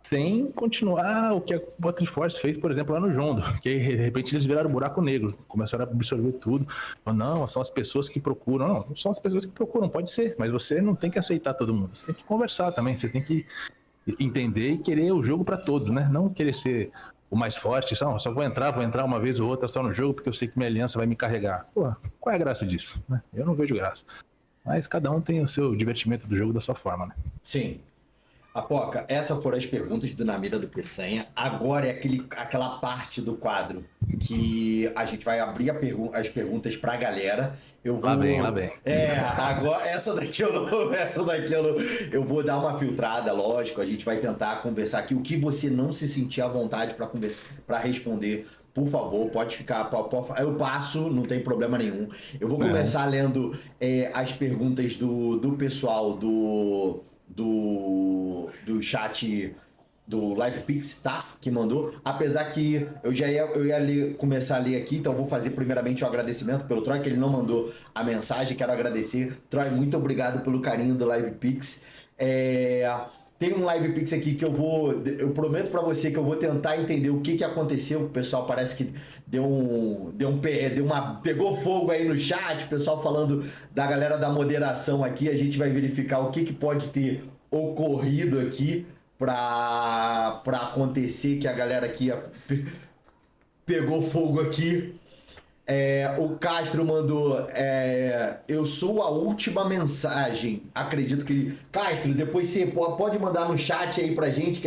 sem continuar o que a Triforce fez, por exemplo, lá no Jondo, que de repente eles viraram um buraco negro, começaram a absorver tudo. Não, são as pessoas que procuram. Não são as pessoas que procuram, pode ser, mas você não tem que aceitar todo mundo. Você tem que conversar também, você tem que entender e querer o jogo pra todos, né? Não querer ser o mais forte, só vou entrar uma vez ou outra só no jogo porque eu sei que minha aliança vai me carregar. Pô, qual é a graça disso? Né? Eu não vejo graça. Mas cada um tem o seu divertimento do jogo da sua forma, né? Sim. Apoca, essas foram as perguntas do Na Mira do Peçanha. Agora é aquela parte do quadro que a gente vai abrir as perguntas pra galera. Eu vou... Lá bem. Agora essa daqui eu vou dar uma filtrada, lógico. A gente vai tentar conversar aqui. O que você não se sentir à vontade para conversar, para responder, por favor, pode ficar. Eu passo, não tem problema nenhum. Eu vou começar lendo as perguntas do pessoal do chat do LivePix, tá? Que mandou. Apesar que eu ia começar a ler aqui, então eu vou fazer primeiramente o agradecimento pelo Troy, que ele não mandou a mensagem. Quero agradecer. Troy, muito obrigado pelo carinho do LivePix. Tem um LivePix aqui que eu prometo pra você que eu vou tentar entender o que aconteceu. O pessoal parece que pegou fogo aí no chat, o pessoal falando da galera da moderação aqui. A gente vai verificar o que pode ter ocorrido aqui pra acontecer que a galera aqui pegou fogo aqui. O Castro mandou, eu sou a última mensagem. Acredito que Castro, depois você pode mandar no chat aí pra gente,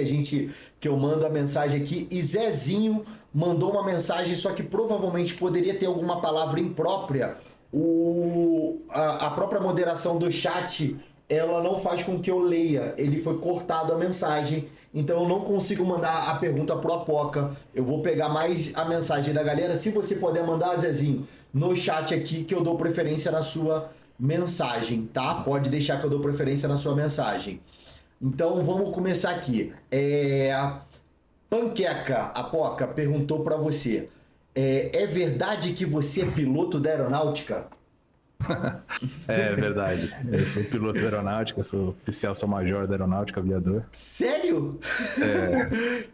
que eu mando a mensagem aqui. E Zezinho mandou uma mensagem, só que provavelmente poderia ter alguma palavra imprópria. A própria moderação do chat, ela não faz com que eu leia. Ele foi cortado a mensagem, então eu não consigo mandar a pergunta pro Apoca. Eu vou pegar mais a mensagem da galera. Se você puder mandar, Zezinho, no chat aqui, que eu dou preferência na sua mensagem, tá? Pode deixar que eu dou preferência na sua mensagem. Então vamos começar aqui. Panqueca, Apoca, perguntou para você. É verdade que você é piloto da aeronáutica? É verdade. Eu sou piloto da aeronáutica, sou oficial, sou major da aeronáutica, aviador. Sério?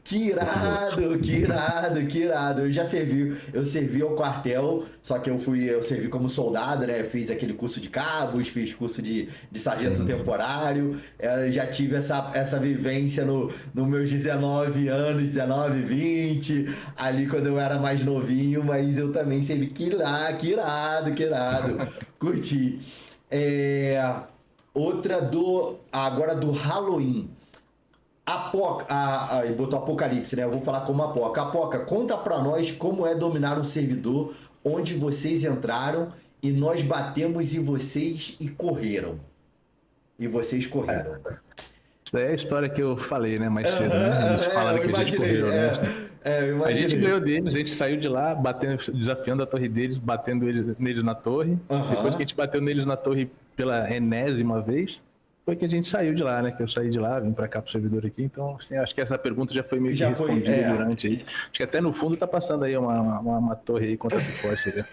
Que irado. Eu servi ao quartel, só que eu servi como soldado, né? Fiz aquele curso de cabos, fiz curso de sargento temporário. Já tive essa vivência no meus 19 anos, 19, 20, ali quando eu era mais novinho, mas eu também servi. Que irado. Curti. Outra agora do Halloween. Ele botou Apocalipse, né? Eu vou falar como Apoca. Apoca, conta pra nós como é dominar um servidor onde vocês entraram e nós batemos em vocês e correram. Isso daí é a história que eu falei, né? Mais cedo, né? A gente fala que a gente correu, né? A gente ganhou deles, a gente saiu de lá, desafiando a torre deles, batendo neles na torre. Depois que a gente bateu neles na torre pela enésima vez, foi que a gente saiu de lá, né? Que eu saí de lá, vim pra cá pro servidor aqui. Então, assim, acho que essa pergunta já foi meio que respondida durante aí. Acho que até no fundo tá passando aí uma torre aí contra a Triforce. Né?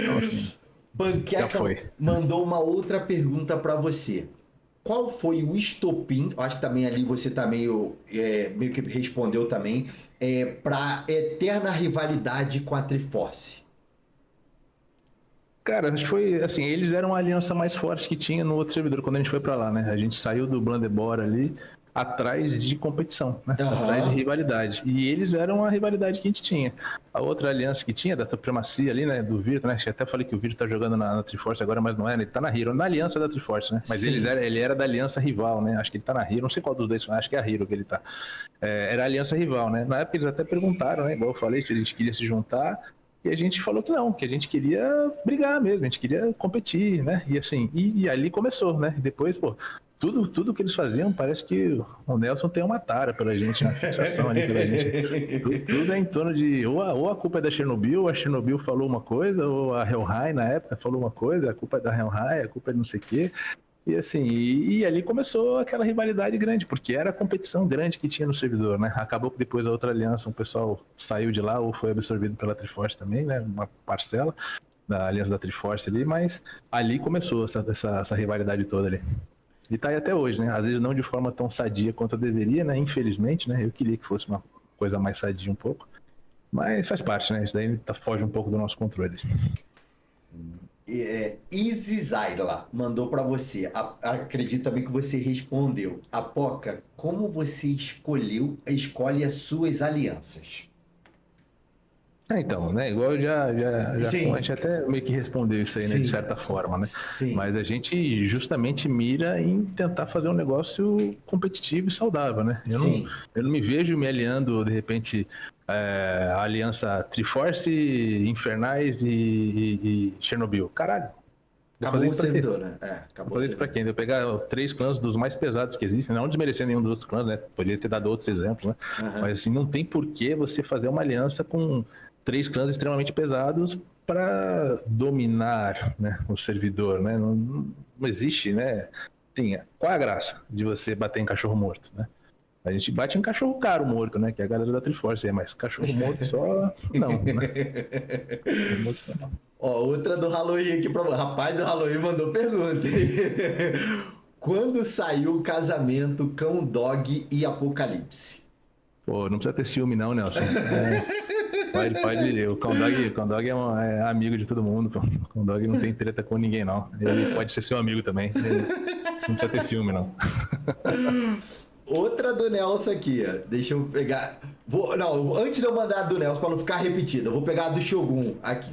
Então, assim, Panqueca mandou uma outra pergunta pra você. Qual foi o estopim? Acho que também ali você tá meio que respondeu também. Pra eterna rivalidade com a Triforce. Cara, acho que foi assim, eles eram a aliança mais forte que tinha no outro servidor quando a gente foi pra lá, né? A gente saiu do Blunderbore ali atrás de competição, né? Atrás de rivalidade. E eles eram a rivalidade que a gente tinha. A outra aliança que tinha, da supremacia ali, né? Do Virtus, né? Acho que até falei que o Virtus tá jogando na Triforce agora, mas não é, né? Ele tá na Hero, na aliança da Triforce, né? Mas ele era da aliança rival, né? Acho que ele tá na Hero, não sei qual dos dois, acho que é a Hero que ele tá. Era a aliança rival, né? Na época eles até perguntaram, né? Igual eu falei, se a gente queria se juntar. E a gente falou que não, que a gente queria brigar mesmo, a gente queria competir, né? E assim, e ali começou, né? Depois, pô, tudo que eles faziam, parece que o Nelson tem uma tara pela gente, uma fixação ali pela gente. Tudo é em torno de, ou a culpa é da Chernobyl, a Chernobyl falou uma coisa, ou a Helheim na época falou uma coisa, a culpa é da Helheim, a culpa é de não sei o quê. E assim, e ali começou aquela rivalidade grande, porque era a competição grande que tinha no servidor, né? Acabou que depois a outra aliança, o pessoal saiu de lá ou foi absorvido pela Triforce também, né? Uma parcela da aliança da Triforce ali, mas ali começou essa rivalidade toda ali. E tá aí até hoje, né? Às vezes não de forma tão sadia quanto eu deveria, né? Infelizmente, né? Eu queria que fosse uma coisa mais sadia um pouco, mas faz parte, né? Isso daí foge um pouco do nosso controle. Easy Zyla mandou pra você. Acredito também que você respondeu. Apoca, como você escolhe as suas alianças? Então, né? Igual a gente até meio que respondeu isso aí, né? De certa forma, né? Sim. Mas a gente justamente mira em tentar fazer um negócio competitivo e saudável, né? Eu não me vejo me aliando, de repente, a aliança Triforce, Infernais e Chernobyl. Caralho. Acabou o servidor, né? Vou fazer isso pra quem? Eu pegar 3 clãs dos mais pesados que existem, não desmerecer nenhum dos outros clãs, né? Poderia ter dado outros exemplos, né? Mas assim, não tem por que você fazer uma aliança com 3 clãs extremamente pesados para dominar, né, o servidor, né? Não existe, né? Sim, qual é a graça de você bater em cachorro morto, né? A gente bate em cachorro caro morto, né? Que é a galera da Triforce, mas cachorro morto só não, né? Morto só não. Ó, outra do Halloween aqui pra você. Rapaz, o Halloween mandou pergunta. Quando saiu o casamento Cão Dog e Apocalipse? Pô, não precisa ter ciúme não, Nelson. Pode. O Cão Dog é amigo de todo mundo, pô. O Cão Dog não tem treta com ninguém, não. Ele pode ser seu amigo também. Ele não precisa ter ciúme, não. Outra do Nelson aqui, ó. Deixa eu pegar. Não, antes de eu mandar a do Nelson, pra não ficar repetida, eu vou pegar a do Shogun aqui.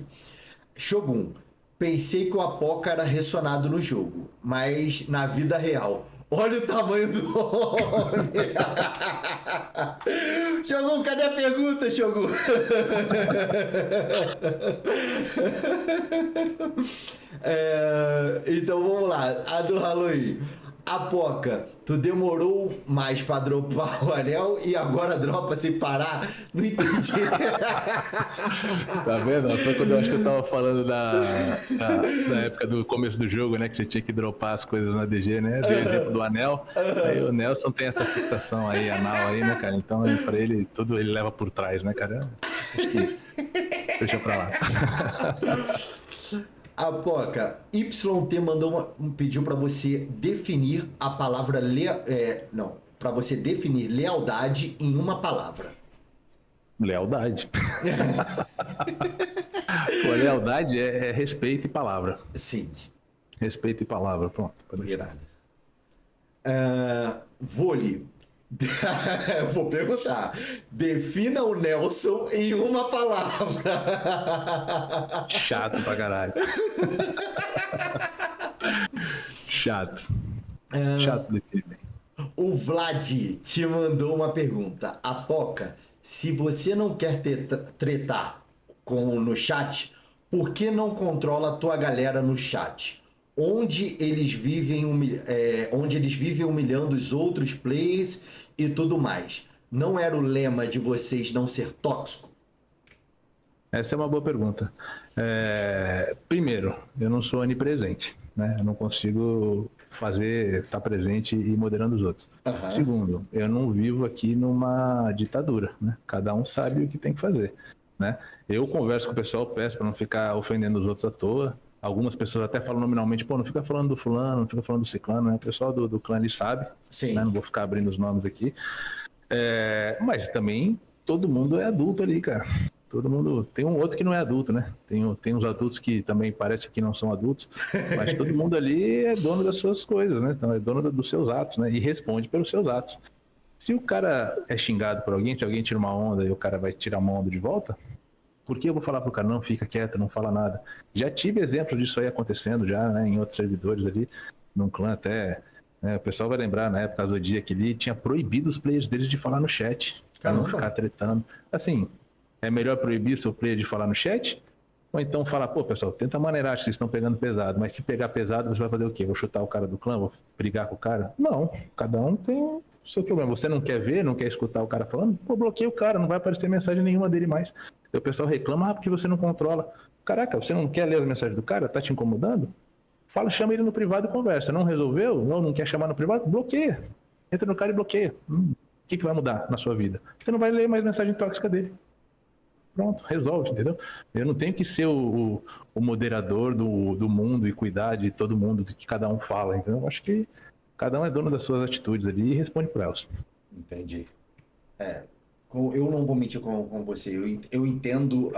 Shogun, pensei que o Apoca era ressonado no jogo, mas na vida real. Olha o tamanho do homem. Shogun, cadê a pergunta, Shogun? Então vamos lá, a do Halloween. Apoca, tu demorou mais pra dropar o anel e agora dropa sem parar? Não entendi. Tá vendo? Foi quando eu acho que eu tava falando da época do começo do jogo, né? Que você tinha que dropar as coisas na DG, né? Dei o exemplo do anel. Aí o Nelson tem essa fixação aí, anal aí, né, cara? Então, pra ele, tudo ele leva por trás, né, cara? Acho que deixa pra lá. Apoca, YT pediu para você definir a palavra para você definir lealdade em uma palavra. Lealdade. Pô, lealdade é respeito e palavra. Sim. Respeito e palavra, pronto. Irado. Vôlei. Eu vou perguntar. Defina o Nelson em uma palavra. Chato pra caralho. Chato. Chato do que bem. O Vlad te mandou uma pergunta. Apoca, se você não quer tretar no chat, por que não controla a tua galera no chat? Onde eles vivem humilhando os outros players e tudo mais. Não era o lema de vocês não ser tóxico? Essa é uma boa pergunta. Primeiro, eu não sou onipresente, né? Eu não consigo estar presente e moderando os outros. Uhum. Segundo, eu não vivo aqui numa ditadura, né? Cada um sabe o que tem que fazer, né? Eu converso com o pessoal, peço para não ficar ofendendo os outros à toa. Algumas pessoas até falam nominalmente, pô, não fica falando do fulano, não fica falando do ciclano, né? O pessoal do clã, ele sabe. Sim. Né? Não vou ficar abrindo os nomes aqui. Mas também todo mundo é adulto ali, cara. Todo mundo... Tem um outro que não é adulto, né? Tem uns adultos que também parece que não são adultos, mas todo mundo ali é dono das suas coisas, né? Então é dono dos seus atos, né? E responde pelos seus atos. Se o cara é xingado por alguém, se alguém tira uma onda e o cara vai tirar uma onda de volta... Por que eu vou falar pro cara, não, fica quieto, não fala nada? Já tive exemplos disso aí acontecendo já, né, em outros servidores ali, num clã até, né, o pessoal vai lembrar, na época, Zodiac ali, tinha proibido os players deles de falar no chat, pra não ficar tretando. Assim, é melhor proibir o seu player de falar no chat? Ou então falar, pô, pessoal, tenta maneirar, acho que vocês estão pegando pesado, mas se pegar pesado, você vai fazer o quê? Vou chutar o cara do clã, vou brigar com o cara? Não, cada um tem o seu problema. Você não quer ver, não quer escutar o cara falando? Pô, bloqueia o cara, não vai aparecer mensagem nenhuma dele mais. O pessoal reclama, porque você não controla. Caraca, você não quer ler as mensagens do cara? Tá te incomodando? Fala, chama ele no privado e conversa. Não resolveu? Não quer chamar no privado? Bloqueia. Entra no cara e bloqueia. O que vai mudar na sua vida? Você não vai ler mais mensagem tóxica dele. Pronto, resolve, entendeu? Eu não tenho que ser o moderador do mundo e cuidar de todo mundo, do que cada um fala. Então, eu acho que cada um é dono das suas atitudes ali e responde por elas. Entendi. Eu não vou mentir com você, eu entendo,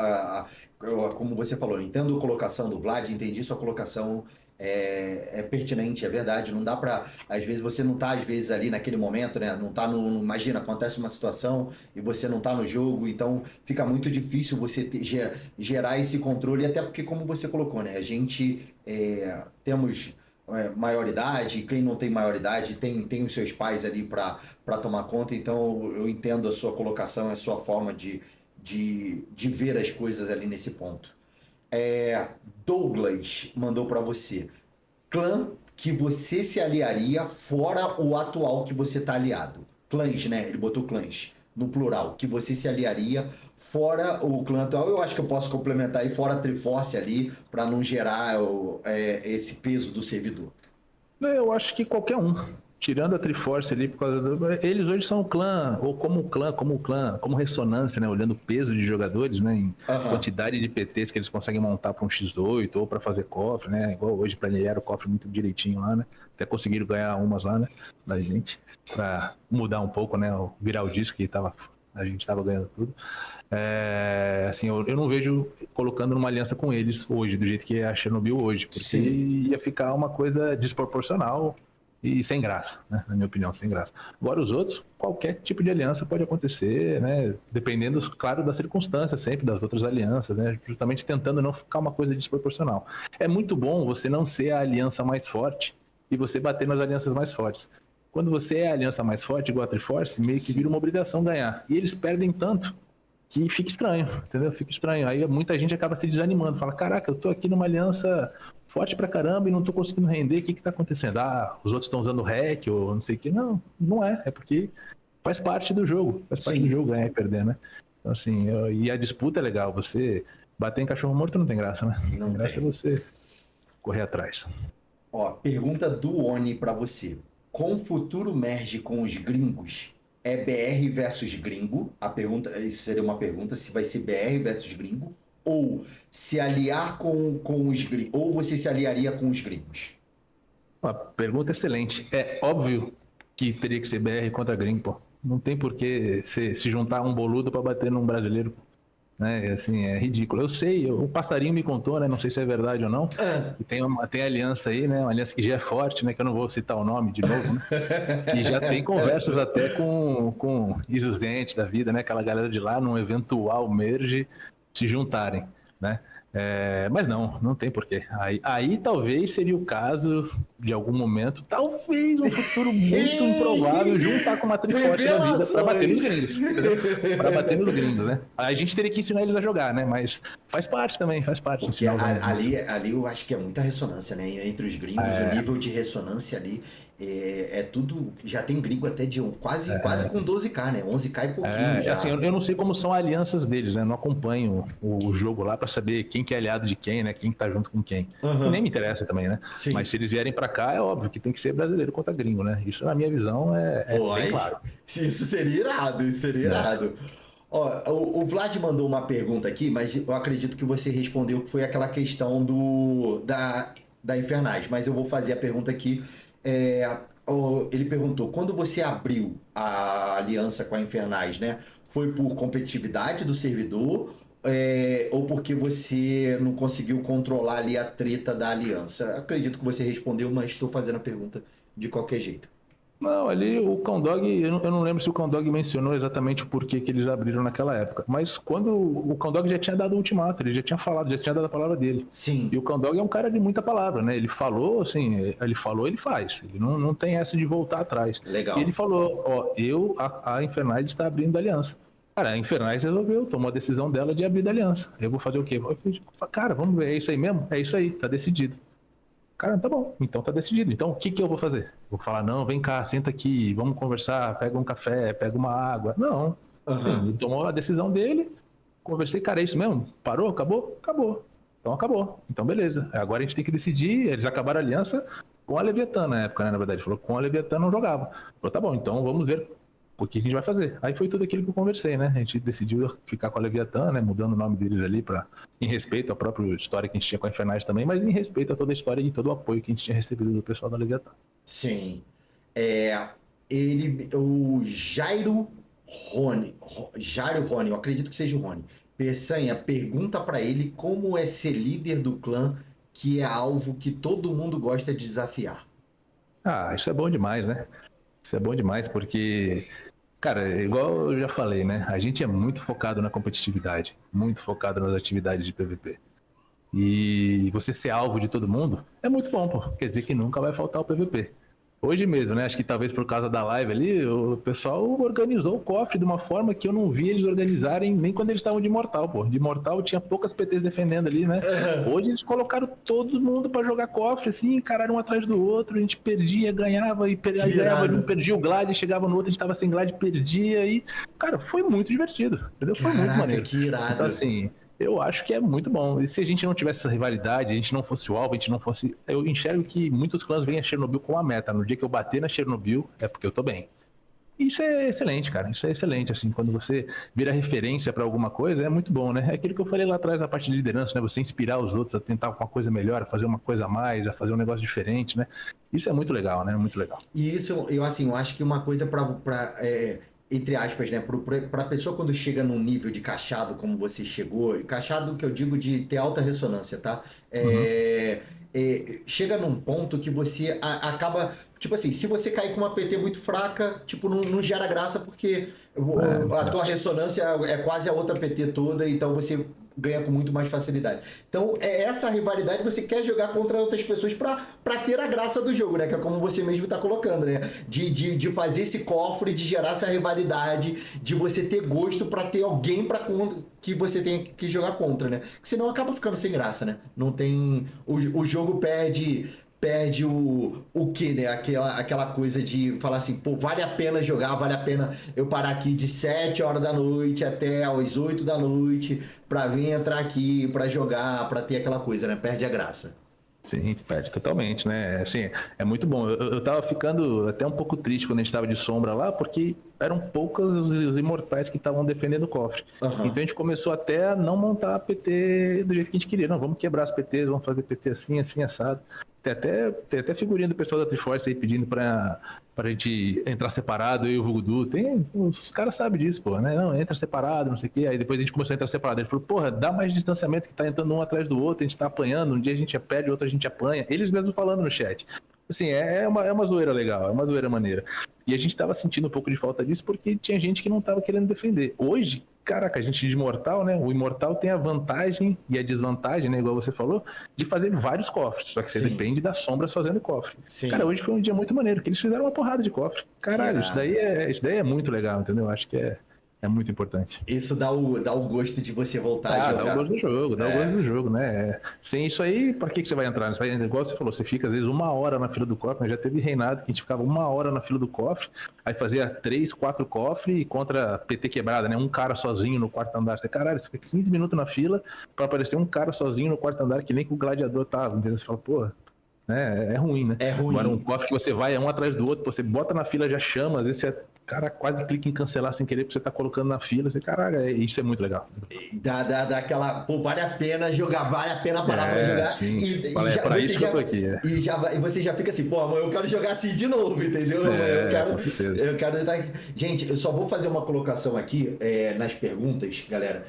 como você falou, eu entendo a colocação do Vlad, entendi sua colocação, é pertinente, é verdade, não dá pra, às vezes você não tá, às vezes ali naquele momento, né, não tá imagina, acontece uma situação e você não tá no jogo, então fica muito difícil você gerar esse controle, até porque como você colocou, né, a gente temos... maioridade, quem não tem maioridade tem os seus pais ali para tomar conta, então eu entendo a sua colocação, a sua forma de ver as coisas ali nesse ponto. Douglas mandou para você, clã que você se aliaria fora o atual que você tá aliado. Clãs, né? Ele botou clãs no plural, que você se aliaria fora o clã atual. Eu acho que eu posso complementar aí, fora a Triforce ali, para não gerar esse peso do servidor. Eu acho que qualquer um. tirando a Triforce ali, por causa do... Eles hoje são o clã, ou como ressonância, né? Olhando o peso de jogadores, né? Em quantidade de PTs que eles conseguem montar para um X8 ou para fazer cofre, né? Igual hoje planilharam o cofre muito direitinho lá, né? Até conseguiram ganhar umas lá, né? Da gente, para mudar um pouco, né? Virar o disco que a gente estava ganhando tudo. Assim, eu não vejo colocando numa aliança com eles hoje, do jeito que é a Chernobyl hoje, porque Sim. ia ficar uma coisa desproporcional e sem graça, né? Na minha opinião, sem graça. Agora os outros, qualquer tipo de aliança pode acontecer, né? Dependendo, claro, das circunstâncias sempre, das outras alianças, né? Justamente tentando não ficar uma coisa desproporcional. É muito bom você não ser a aliança mais forte e você bater nas alianças mais fortes. Quando você é a aliança mais forte, igual a Triforce, meio que vira uma obrigação ganhar. E eles perdem tanto que fica estranho, entendeu? Fica estranho. Aí muita gente acaba se desanimando. Fala, caraca, eu tô aqui numa aliança forte pra caramba e não tô conseguindo render. O que tá acontecendo? Os outros estão usando hack ou não sei o que. Não, não é. É porque faz parte do jogo. Faz parte do jogo ganhar e perder, né? Então, assim, e a disputa é legal. Você bater em cachorro morto não tem graça, né? Não tem graça é você correr atrás. Ó, pergunta do Oni pra você. Com o futuro merge com os gringos, é BR versus gringo? Isso seria uma pergunta, se vai ser BR versus gringo, ou se aliar com os gringos, ou você se aliaria com os gringos? Uma pergunta excelente. É óbvio que teria que ser BR contra gringo, pô. Não tem por que se juntar um boludo para bater num brasileiro, né? Assim, é ridículo. Eu sei, o passarinho me contou, né? Não sei se é verdade ou não. Que tem aliança aí, né? Uma aliança que já é forte, né? Que eu não vou citar o nome de novo, né? Que já tem conversas até com Isuzente da vida, né? Aquela galera de lá, num eventual merge, se juntarem, né? Mas não tem porquê. Aí talvez seria o caso de algum momento, talvez um futuro muito improvável, juntar com uma Triforce da vida para bater nos gringos. Para bater nos gringos, né? Aí a gente teria que ensinar eles a jogar, né? Mas faz parte também, faz parte. Porque ali eu acho que é muita ressonância, né? Entre os gringos, o nível de ressonância ali é tudo. Já tem gringo até de quase com 12k, né? 11k e pouquinho já. Assim, eu não sei como são alianças deles, né? Eu não acompanho o jogo lá para saber quem que é aliado de quem, né? Quem que tá junto com quem. E nem me interessa também, né? Sim. Mas se eles vierem para cá, é óbvio que tem que ser brasileiro contra gringo, né? Isso, na minha visão, bem claro. Isso seria irado, Ó, o Vlad mandou uma pergunta aqui, mas eu acredito que você respondeu que foi aquela questão da Infernais, mas eu vou fazer a pergunta aqui. Ele perguntou, quando você abriu a aliança com a Infernais, né? Foi por competitividade do servidor ou porque você não conseguiu controlar ali a treta da aliança? Acredito que você respondeu, mas estou fazendo a pergunta de qualquer jeito. Não, ali o Condog, eu não lembro se o Condog mencionou exatamente o porquê que eles abriram naquela época, mas quando o Condog já tinha dado o ultimato, ele já tinha falado, já tinha dado a palavra dele. Sim. E o Condog é um cara de muita palavra, né? Ele falou, assim, ele faz. Ele não tem essa de voltar atrás. Legal. E ele falou, a Infernais está abrindo aliança. Cara, a Infernais tomou a decisão dela de abrir da aliança. Eu vou fazer o quê? Eu falei, cara, vamos ver, é isso aí mesmo? É isso aí, tá decidido. Cara, tá bom, então tá decidido. Então o que eu vou fazer? Vou falar, não, vem cá, senta aqui, vamos conversar, pega um café, pega uma água. Não. Ele tomou a decisão dele, conversei, cara, é isso mesmo? Parou? Acabou? Acabou. Então acabou. Então beleza. Agora a gente tem que decidir, eles acabaram a aliança com a Leviatã na época, né, na verdade. Falou, com a Leviatã não jogava. Falou, tá bom, então vamos ver o que a gente vai fazer. Aí foi tudo aquilo que eu conversei, né? A gente decidiu ficar com a Leviatã, né? Mudando o nome deles ali em respeito à própria história que a gente tinha com a Infernais também, mas em respeito a toda a história e todo o apoio que a gente tinha recebido do pessoal da Leviatã. Sim. O Jairo Rony, eu acredito que seja o Rony. Peçanha pergunta pra ele como é ser líder do clã, que é alvo que todo mundo gosta de desafiar. Isso é bom demais, né? Isso é bom demais porque, cara, igual eu já falei, né? A gente é muito focado na competitividade, muito focado nas atividades de PVP. E você ser alvo de todo mundo é muito bom, pô. Quer dizer que nunca vai faltar o PVP. Hoje mesmo, né? Acho que talvez por causa da live ali, o pessoal organizou o cofre de uma forma que eu não vi eles organizarem nem quando eles estavam de Mortal, pô. De Mortal tinha poucas PTs defendendo ali, né? Hoje eles colocaram todo mundo pra jogar cofre, assim, encararam um atrás do outro, a gente perdia, ganhava, ganhava, um perdia o Glide, chegava no outro, a gente tava sem Glide, perdia, e, cara, foi muito divertido, entendeu? Foi muito maneiro. Que irado. Então, assim, Eu acho que é muito bom. E se a gente não tivesse essa rivalidade, a gente não fosse o alvo, a gente não fosse... Eu enxergo que muitos clãs veem a Chernobyl com uma meta. No dia que eu bater na Chernobyl, é porque eu tô bem. Isso é excelente, cara. Isso é excelente, assim, quando você vira referência para alguma coisa, é muito bom, né? É aquilo que eu falei lá atrás na parte de liderança, né? Você inspirar os outros a tentar uma coisa melhor, a fazer uma coisa a mais, a fazer um negócio diferente, né? Isso é muito legal, né? Muito legal. E isso, eu acho que uma coisa entre aspas, né, para a pessoa quando chega num nível de cachado como você chegou, cachado que eu digo de ter alta ressonância, tá? Uhum. Chega num ponto que você acaba, tipo assim, se você cair com uma PT muito fraca, tipo, não gera graça porque a tua ressonância é quase a outra PT toda, então você ganha com muito mais facilidade. Então, essa rivalidade você quer jogar contra outras pessoas para ter a graça do jogo, né? Que é como você mesmo está colocando, né? De fazer esse cofre, de gerar essa rivalidade, de você ter gosto para ter alguém que você tem que jogar contra, né? Porque senão acaba ficando sem graça, né? Não tem... O jogo perde o quê, né? Aquela coisa de falar assim, pô, vale a pena jogar, vale a pena eu parar aqui de 7 horas da noite até às 8 da noite pra vir entrar aqui, pra jogar, pra ter aquela coisa, né? Perde a graça. Sim, perde totalmente, né? Assim, é muito bom. Eu tava ficando até um pouco triste quando a gente tava de sombra lá, porque eram poucos os imortais que estavam defendendo o cofre. Aham. Então a gente começou até a não montar a PT do jeito que a gente queria. Não, vamos quebrar as PTs, vamos fazer PT assim, assim, assado. Tem até figurinha do pessoal da Triforce aí pedindo pra gente entrar separado, eu e o Vugudu. Os caras sabem disso, pô, né? Não, entra separado, não sei o quê. Aí depois a gente começou a entrar separado. Ele falou, porra, dá mais distanciamento que tá entrando um atrás do outro, a gente tá apanhando, um dia a gente perde, outro a gente apanha. Eles mesmos falando no chat. Assim, é uma zoeira legal, é uma zoeira maneira. E a gente tava sentindo um pouco de falta disso porque tinha gente que não tava querendo defender. Hoje, caraca, a gente de Imortal, né? O Imortal tem a vantagem e a desvantagem, né? Igual você falou, de fazer vários cofres. Só que você Sim. depende das sombras fazendo cofre. Sim. Cara, hoje foi um dia muito maneiro, que eles fizeram uma porrada de cofre. Caralho, isso daí é muito legal, entendeu? Acho que é muito importante. Isso dá o gosto de você voltar a jogar. Dá o gosto do jogo, dá o gosto do jogo, né? Sem isso aí, pra que você vai entrar? Você vai, igual você falou, você fica às vezes 1 hora na fila do cofre, né? Já teve reinado que a gente ficava 1 hora na fila do cofre, aí fazia 3, 4 cofres contra PT quebrada, né? Um cara sozinho no quarto andar. Você, caralho, você fica 15 minutos na fila pra aparecer um cara sozinho no quarto andar que nem que o gladiador tava, entendeu? Você fala, porra. É ruim, né? É ruim. Agora um cofre que você vai um atrás do outro, você bota na fila, já chama, às vezes você cara quase clica em cancelar sem querer, porque você tá colocando na fila, você, caraca, isso é muito legal. Dá aquela, pô, vale a pena jogar, vale a pena parar pra jogar. Sim. E para isso que eu tô aqui. E você já fica assim, pô, amanhã eu quero jogar assim de novo, entendeu? Com certeza. Eu quero estar aqui. Gente, eu só vou fazer uma colocação aqui nas perguntas, galera.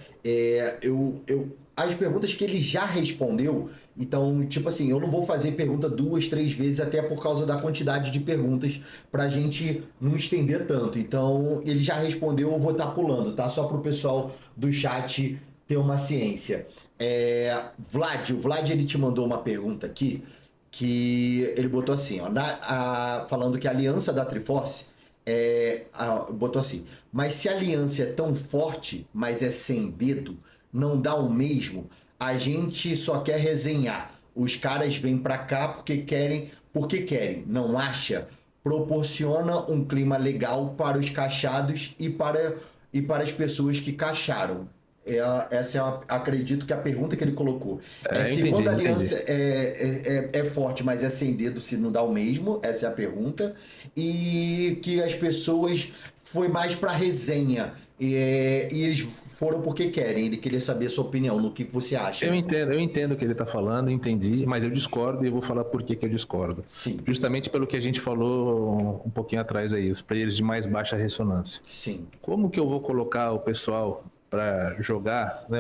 As perguntas que ele já respondeu, então, tipo assim, eu não vou fazer pergunta 2, 3 vezes, até por causa da quantidade de perguntas, pra gente não estender tanto. Então, ele já respondeu, eu vou estar pulando, tá? Só pro pessoal do chat ter uma ciência. O Vlad, ele te mandou uma pergunta aqui, que ele botou assim, ó, falando que a aliança da Triforce botou assim, mas se a aliança é tão forte, mas é sem dedo, não dá o mesmo, a gente só quer resenhar. Os caras vêm pra cá porque querem, não acha? Proporciona um clima legal para os cachados e para as pessoas que cacharam. Essa acredito que é a pergunta que ele colocou. Se quando a aliança é forte, mas é sem dedo, se não dá o mesmo, essa é a pergunta. E que as pessoas foi mais para resenha. E eles foram porque querem. Ele queria saber a sua opinião, no que você acha. Eu entendo o que ele está falando, entendi, mas eu discordo e eu vou falar por que eu discordo. Sim. Justamente pelo que a gente falou um pouquinho atrás aí, os players de mais baixa ressonância. Sim. Como que eu vou colocar o pessoal para jogar, né,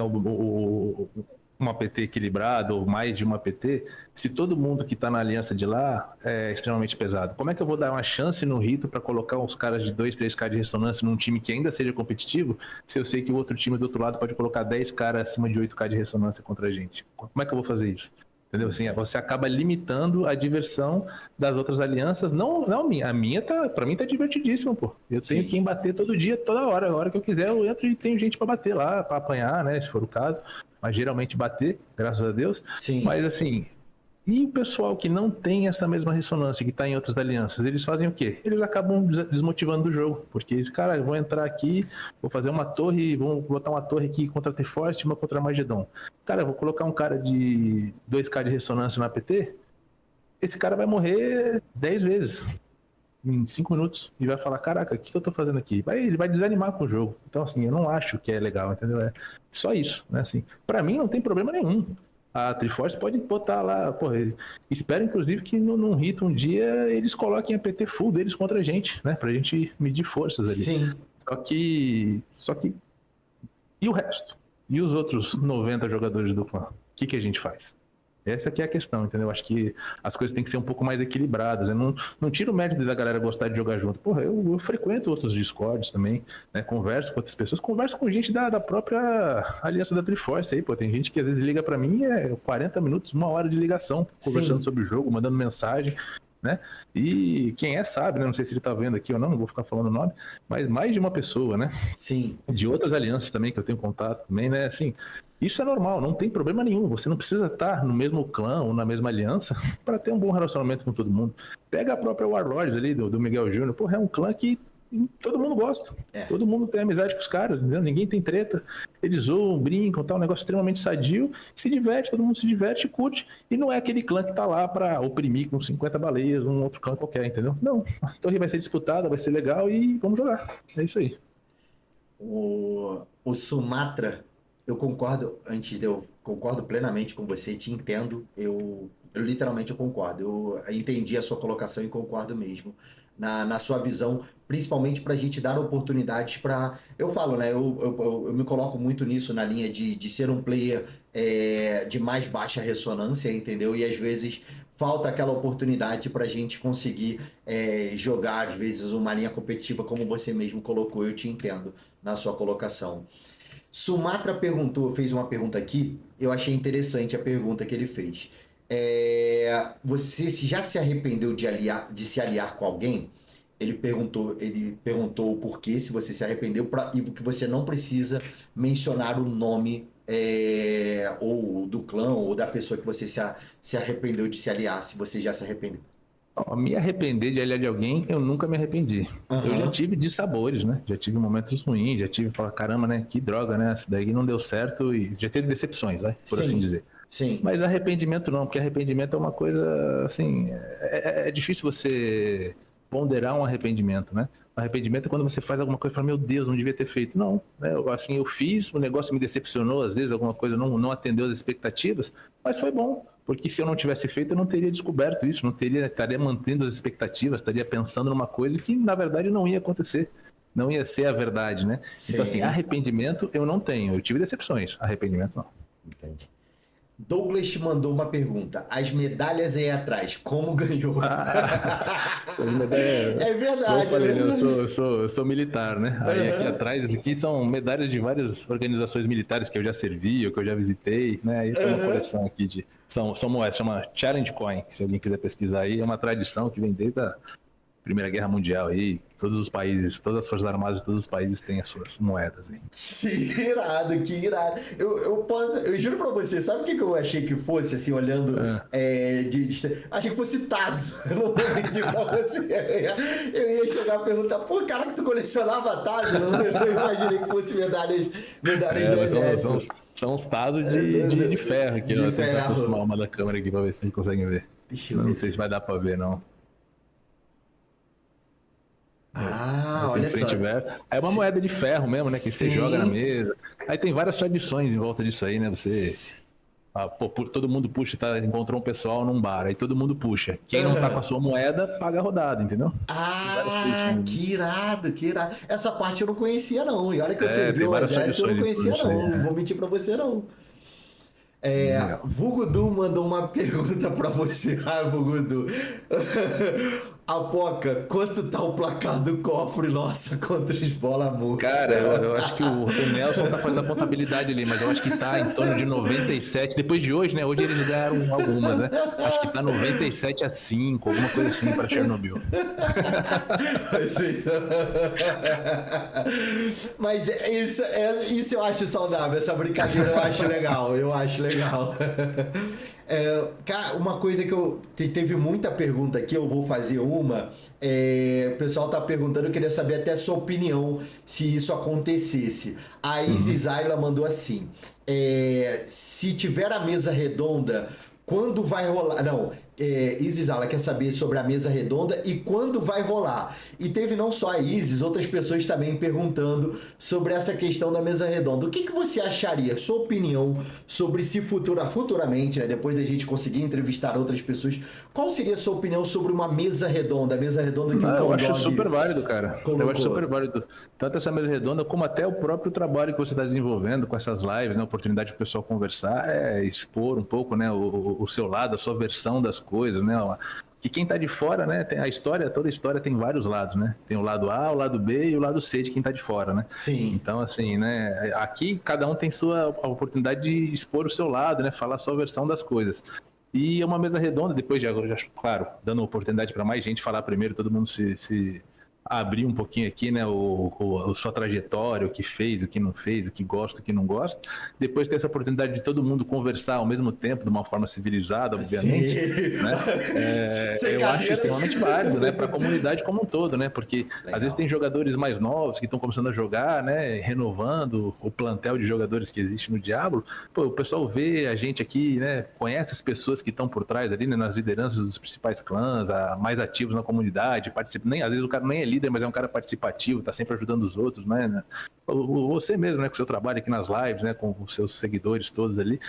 uma PT equilibrada ou mais de uma PT, se todo mundo que está na aliança de lá é extremamente pesado? Como é que eu vou dar uma chance no rito para colocar uns caras de 2, 3K de ressonância num time que ainda seja competitivo, se eu sei que o outro time do outro lado pode colocar 10 caras acima de 8K de ressonância contra a gente? Como é que eu vou fazer isso? Entendeu? Assim, você acaba limitando a diversão das outras alianças. Não a minha pra mim tá divertidíssima, pô. Eu tenho quem bater todo dia, toda hora. A hora que eu quiser, eu entro e tenho gente pra bater lá, pra apanhar, né? Se for o caso. Mas geralmente bater, graças a Deus. Sim. Mas assim, E o pessoal que não tem essa mesma ressonância, que está em outras alianças, eles fazem o quê? Eles acabam desmotivando o jogo, porque eles, cara, vou entrar aqui, vou fazer uma torre, vou botar uma torre aqui contra Triforce e uma contra Magedon. Cara, vou colocar um cara de 2K de ressonância na APT, esse cara vai morrer 10 vezes em 5 minutos e vai falar, caraca, o que eu tô fazendo aqui? Ele vai desanimar com o jogo. Então, assim, eu não acho que é legal, entendeu? É só isso, né? Assim, pra mim não tem problema nenhum. A Triforce pode botar lá, porra, espero inclusive que num rito um dia eles coloquem a PT full deles contra a gente, né? Pra gente medir forças ali. Sim. Só que e o resto? E os outros 90 jogadores do clã? O que a gente faz? Essa aqui é a questão, entendeu? Acho que as coisas têm que ser um pouco mais equilibradas. Eu não tiro o mérito da galera gostar de jogar junto. Porra, eu frequento outros Discords também, né? Converso com outras pessoas, converso com gente da própria aliança da Triforce aí, pô. Tem gente que às vezes liga pra mim e é 40 minutos, 1 hora de ligação, conversando sobre o jogo, mandando mensagem, né? E quem sabe, né? Não sei se ele tá vendo aqui ou não vou ficar falando o nome, mas mais de uma pessoa, né? Sim. De outras alianças também, que eu tenho contato também, né? Assim, isso é normal, não tem problema nenhum. Você não precisa estar no mesmo clã ou na mesma aliança para ter um bom relacionamento com todo mundo. Pega a própria Warlords ali, do Miguel Júnior. Porra, é um clã que todo mundo gosta. Todo mundo tem amizade com os caras, entendeu? Ninguém tem treta. Eles zoam, brincam, tá um negócio extremamente sadio. Se diverte, todo mundo se diverte, curte. E não é aquele clã que tá lá para oprimir com 50 baleias, um outro clã qualquer, entendeu? Não, a torre vai ser disputada, vai ser legal e vamos jogar. É isso aí. O Sumatra, eu concordo, concordo plenamente com você, te entendo, eu literalmente eu concordo, eu entendi a sua colocação e concordo mesmo, na sua visão, principalmente para a gente dar oportunidades para, eu falo, né, eu me coloco muito nisso, na linha de ser um player de mais baixa ressonância, entendeu? E às vezes falta aquela oportunidade para a gente conseguir jogar, às vezes, uma linha competitiva, como você mesmo colocou, eu te entendo na sua colocação. Sumatra fez uma pergunta aqui, eu achei interessante a pergunta que ele fez. Você já se arrependeu de se aliar com alguém? Ele perguntou o porquê, se você se arrependeu, e que você não precisa mencionar o nome ou do clã ou da pessoa que você se arrependeu de se aliar, se você já se arrependeu. Me arrepender de aliar de alguém, eu nunca me arrependi. Eu já tive dissabores, né? Já tive momentos ruins, já tive falar, caramba, né? Que droga, né? Isso daí não deu certo e já teve decepções, né? Por assim dizer. Sim. Mas arrependimento não, porque arrependimento é uma coisa, assim, é difícil você ponderar um arrependimento, né? O arrependimento é quando você faz alguma coisa e fala, meu Deus, não devia ter feito. Não, né? Assim, eu fiz, o negócio me decepcionou, às vezes alguma coisa não atendeu as expectativas, mas foi bom, porque se eu não tivesse feito, eu não teria descoberto isso, estaria mantendo as expectativas, estaria pensando numa coisa que, na verdade, não ia acontecer. Não ia ser a verdade, né? Sim. Então, assim, arrependimento eu não tenho. Eu tive decepções, arrependimento não. Entendi. Douglas te mandou uma pergunta. As medalhas aí atrás, como ganhou? É verdade. Eu falei, eu sou militar, né? Aí aqui atrás, aqui são medalhas de várias organizações militares que eu já servi, ou que eu já visitei, né? Aí tem uma coleção aqui são moedas, chama Challenge Coin, se alguém quiser pesquisar aí. É uma tradição que vem desde a Primeira Guerra Mundial aí, todos os países, todas as forças armadas de todos os países têm as suas moedas aí. Que irado, que irado. Eu juro pra você, sabe o que eu achei que fosse, assim, olhando achei que fosse Tazo. Eu não vou mentir pra você. Eu ia chegar a perguntar, pô, cara, que tu colecionava Tazo? Eu não imaginei que fosse medalhas do exército. São os Tazos de ferro aqui, ó. Tentar aproximar uma da câmera aqui pra ver se vocês conseguem ver. Não sei se vai dar pra ver, não. Olha só. É uma moeda de ferro mesmo, né? Que você joga na mesa. Aí tem várias tradições em volta disso aí, né? Todo mundo puxa, encontrou um pessoal num bar, aí todo mundo puxa. Quem não tá com a sua moeda, paga a rodada, entendeu? Que irado, que irado. Essa parte eu não conhecia, não. E olha que você viu o exército, eu não conhecia, não. Não vou mentir pra você, não. Vugudu mandou uma pergunta pra você. Vugudu. Apoca, quanto tá o placar do cofre nossa contra os bola murcha? Cara, eu acho que o Nelson tá fazendo a contabilidade ali, mas eu acho que tá em torno de 97. Depois de hoje, né? Hoje eles ganharam algumas, né? Acho que tá 97-5, alguma coisa assim pra Chernobyl. Mas isso eu acho saudável, essa brincadeira eu acho legal, Cara, uma coisa que teve muita pergunta aqui, eu vou fazer uma. O pessoal tá perguntando, eu queria saber até a sua opinião se isso acontecesse. A Isis Ayla mandou assim: se tiver a mesa redonda, quando vai rolar? Não, Isis Ayla quer saber sobre a mesa redonda e quando vai rolar. E teve não só a Isis, outras pessoas também perguntando sobre essa questão da mesa redonda. O que você acharia, sua opinião sobre se futuramente, né, depois da gente conseguir entrevistar outras pessoas, qual seria a sua opinião sobre uma mesa redonda? A mesa redonda que o Eu acho super válido, cara. colocou. Eu acho super válido. Tanto essa mesa redonda, como até o próprio trabalho que você está desenvolvendo com essas lives, né? A oportunidade do pessoal conversar, expor um pouco, né? O seu lado, a sua versão das coisas, né? Que quem tá de fora, né? Tem a história, toda a história tem vários lados, né? Tem o lado A, o lado B e o lado C de quem tá de fora, né? Sim. Então, assim, né? Aqui cada um tem a oportunidade de expor o seu lado, né? Falar a sua versão das coisas. E é uma mesa redonda, depois já claro, dando oportunidade para mais gente falar primeiro, todo mundo se abrir um pouquinho aqui, né, a sua trajetória, o que fez, o que não fez, o que gosta, o que não gosta. Depois ter essa oportunidade de todo mundo conversar ao mesmo tempo, de uma forma civilizada, obviamente. Né? Eu acho extremamente válido, né, para a comunidade como um todo, né, porque às vezes tem jogadores mais novos que estão começando a jogar, né, renovando o plantel de jogadores que existe no Diablo. Pô, o pessoal vê a gente aqui, né, conhece as pessoas que estão por trás ali, né, nas lideranças dos principais clãs, mais ativos na comunidade, às vezes o cara nem é líder, mas é um cara participativo, tá sempre ajudando os outros, né? Você mesmo, né, com o seu trabalho aqui nas lives, né, com os seus seguidores todos ali.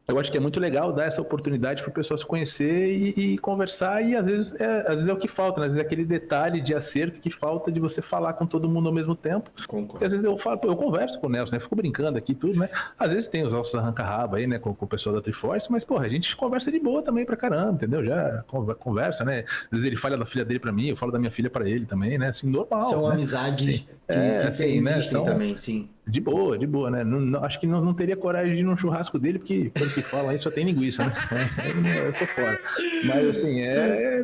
Eu acho que é muito legal dar essa oportunidade para o pessoal se conhecer e conversar, e às vezes é o que falta, né? Às vezes é aquele detalhe de acerto que falta de você falar com todo mundo ao mesmo tempo. Porque às vezes eu falo, eu converso com o Nelson, né? Fico brincando aqui tudo, né? Às vezes tem os nossos arranca-raba aí, né? Com o pessoal da Triforce, mas, porra, a gente conversa de boa também pra caramba, entendeu? Já conversa, né? Às vezes ele fala da filha dele pra mim, eu falo da minha filha pra ele também, né? Assim, normal. São né? amizades assim, existem, né? também, sim. De boa, né? Acho que não teria coragem de ir num churrasco dele, porque pelo que fala aí só tem linguiça, né? Eu tô fora. Mas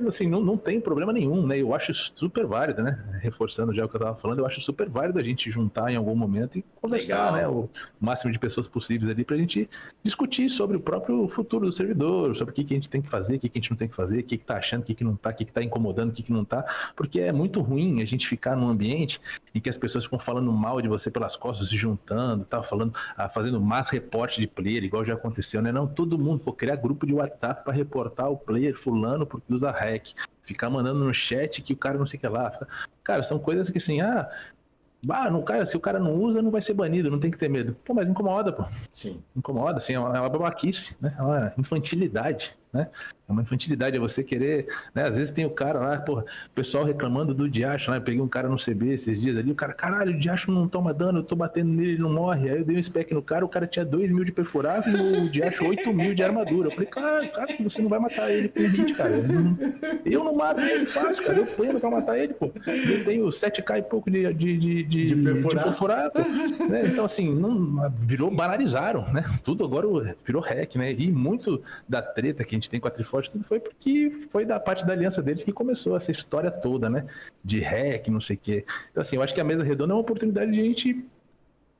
assim, não tem problema nenhum, né? Eu acho super válido, né? Reforçando já o que eu tava falando, eu acho super válido a gente juntar em algum momento e conversar, né? O máximo de pessoas possíveis ali pra gente discutir sobre o próprio futuro do servidor, sobre o que a gente tem que fazer, o que a gente não tem que fazer, o que tá achando, o que não tá, o que tá incomodando, o que não tá, porque é muito ruim a gente ficar num ambiente em que as pessoas ficam falando mal de você pelas costas, se juntando, tá falando, fazendo mais reporte de player, igual já aconteceu, né? Não, todo mundo, criar grupo de WhatsApp para reportar o player fulano porque usa hack, ficar mandando no chat que o cara não sei o que lá. Cara, são coisas que assim, se o cara não usa, não vai ser banido, não tem que ter medo. Pô, mas incomoda, pô. Sim. Incomoda, assim, é uma babaquice, né? É uma infantilidade, né? É uma infantilidade, é você querer, né? Às vezes tem o cara lá, porra, o pessoal reclamando do Diacho, né? Eu peguei um cara no CB esses dias ali, o cara, caralho, o Diacho não toma dano, eu tô batendo nele, ele não morre. Aí eu dei um spec no cara, o cara tinha 2.000 de perfurável e o Diacho 8.000 de armadura. Eu falei, cara, que você não vai matar ele com hit, cara. Eu não mato ele fácil, cara. Eu pleno pra matar ele, pô. Eu tenho 7k e pouco de perfurável, né? Então, assim, banalizaram, né? Tudo agora virou hack, né? E muito da treta que a gente tem com a Triforce, tudo foi porque foi da parte da aliança deles que começou essa história toda, né? De hack, não sei o quê. Então, assim, eu acho que a mesa redonda é uma oportunidade de a gente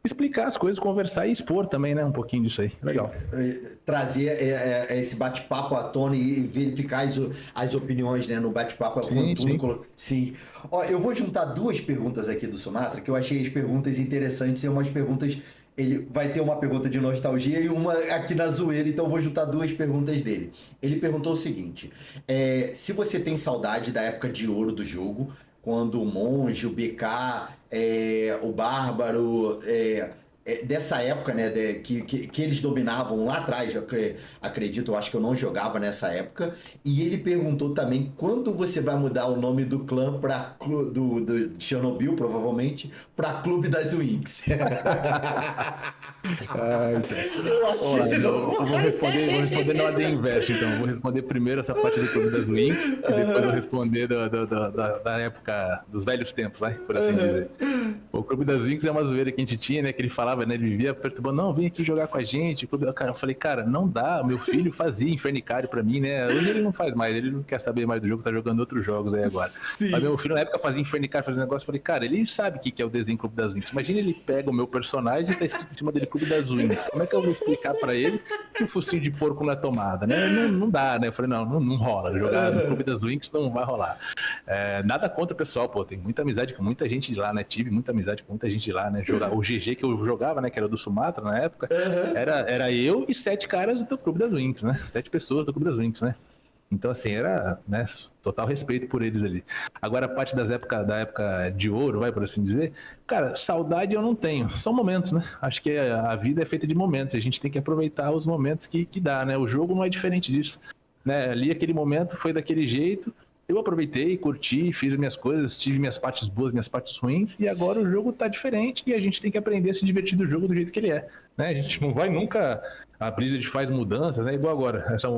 explicar as coisas, conversar e expor também, né? Um pouquinho disso aí. Legal. Trazer esse bate-papo à tona e verificar as opiniões, né? No bate-papo. Sim. Ó, eu vou juntar duas perguntas aqui do Sumatra, que eu achei as perguntas interessantes e umas perguntas... Ele vai ter uma pergunta de nostalgia e uma aqui na zoeira, então eu vou juntar duas perguntas dele. Ele perguntou o seguinte: se você tem saudade da época de ouro do jogo, quando o Monge, o BK, o Bárbaro, dessa época, né, que eles dominavam lá atrás, eu acredito, eu acho que eu não jogava nessa época. E ele perguntou também quando você vai mudar o nome do clã do Chernobyl, provavelmente, para Clube das Winx. Eu acho que ele não... Vou responder na ordem inversa, então. Vou responder primeiro essa parte do Clube das Winx, e depois vou responder da época dos velhos tempos, né, por assim dizer. O Clube das Winx é uma zoeira que a gente tinha, né, que ele falava gostava, né? Ele vivia perturbando, não, vem aqui jogar com a gente. Cara, eu falei, cara, não dá, meu filho fazia Infernicário pra mim, né? Hoje ele não faz mais, ele não quer saber mais do jogo, tá jogando outros jogos aí agora. Sim. Mas meu filho na época fazia Infernicário, fazia negócio, eu falei, cara, ele sabe o que é o desenho Clube das Winx. Imagina ele pega o meu personagem e tá escrito em cima dele Clube das Winx. Como é que eu vou explicar pra ele que o focinho de porco não é tomada, né? Não dá, né? Eu falei, não rola, jogar no Clube das Winx não vai rolar. Nada contra o pessoal, pô, tem muita amizade com muita gente de lá, né? Tive muita amizade com muita gente de lá, né? O GG que eu jogava, né? Que era do Sumatra na época, era eu e 7 caras do Clube das Winx, né? 7 pessoas do Clube das Winx, né? Então, assim, era, né, total respeito por eles ali. Agora, a parte da época de ouro, vai por assim dizer, cara, saudade eu não tenho. São momentos, né? Acho que a vida é feita de momentos. A gente tem que aproveitar os momentos que dá, né? O jogo não é diferente disso, né? Ali, aquele momento foi daquele jeito. Eu aproveitei, curti, fiz minhas coisas, tive minhas partes boas, minhas partes ruins, e agora o jogo tá diferente e a gente tem que aprender a se divertir do jogo do jeito que ele é, né? A gente não vai nunca... A Blizzard faz mudanças, né? Igual agora, essa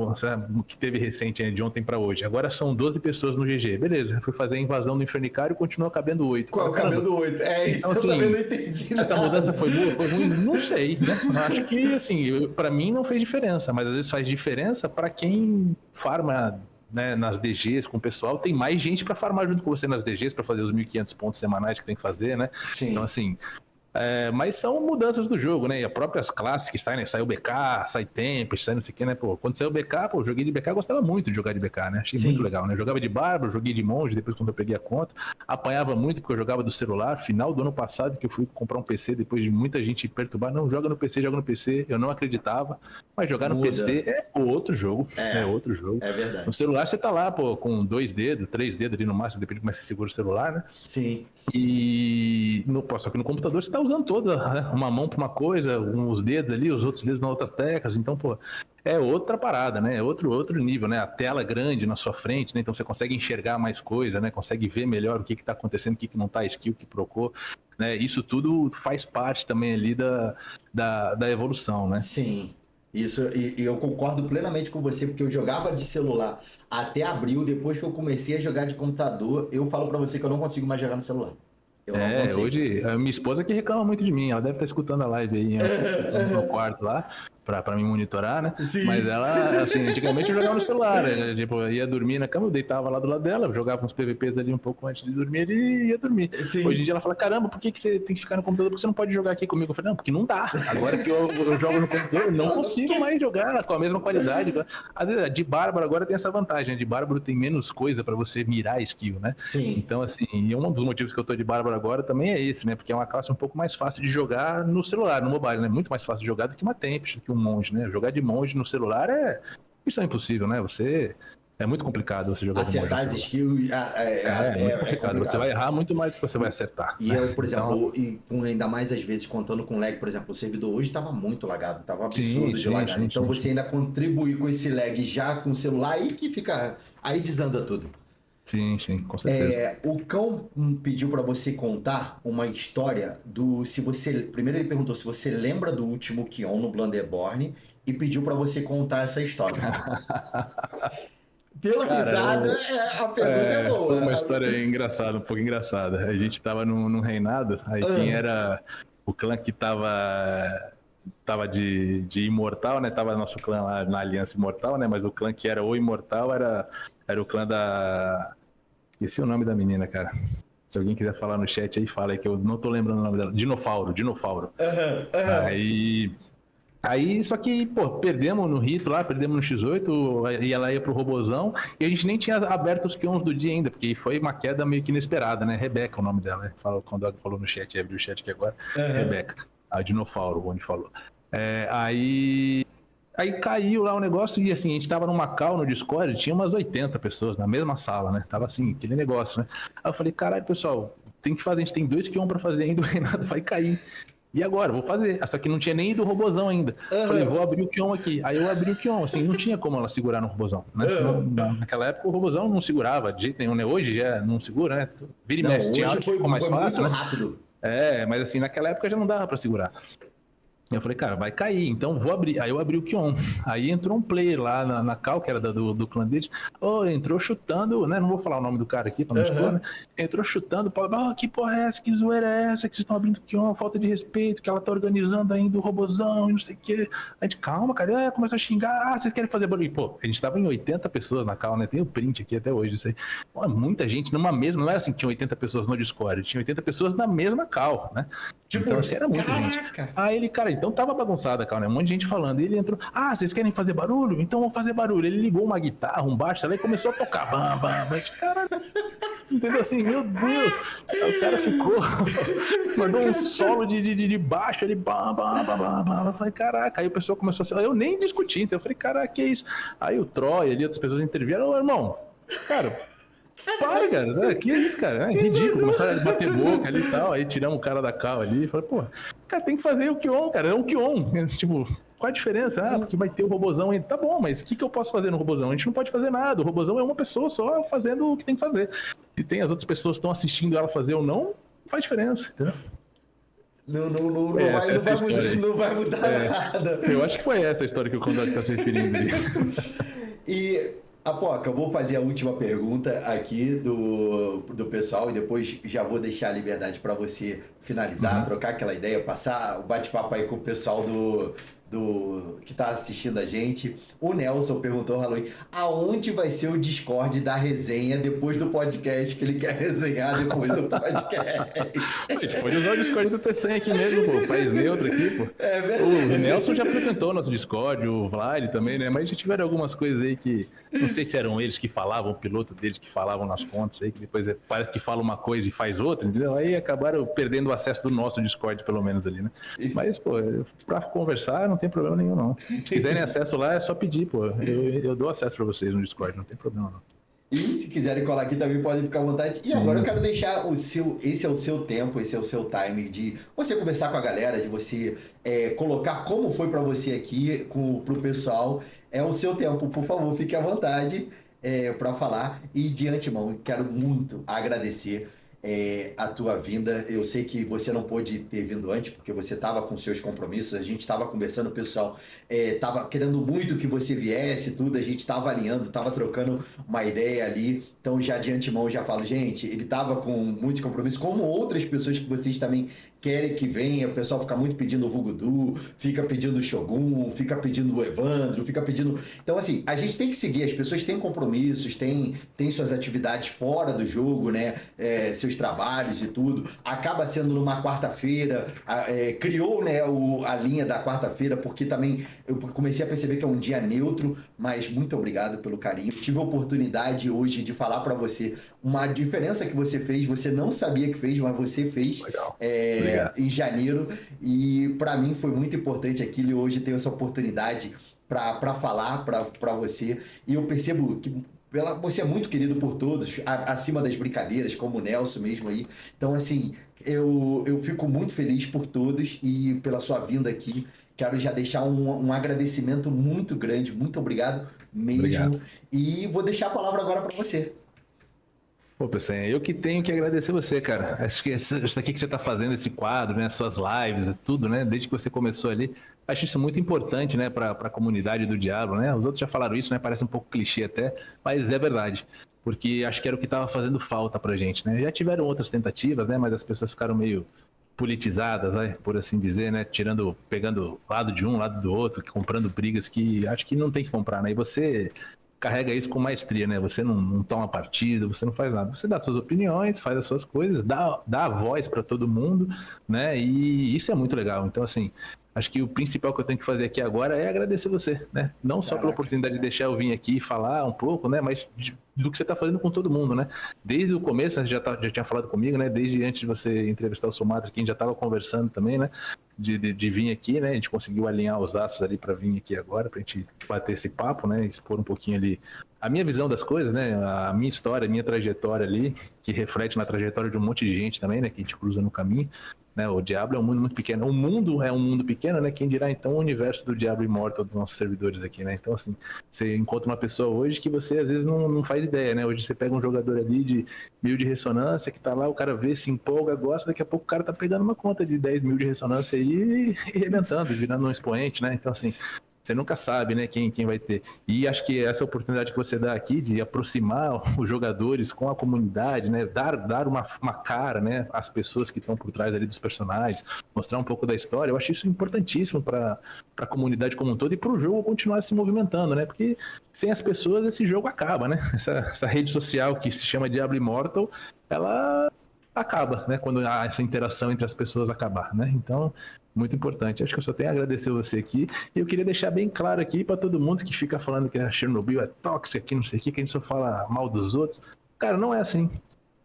que teve recente, né? De ontem pra hoje. Agora são 12 pessoas no GG. Beleza, fui fazer a invasão do Infernicário e continua cabendo 8. Qual cabendo 8? Isso então, assim, eu também não entendi essa mudança foi boa, foi ruim? Não sei, né? Acho que, assim, pra mim não fez diferença, mas às vezes faz diferença pra quem farma, né, nas DGs com o pessoal, tem mais gente para farmar junto com você nas DGs para fazer os 1.500 pontos semanais que tem que fazer, né? Sim. Então, assim, mas são mudanças do jogo, né? E as próprias classes que saem, né? Sai o BK, sai Tempest, sai não sei o que, né? Pô, quando saiu o BK, pô, eu joguei de BK, eu gostava muito de jogar de BK, né? Achei muito legal, né? Eu jogava de Bárbaro, joguei de Monge, depois quando eu peguei a conta, apanhava muito porque eu jogava do celular, final do ano passado que eu fui comprar um PC depois de muita gente perturbar, não, joga no PC, eu não acreditava, mas jogar no PC é outro jogo, é outro jogo. É verdade. No celular você tá lá, pô, com 2 dedos, 3 dedos ali no máximo, depende de como você segura o celular, né? Sim. E só que no computador você tá usando toda, né? Uma mão para uma coisa, os dedos ali, os outros dedos nas outras teclas, então, pô, é outra parada, né? É outro nível, né? A tela grande na sua frente, né? Então você consegue enxergar mais coisa, né? Consegue ver melhor o que tá acontecendo, o que não tá, skill que procou, né? Isso tudo faz parte também ali da evolução, né? Sim. Isso, e eu concordo plenamente com você, porque eu jogava de celular até abril, depois que eu comecei a jogar de computador, eu falo pra você que eu não consigo mais jogar no celular. Eu não consigo. Hoje, a minha esposa que reclama muito de mim, ela deve estar escutando a live aí no quarto lá, pra me monitorar, né? Sim. Mas ela, assim, antigamente eu jogava no celular, né? Tipo, eu ia dormir na cama, eu deitava lá do lado dela, jogava uns PVPs ali um pouco antes de dormir e ia dormir. Sim. Hoje em dia ela fala, caramba, por que você tem que ficar no computador? Porque você não pode jogar aqui comigo? Eu falei, não, porque não dá. Agora que eu jogo no computador, eu não consigo mais jogar com a mesma qualidade. Às vezes, de Bárbaro agora tem essa vantagem, né? De Bárbaro tem menos coisa pra você mirar a skill, né? Sim. Então, assim, e um dos motivos que eu tô de Bárbaro agora também é esse, né? Porque é uma classe um pouco mais fácil de jogar no celular, no mobile, né? Muito mais fácil de jogar do que uma Tempest, do que um Monge, né? Jogar de Monge no celular isso é impossível, né? É muito complicado você jogar de Monge. Acertar as skills muito complicado. Você vai errar muito mais do que você vai acertar. E eu, por exemplo, ainda mais às vezes contando com lag, por exemplo, o servidor hoje estava muito lagado, estava absurdo de lagado. Então você ainda contribuir com esse lag já com o celular, aí que fica. Aí desanda tudo. Sim, com certeza. O Cão pediu para você contar uma história do. Se você. Primeiro ele perguntou se você lembra do último Kion no Blunderborn e pediu para você contar essa história. Pela risada, a pergunta é boa. Foi uma história engraçada, um pouco engraçada. A gente tava num reinado, aí quem era o clã que tava de imortal, né? Tava nosso clã lá na Aliança Imortal, né? Mas o clã que era o imortal era o clã da... Esqueci o nome da menina, cara. Se alguém quiser falar no chat aí, fala aí, que eu não tô lembrando o nome dela. Dinofauro. Aí, só que, pô, perdemos no Rito lá, perdemos no X8, e ela ia pro Robozão, e a gente nem tinha aberto os Kions do dia ainda, porque foi uma queda meio que inesperada, né? Rebeca é o nome dela, né? Quando ela falou no chat, abriu o chat aqui agora, Rebeca, a Dinofauro, onde falou. Aí caiu lá o negócio, e assim, a gente tava numa call no Discord, tinha umas 80 pessoas na mesma sala, né? Tava assim, aquele negócio, né? Aí eu falei, caralho, pessoal, tem que fazer, a gente tem 2 Kion pra fazer ainda, o Reinado vai cair. E agora? Vou fazer. Só que não tinha nem ido o Robozão ainda. Falei, vou abrir o Kion aqui. Aí eu abri o Kion, assim, não tinha como ela segurar no Robozão, né? Naquela época o Robozão não segurava de jeito nenhum, né? Hoje já não segura, né? Vira e mexe, tinha hora que ficou mais fácil, né? Rápido. Mas assim, naquela época já não dava pra segurar. Eu falei, cara, vai cair, então vou abrir. Aí eu abri o Kion. Aí entrou um player lá na call, que era do clã deles. Entrou chutando, né? Não vou falar o nome do cara aqui pra não expor, né? Entrou chutando, que porra é essa? Que zoeira é essa? Que vocês estão abrindo o Kion? Falta de respeito, que ela tá organizando ainda o robozão e não sei o quê. A gente, calma, cara. Começou a xingar. Vocês querem fazer barulho? E, pô, a gente tava em 80 pessoas na call, né? Tem o print aqui até hoje, isso aí. Pô, muita gente numa mesma, não era assim que tinha 80 pessoas no Discord, tinha 80 pessoas na mesma call, né? Tipo, então, assim, era muita gente. Aí ele, cara, então tava bagunçada a call, né? Um monte de gente falando. E ele entrou, vocês querem fazer barulho? Então vamos fazer barulho. Ele ligou uma guitarra, um baixo, e começou a tocar. Bam, bam, bam. Cara, entendeu assim? Meu Deus. Aí o cara ficou, mandou um solo de baixo, ele bam, bam, bam, bam, bam. Eu falei, caraca. Aí o pessoal começou a... Eu nem discuti, então eu falei, caraca, que isso? Aí o Troy ali, outras pessoas intervieram. Irmão, cara... Para, cara, que isso, cara? É ridículo. Começaram a bater boca ali e tal. Aí tiramos o cara da cal ali. Falei, pô, cara, tem que fazer o Kion, cara. É um Kion. Tipo, qual a diferença? Porque vai ter o robozão aí. Tá bom, mas o que eu posso fazer no robozão? A gente não pode fazer nada. O robozão é uma pessoa só fazendo o que tem que fazer. Se tem as outras pessoas que estão assistindo ela fazer ou não faz diferença, entendeu? Não vai mudar nada. Eu acho que foi essa a história que o Condor está se referindo ali. E, Apoca, eu vou fazer a última pergunta aqui do pessoal e depois já vou deixar a liberdade para você finalizar, trocar aquela ideia, passar o bate-papo aí com o pessoal que tá assistindo a gente. O Nelson perguntou, Halloween, aonde vai ser o Discord da resenha depois do podcast, que ele quer resenhar depois do podcast? A gente pode usar o Discord do PC aqui mesmo, pô, país neutro aqui, pô. É verdade. O Nelson já frequentou o nosso Discord, o Vlad também, né? Mas já tiveram algumas coisas aí que, não sei se eram eles que falavam, o piloto deles que falavam nas contas aí, que depois parece que fala uma coisa e faz outra, entendeu? Aí acabaram perdendo o acesso do nosso Discord, pelo menos ali, né? Mas, pô, pra conversar não tem problema nenhum, não. Se quiserem acesso lá, é só pedir, pô. Eu dou acesso pra vocês no Discord, não tem problema, não. E se quiserem colar aqui também podem ficar à vontade. E agora eu quero deixar esse é o seu tempo, esse é o seu time de você conversar com a galera, de você colocar como foi pra você aqui pro pessoal. É o seu tempo, por favor, fique à vontade para falar. E de antemão, quero muito agradecer a tua vinda. Eu sei que você não pôde ter vindo antes, porque você estava com seus compromissos, a gente estava conversando, o pessoal estava querendo muito que você viesse, tudo, a gente estava alinhando, estava trocando uma ideia ali, então já de antemão já falo, gente, ele estava com muitos compromissos, como outras pessoas que vocês também querem que venha, o pessoal fica muito pedindo o Vugudu, fica pedindo o Shogun, fica pedindo o Evandro, fica pedindo... Então, assim, a gente tem que seguir, as pessoas têm compromissos, têm suas atividades fora do jogo, né, seus trabalhos e tudo, acaba sendo numa quarta-feira, criou, né, a linha da quarta-feira, porque também eu comecei a perceber que é um dia neutro, mas muito obrigado pelo carinho. Tive a oportunidade hoje de falar para você uma diferença que você fez, você não sabia que fez, mas você fez em janeiro, e para mim foi muito importante aquilo, e hoje tenho essa oportunidade para falar para você, e eu percebo que você é muito querido por todos, acima das brincadeiras, como o Nelson mesmo aí. Então, assim, eu fico muito feliz por todos e pela sua vinda aqui. Quero já deixar um agradecimento muito grande. Muito obrigado mesmo. Obrigado. E vou deixar a palavra agora para você. Pô, pessoal, eu que tenho que agradecer você, cara. Acho que isso aqui que você está fazendo, esse quadro, né, suas lives e tudo, né, desde que você começou ali, acho isso muito importante, né, para a comunidade do Diablo, né? Os outros já falaram isso, né? Parece um pouco clichê até, mas é verdade. Porque acho que era o que estava fazendo falta pra gente, né? Já tiveram outras tentativas, né? Mas as pessoas ficaram meio politizadas, vai, por assim dizer, né? Pegando lado de um, lado do outro, comprando brigas que acho que não tem que comprar, né? E você carrega isso com maestria, né? Você não toma partido, você não faz nada. Você dá suas opiniões, faz as suas coisas, dá a voz para todo mundo, né? E isso é muito legal. Então, assim, acho que o principal que eu tenho que fazer aqui agora é agradecer você, né? Não só pela oportunidade de deixar eu vir aqui e falar um pouco, né? Mas do que você está fazendo com todo mundo, né? Desde o começo, você já tinha falado comigo, né? Desde antes de você entrevistar o Sumatra, que a gente já estava conversando também, né? De vir aqui, né? A gente conseguiu alinhar os astros ali para vir aqui agora, para a gente bater esse papo, né? Expor um pouquinho ali a minha visão das coisas, né? A minha história, a minha trajetória ali, que reflete na trajetória de um monte de gente também, né? Que a gente cruza no caminho. Né, o Diablo é um mundo muito pequeno. O mundo é um mundo pequeno, né? Quem dirá então o universo do Diablo Immortal dos nossos servidores aqui, né? Então, assim, você encontra uma pessoa hoje que você às vezes não faz ideia, né? Hoje você pega um jogador ali de 1000 de ressonância que tá lá, o cara vê, se empolga, gosta, daqui a pouco o cara tá pegando uma conta de 10.000 de ressonância aí e arrebentando, virando um expoente, né? Então, assim, você nunca sabe, né, quem vai ter. E acho que essa oportunidade que você dá aqui de aproximar os jogadores com a comunidade, né, dar uma cara, né, às pessoas que estão por trás ali dos personagens, mostrar um pouco da história, eu acho isso importantíssimo para a comunidade como um todo e para o jogo continuar se movimentando, né, porque sem as pessoas esse jogo acaba, né, essa rede social que se chama Diablo Immortal, ela acaba, né, quando essa interação entre as pessoas acabar, né, então muito importante. Acho que eu só tenho a agradecer você aqui. E eu queria deixar bem claro aqui para todo mundo que fica falando que a Chernobyl é tóxica, que não sei o que a gente só fala mal dos outros. Cara, não é assim.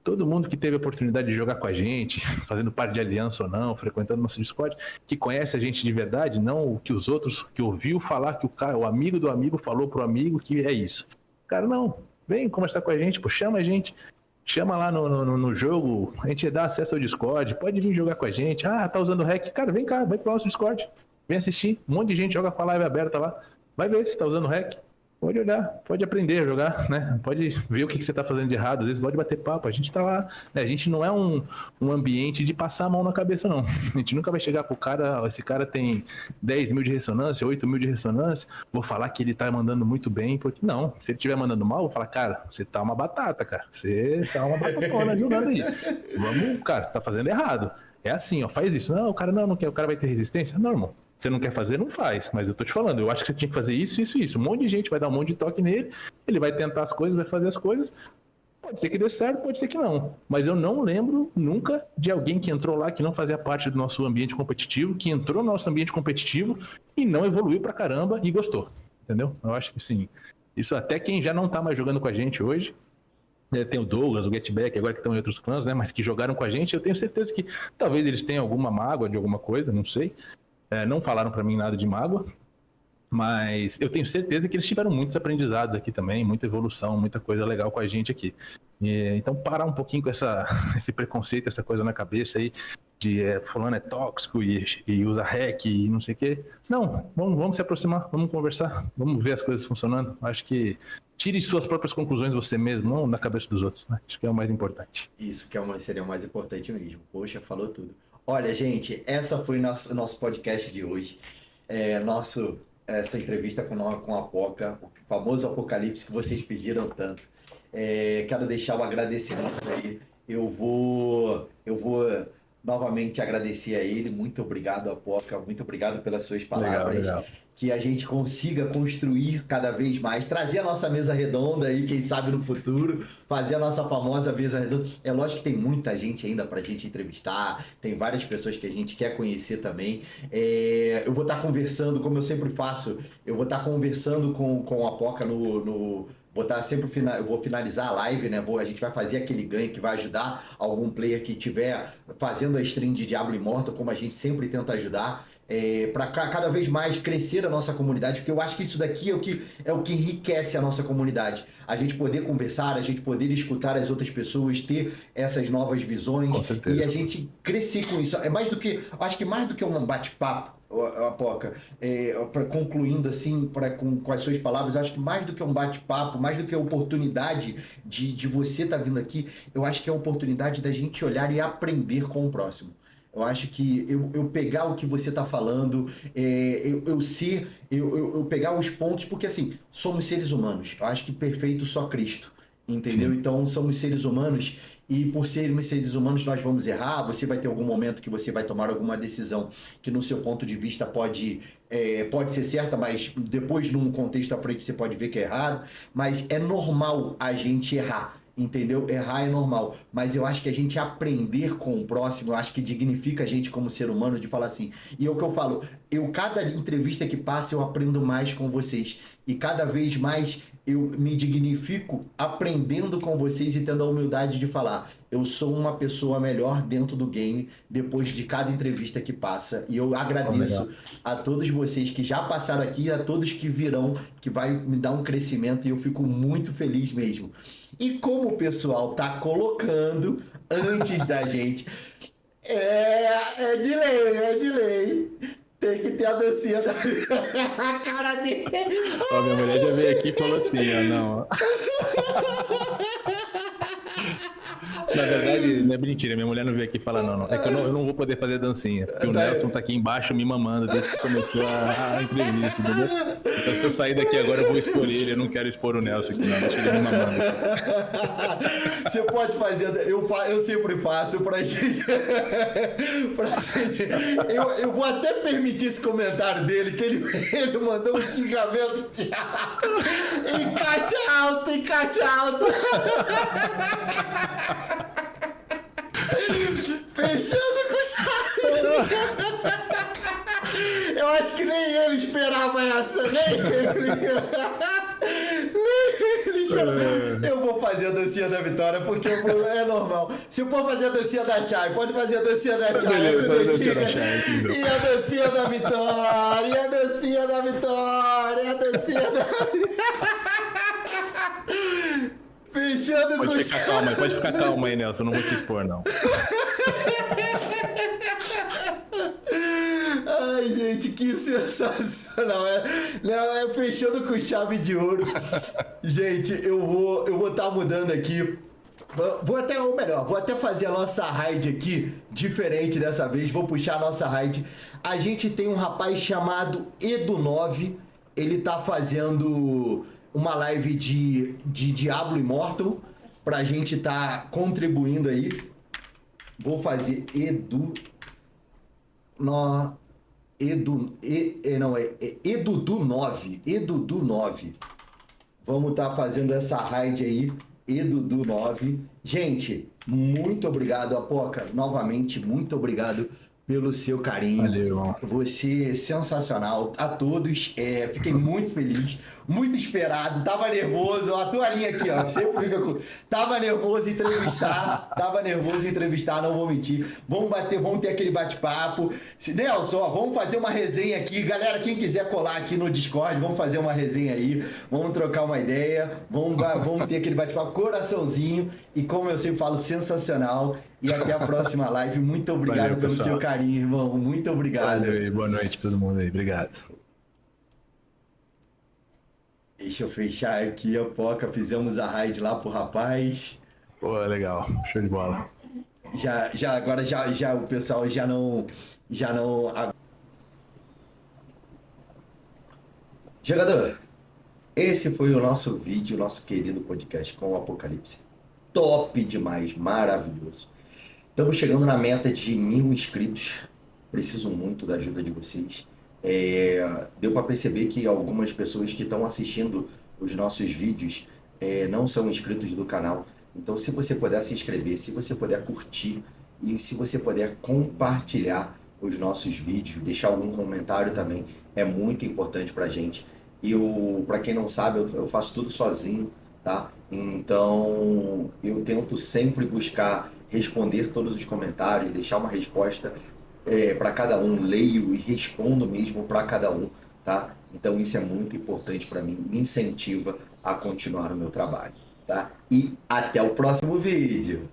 Todo mundo que teve a oportunidade de jogar com a gente, fazendo parte de aliança ou não, frequentando nosso Discord, que conhece a gente de verdade, não o que os outros, que ouviu falar que o amigo do amigo falou pro amigo que é isso. Cara, não. Vem conversar com a gente, pô, chama a gente. Chama lá no jogo, a gente dá acesso ao Discord, pode vir jogar com a gente. Ah, tá usando o hack? Cara, vem cá, vai pro nosso Discord. Vem assistir. Um monte de gente joga com a live aberta lá. Vai ver se tá usando o hack. Pode olhar, pode aprender a jogar, né? Pode ver o que você tá fazendo de errado. Às vezes pode bater papo. A gente tá lá, né? A gente não é um ambiente de passar a mão na cabeça, não. A gente nunca vai chegar pro cara, esse cara tem 10.000 de ressonância, 8.000 de ressonância, vou falar que ele tá mandando muito bem, porque não. Se ele estiver mandando mal, eu vou falar, cara, você tá uma batata, cara. Você tá uma batatona jogando aí. Vamos, cara, você tá fazendo errado. É assim, ó, faz isso. Não, o cara não quer, o cara vai ter resistência? Não, irmão. Você não quer fazer, não faz. Mas eu tô te falando, eu acho que você tinha que fazer isso, isso, isso. Um monte de gente vai dar um monte de toque nele, ele vai tentar as coisas, vai fazer as coisas. Pode ser que dê certo, pode ser que não. Mas eu não lembro nunca de alguém que entrou lá, que não fazia parte do nosso ambiente competitivo, que entrou no nosso ambiente competitivo e não evoluiu pra caramba e gostou. Entendeu? Eu acho que sim. Isso até quem já não tá mais jogando com a gente hoje, tem o Douglas, o Getback, agora que estão em outros clãs, né? Mas que jogaram com a gente, eu tenho certeza que talvez eles tenham alguma mágoa de alguma coisa, não sei. Não falaram para mim nada de mágoa, mas eu tenho certeza que eles tiveram muitos aprendizados aqui também, muita evolução, muita coisa legal com a gente aqui. Então parar um pouquinho com esse preconceito, essa coisa na cabeça aí, de fulano é tóxico e usa hack e não sei o quê. Não, vamos se aproximar, vamos conversar, vamos ver as coisas funcionando. Acho que tire suas próprias conclusões você mesmo, não na cabeça dos outros, né? Acho que é o mais importante. Isso que seria o mais importante mesmo. Poxa, falou tudo. Olha, gente, essa foi nosso podcast de hoje. Essa entrevista com a Poca, o famoso Apocalipse que vocês pediram tanto. Quero deixar um agradecimento aí. Eu vou novamente agradecer a ele. Muito obrigado, Apoca. Muito obrigado pelas suas palavras. Legal. Que a gente consiga construir cada vez mais, trazer a nossa mesa redonda aí, quem sabe no futuro, fazer a nossa famosa mesa redonda. É lógico que tem muita gente ainda pra gente entrevistar, tem várias pessoas que a gente quer conhecer também. Eu vou estar conversando, como eu sempre faço, eu vou estar conversando com a Poca eu vou finalizar a live, né? A gente vai fazer aquele ganho que vai ajudar algum player que estiver fazendo a stream de Diablo Immortal, como a gente sempre tenta ajudar. Para cada vez mais crescer a nossa comunidade, porque eu acho que isso daqui é o que enriquece a nossa comunidade. A gente poder conversar, a gente poder escutar as outras pessoas, ter essas novas visões e a gente crescer com isso. Acho que mais do que um bate-papo, Apoca, concluindo assim com as suas palavras, eu acho que mais do que um bate-papo, mais do que a oportunidade de você estar vindo aqui, eu acho que é a oportunidade da gente olhar e aprender com o próximo. Eu acho que eu pegar o que você está falando, eu pegar os pontos, porque assim, somos seres humanos. Eu acho que perfeito só Cristo, entendeu? Sim. Então somos seres humanos e por sermos seres humanos nós vamos errar, você vai ter algum momento que você vai tomar alguma decisão que no seu ponto de vista pode ser certa, mas depois num contexto à frente você pode ver que é errado, mas é normal a gente errar. Entendeu? Errar é normal, mas eu acho que a gente aprender com o próximo, eu acho que dignifica a gente como ser humano de falar assim, e é o que eu falo, cada entrevista que passa eu aprendo mais com vocês, e cada vez mais eu me dignifico aprendendo com vocês e tendo a humildade de falar. Eu sou uma pessoa melhor dentro do game depois de cada entrevista que passa. E eu agradeço a todos vocês que já passaram aqui e a todos que virão, que vai me dar um crescimento e eu fico muito feliz mesmo. E como o pessoal tá colocando antes da gente, é de lei. Tem que ter a dancinha da a cara dele. Ó, minha mulher já veio aqui e falou assim, ó, não. Na verdade, não é mentira, minha mulher não veio aqui falar não. É que eu não vou poder fazer dancinha, porque o Nelson tá aqui embaixo me mamando desde que começou a entrevista, entendeu? Então se eu sair daqui agora eu vou expor ele, eu não quero expor o Nelson aqui não, deixa ele me mamando. Você pode fazer, eu sempre faço pra gente. Eu vou até permitir esse comentário dele, que ele mandou um xingamento de em caixa alta, em caixa alta. Fechando com chave. Eu acho que nem ele esperava essa, nem ele esperava. Eu vou fazer a dancinha da vitória, porque é normal. Se eu for fazer a dancinha da Chay, pode fazer a dancinha da Chay. E a dancinha da vitória, e a dancinha da vitória, e a dancinha da... Fechando pode com ficar calma, pode ficar calma aí, Nelson, eu não vou te expor, não. Ai, gente, que sensacional. É fechando com chave de ouro. Gente, eu vou estar mudando aqui. Vou até fazer a nossa raid aqui diferente dessa vez. Vou puxar a nossa raid. A gente tem um rapaz chamado Edu9. Ele tá fazendo uma live de Diablo Immortal pra gente tá contribuindo aí. Vou fazer Edudu9. Vamos estar fazendo essa raid aí, Edudu9. Gente, muito obrigado, Apoca. Novamente, muito obrigado pelo seu carinho. Valeu. Você é sensacional. A todos, fiquei muito feliz, muito esperado. Tava nervoso, ó, a tua linha aqui, ó. Sempre fica com... Tava nervoso em entrevistar, não vou mentir. Vamos ter aquele bate-papo. Nelson, ó, vamos fazer uma resenha aqui. Galera, quem quiser colar aqui no Discord, vamos fazer uma resenha aí. Vamos trocar uma ideia. Vamos ter aquele bate-papo coraçãozinho. E como eu sempre falo, sensacional. E até a próxima live. Muito obrigado pelo seu carinho, irmão. Muito obrigado. Valeu, boa noite pra todo mundo aí. Obrigado. Deixa eu fechar aqui a Poca. Fizemos a raid lá pro rapaz. Pô, legal. Show de bola. Agora o pessoal já não... Jogador, esse foi o nosso vídeo, nosso querido podcast com o Apocalipse. Top demais, maravilhoso. Estamos chegando na meta de 1000 inscritos. Preciso muito da ajuda de vocês. Deu para perceber que algumas pessoas que estão assistindo os nossos vídeos não são inscritos do canal. Então, se você puder se inscrever, se você puder curtir e se você puder compartilhar os nossos vídeos, deixar algum comentário também, é muito importante para a gente. E para quem não sabe, eu faço tudo sozinho, tá? Então, eu tento sempre buscar responder todos os comentários, deixar uma resposta para cada um, leio e respondo mesmo para cada um, tá? Então isso é muito importante para mim, me incentiva a continuar o meu trabalho, tá? E até o próximo vídeo!